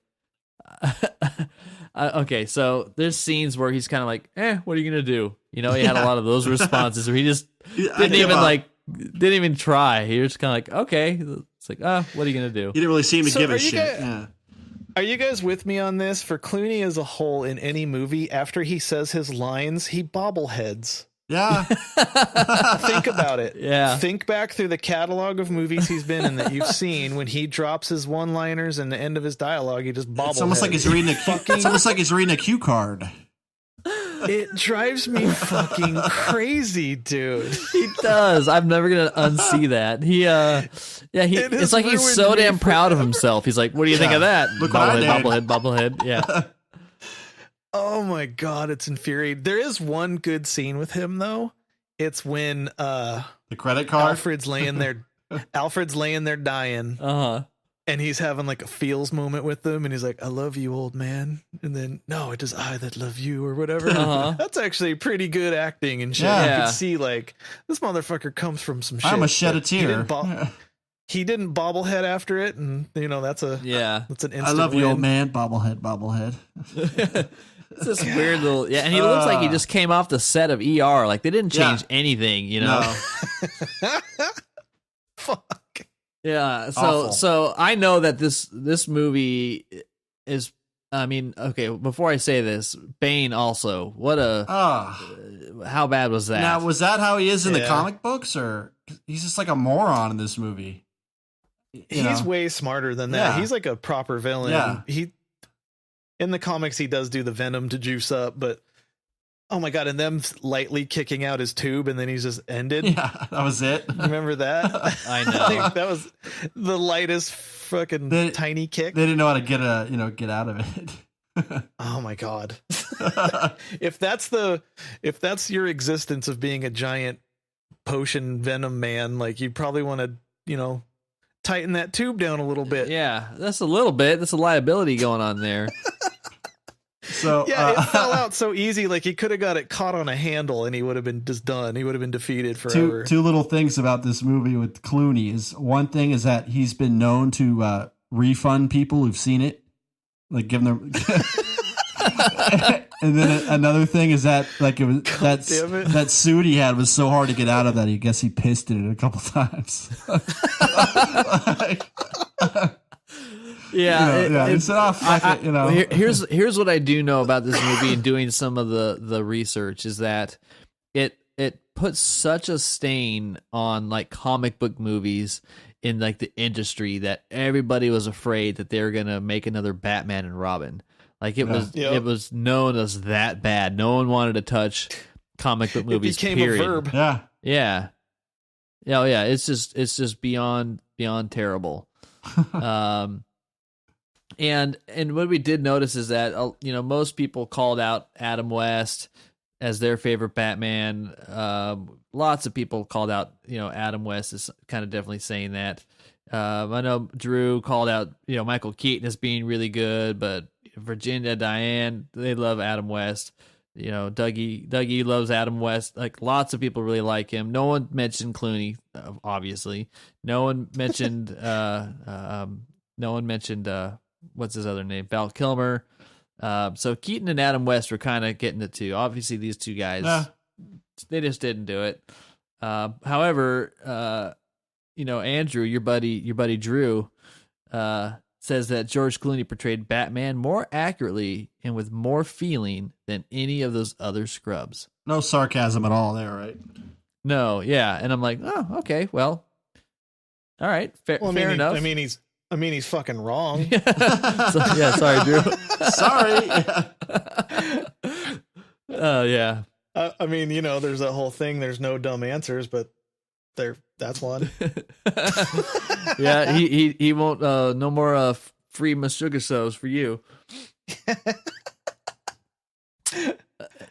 okay, so there's scenes where he's kind of like, what are you going to do? You know, he had a lot of those responses where he just didn't even try. He was just kind of like, okay, it's like, what are you going to do? You didn't really seem to give a shit. Are you guys with me on this? For Clooney as a whole in any movie, after he says his lines, he bobbleheads. Yeah. Think about it. Yeah. Think back through the catalog of movies he's been in that you've seen. When he drops his one-liners and the end of his dialogue, he just bobbleheads. It's almost like he's reading a cue card. It drives me fucking crazy, dude. He does. I'm never gonna unsee that. It's like he's so damn proud of himself. He's like, what do you think of that? Look bobblehead. Yeah. Oh my god, it's infuriating. There is one good scene with him though. It's when the credit card. Alfred's laying there dying. And he's having like a feels moment with them, and he's like, I love you, old man. And then, no, it is I that love you, or whatever. That's actually pretty good acting and shit. Yeah. You can see like this motherfucker comes from some shit. I'm a shed a tear. He didn't bobblehead after it, and that's an instant I love you, win. old man. Bobblehead. It's this weird little, and he looks like he just came off the set of ER. Like they didn't change anything, you know. No. Fuck. Yeah. Awful. So I know that this movie is. I mean, okay. Before I say this, Bane also. How bad was that? Now, was that how he is in the comic books, or he's just like a moron in this movie? He's way smarter than that. Yeah. He's like a proper villain. Yeah. In the comics, he does do the venom to juice up, but oh my god! And them lightly kicking out his tube, and then he's just ended. Yeah, that was it. Remember that? I know. I think that was the lightest fucking tiny kick. They didn't know how to get out of it. Oh my god! If that's your existence of being a giant potion venom man, like you probably want to tighten that tube down a little bit. Yeah, that's a little bit. That's a liability going on there. So it fell out so easy. Like he could have got it caught on a handle, and he would have been just done. He would have been defeated forever. Two little things about this movie with Clooney is one thing is that he's been known to refund people who've seen it, like give them. And then another thing is that like that suit he had was so hard to get out of that I guess he pissed in it a couple times. It's off. Here's what I do know about this movie and doing some of the research is that it put such a stain on like comic book movies in like the industry that everybody was afraid that they were gonna make another Batman and Robin. Like it was known as that bad. No one wanted to touch comic book movies. It became period. a verb. Yeah. Oh yeah. It's just beyond terrible. And what we did notice is that most people called out Adam West as their favorite Batman. Lots of people called out Adam West is kind of definitely saying that. I know Drew called out Michael Keaton as being really good, but Virginia, Diane, they love Adam West. Dougie loves Adam West. Like lots of people really like him. No one mentioned Clooney, obviously. No one mentioned what's his other name? Val Kilmer. So Keaton and Adam West were kind of getting it too. Obviously, these two guys, they just didn't do it. However, Andrew, your buddy Drew, says that George Clooney portrayed Batman more accurately and with more feeling than any of those other scrubs. No sarcasm at all there, right? No, yeah. And I'm like, oh, okay, well, all right, fair enough. I mean, he's fucking wrong. Sorry, Drew. Sorry. Yeah. I mean, there's that whole thing. There's no dumb answers, but that's one. Yeah, he won't. No more free sugar shows for you.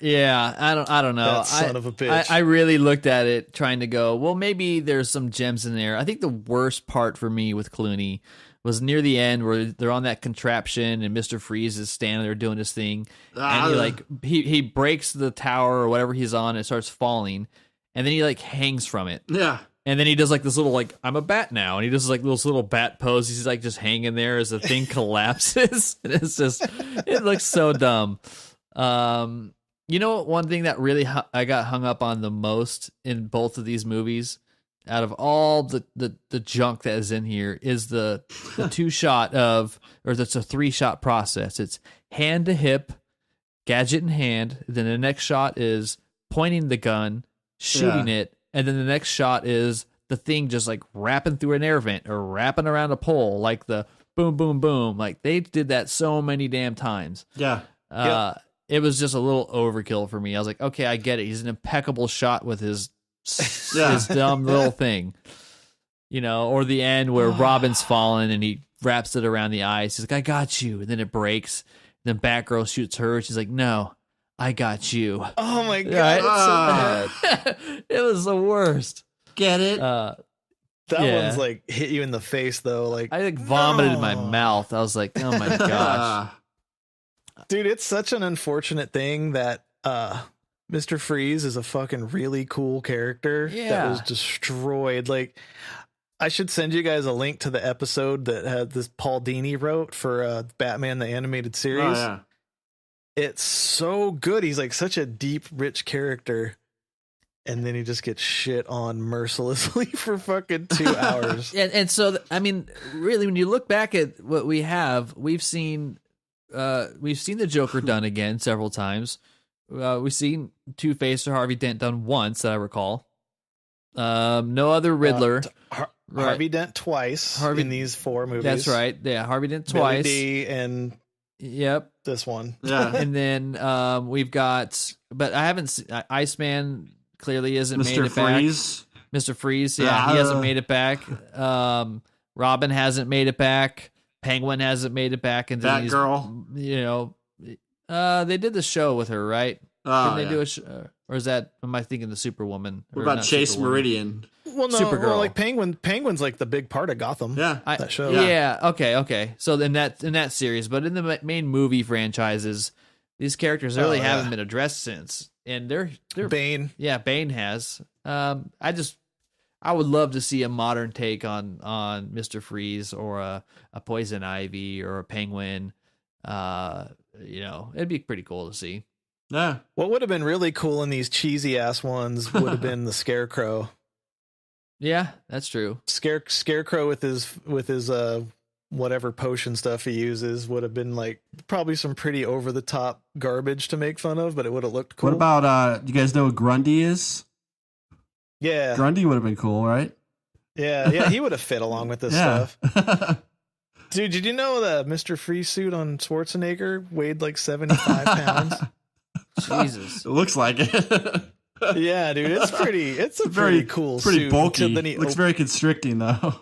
Yeah, I don't know. That son of a bitch. I really looked at it trying to go, well, maybe there's some gems in there. I think the worst part for me with Clooney was near the end where they're on that contraption and Mr. Freeze is standing there doing his thing. And he breaks the tower or whatever he's on and it starts falling. And then he like hangs from it. Yeah. And then he does like this little like, I'm a bat now. And he does like this little bat pose. He's like just hanging there as the thing collapses. And it's just, it looks so dumb. One thing that really I got hung up on the most in both of these movies, out of all the junk that is in here, is the 2-shot that's a 3-shot process. It's hand to hip, gadget in hand. Then the next shot is pointing the gun, shooting it. And then the next shot is the thing just like wrapping through an air vent or wrapping around a pole, like the boom, boom, boom. Like they did that so many damn times. Yeah. It was just a little overkill for me. I was like, okay, I get it. He's an impeccable shot with his dumb little thing, or the end where Robin's fallen and he wraps it around the ice. He's like, I got you. And then it breaks. And then Batgirl shoots her. She's like, no, I got you. Oh my God. So bad. It was the worst. Get it? That one's like hit you in the face though. Like I like vomited in my mouth. I was like, oh my gosh. Dude, it's such an unfortunate thing that Mr. Freeze is a fucking really cool character that was destroyed. Like, I should send you guys a link to the episode that had this Paul Dini wrote for Batman the Animated Series. Oh, yeah. It's so good. He's like such a deep, rich character. And then he just gets shit on mercilessly for fucking 2 hours. And so, I mean, really, when you look back at what we have, we've seen the Joker done again several times. We've seen Two-Face or Harvey Dent done once that I recall. No other Riddler. Harvey Dent twice in these 4 movies. That's right. Yeah, Harvey Dent twice. Billy D and this one. Yeah, and then we've got, but I haven't seen Iceman. Clearly isn't made it Freeze. back. Mr. Freeze, he hasn't made it back. Robin hasn't made it back. Penguin hasn't made it back. And Batgirl. They did the show with her, right? Oh, Didn't they do a show? Or is that, am I thinking the Superwoman? What about Chase Meridian? Well, no, Supergirl. Like Penguin's like the big part of Gotham. Yeah. That show. Yeah. Okay. So in that series, but in the main movie franchises, these characters really haven't been addressed since. And they're Bane. Yeah, Bane has. I would love to see a modern take on Mr. Freeze or a Poison Ivy or a Penguin. It'd be pretty cool to see. Yeah. What would have been really cool in these cheesy ass ones would have been the Scarecrow. Yeah, that's true. Scarecrow with his whatever potion stuff he uses would have been like probably some pretty over the top garbage to make fun of, but it would have looked cool. What about you guys know who Grundy is? Yeah. Grundy would have been cool, right? Yeah, he would have fit along with this stuff. Dude, did you know that Mr. Freeze suit on Schwarzenegger weighed like 75 pounds? Jesus. It looks like it. Yeah, dude, it's a pretty cool pretty suit. Bulky. Looks very constricting though.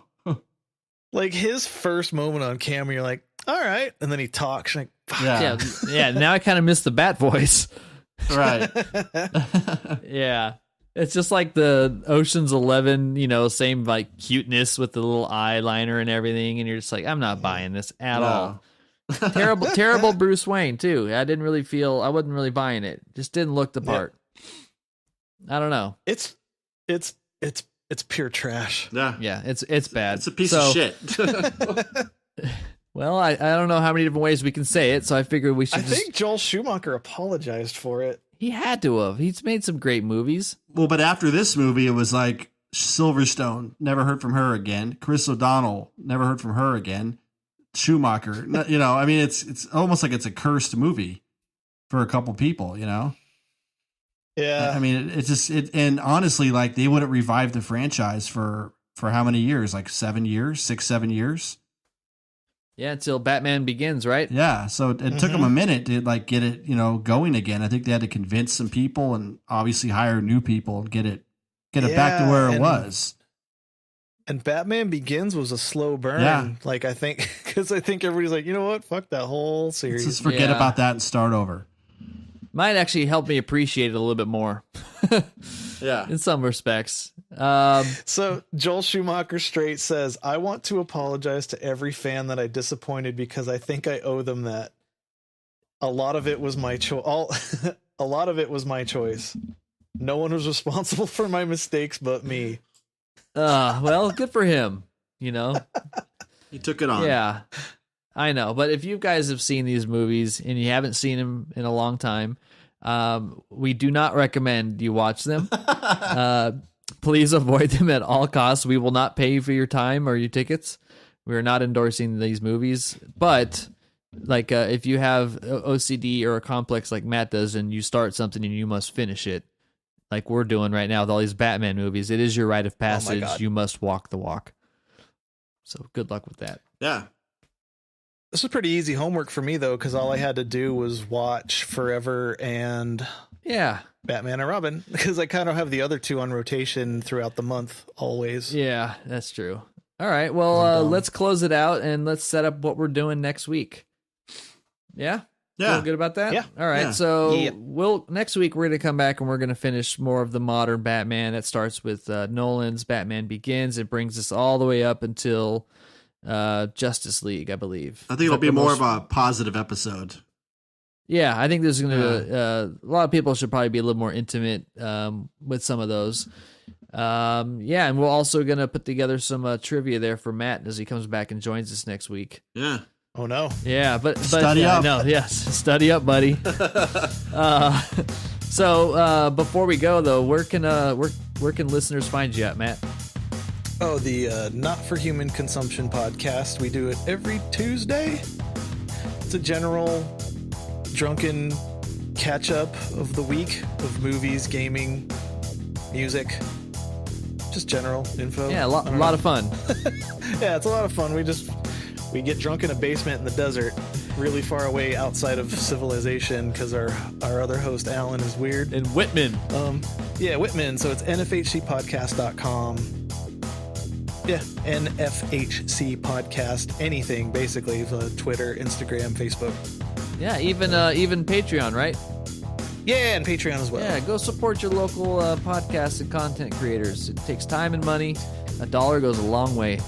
Like his first moment on camera, you're like, all right. And then he talks like, yeah. Now I kind of miss the Bat voice. Right. Yeah. It's just like the Ocean's 11, same like cuteness with the little eyeliner and everything. And you're just like, I'm not buying this at all. Terrible Bruce Wayne too. I wasn't really buying it. Just didn't look the part. I don't know. It's pure trash. Yeah. It's bad. It's a piece of shit. Well, I don't know how many different ways we can say it, so I figured we should. I think Joel Schumacher apologized for it. He had to have. He's made some great movies. Well, but after this movie, it was like Silverstone, never heard from her again. Chris O'Donnell, never heard from her again. Schumacher, I mean, it's almost like it's a cursed movie for a couple people, Yeah. I mean, and honestly, like they wouldn't revive the franchise for how many years? Like 7 years, 7 years. Yeah, until Batman Begins, right? Yeah, so it took them a minute to like get it, going again. I think they had to convince some people and obviously hire new people and get it back to where it was. And Batman Begins was a slow burn. Yeah. Like I think everybody's like, you know what? Fuck that whole series. Let's just forget about that and start over. Might actually help me appreciate it a little bit more. Yeah. In some respects. So Joel Schumacher straight says, I want to apologize to every fan that I disappointed because I think I owe them that. A lot of it was my choice. A lot of it was my choice. No one was responsible for my mistakes but me. Well, good for him. He took it on. Yeah, I know. But if you guys have seen these movies and you haven't seen them in a long time, we do not recommend you watch them. Please avoid them at all costs. We will not pay you for your time or your tickets. We are not endorsing these movies. But like if you have OCD or a complex like Matt does and you start something and you must finish it, like we're doing right now with all these Batman movies, it is your rite of passage. You must walk the walk. So good luck with that. Yeah. This was pretty easy homework for me, though, because all I had to do was watch Forever and Batman and Robin, because I kind of have the other two on rotation throughout the month always. Yeah, that's true. All right, well, let's close it out and let's set up what we're doing next week. Yeah? Yeah. Feel good about that? Yeah. All right, so next week we're going to come back and we're going to finish more of the modern Batman. That starts with Nolan's Batman Begins. It brings us all the way up until Justice League, I believe. I think it'll be more of a positive episode. Yeah, I think there's going to a lot of people should probably be a little more intimate with some of those. And we're also going to put together some trivia there for Matt as he comes back and joins us next week. Yeah. Oh no. Yeah, but study up. No, yes, study up, buddy. So before we go though, where can listeners find you at, Matt? Oh, the Not for Human Consumption podcast. We do it every Tuesday. It's a general drunken catch up of the week of movies, gaming, music, just general info. Yeah, a lot of fun. Yeah, it's a lot of fun. We get drunk in a basement in the desert, really far away outside of civilization, because our other host Alan is weird. In Whitman. Whitman. So it's nfhcpodcast.com. Yeah, NFHC podcast. Anything basically. Twitter, Instagram, Facebook. Yeah, even Patreon, right? Yeah, and Patreon as well. Yeah, go support your local podcasts and content creators. It takes time and money. $1 goes a long way.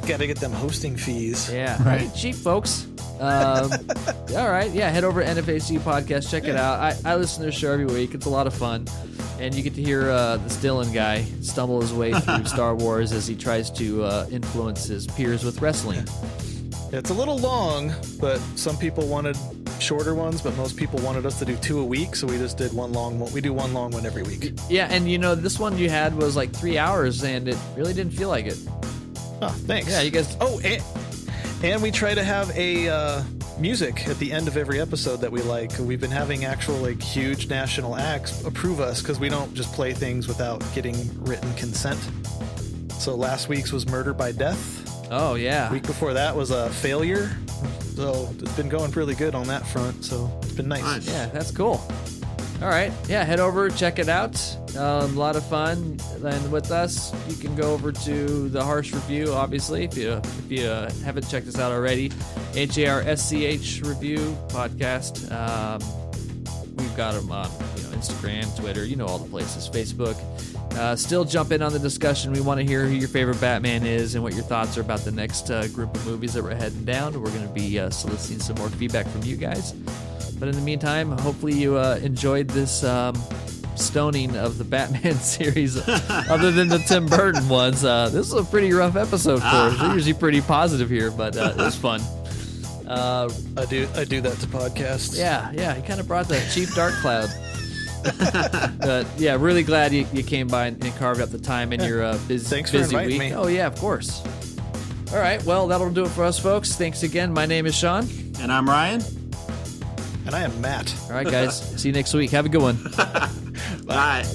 Got to get them hosting fees. Yeah, right. Cheap, folks. All right, yeah, head over to NFAC Podcast. Check it out. I listen to the show every week. It's a lot of fun. And you get to hear this Dylan guy stumble his way through Star Wars as he tries to influence his peers with wrestling. It's a little long, but some people wanted shorter ones, but most people wanted us to do 2 a week, so we just did one long one. We do one long one every week. Yeah, and this one you had was like 3 hours, and it really didn't feel like it. Oh, thanks. Yeah, you guys. Oh, and we try to have a music at the end of every episode that we like. We've been having actual like huge national acts approve us because we don't just play things without getting written consent. So last week's was Murder by Death. Oh yeah. Week before that was a Failure. So it's been going really good on that front. So it's been nice. Yeah, that's cool. All right. Yeah, head over, check it out. A lot of fun. And with us, you can go over to the Harsch review, obviously, if you haven't checked us out already. HARSCH review podcast. We've got them on Instagram, Twitter, all the places, Facebook. Still jump in on the discussion. We want to hear who your favorite Batman is and what your thoughts are about the next group of movies that we're heading down. We're going to be soliciting some more feedback from you guys. But in the meantime, hopefully you enjoyed this stoning of the Batman series, other than the Tim Burton ones. This is a pretty rough episode for us. We're usually pretty positive here, but it was fun. I do that to podcasts. Yeah, he kind of brought the cheap dark cloud. But yeah, really glad you came by and carved out the time in your busy week. Me. Oh yeah, of course. All right, well, that'll do it for us, folks. Thanks again. My name is Sean. And I'm Ryan. And I am Matt. All right, guys. See you next week. Have a good one. Bye.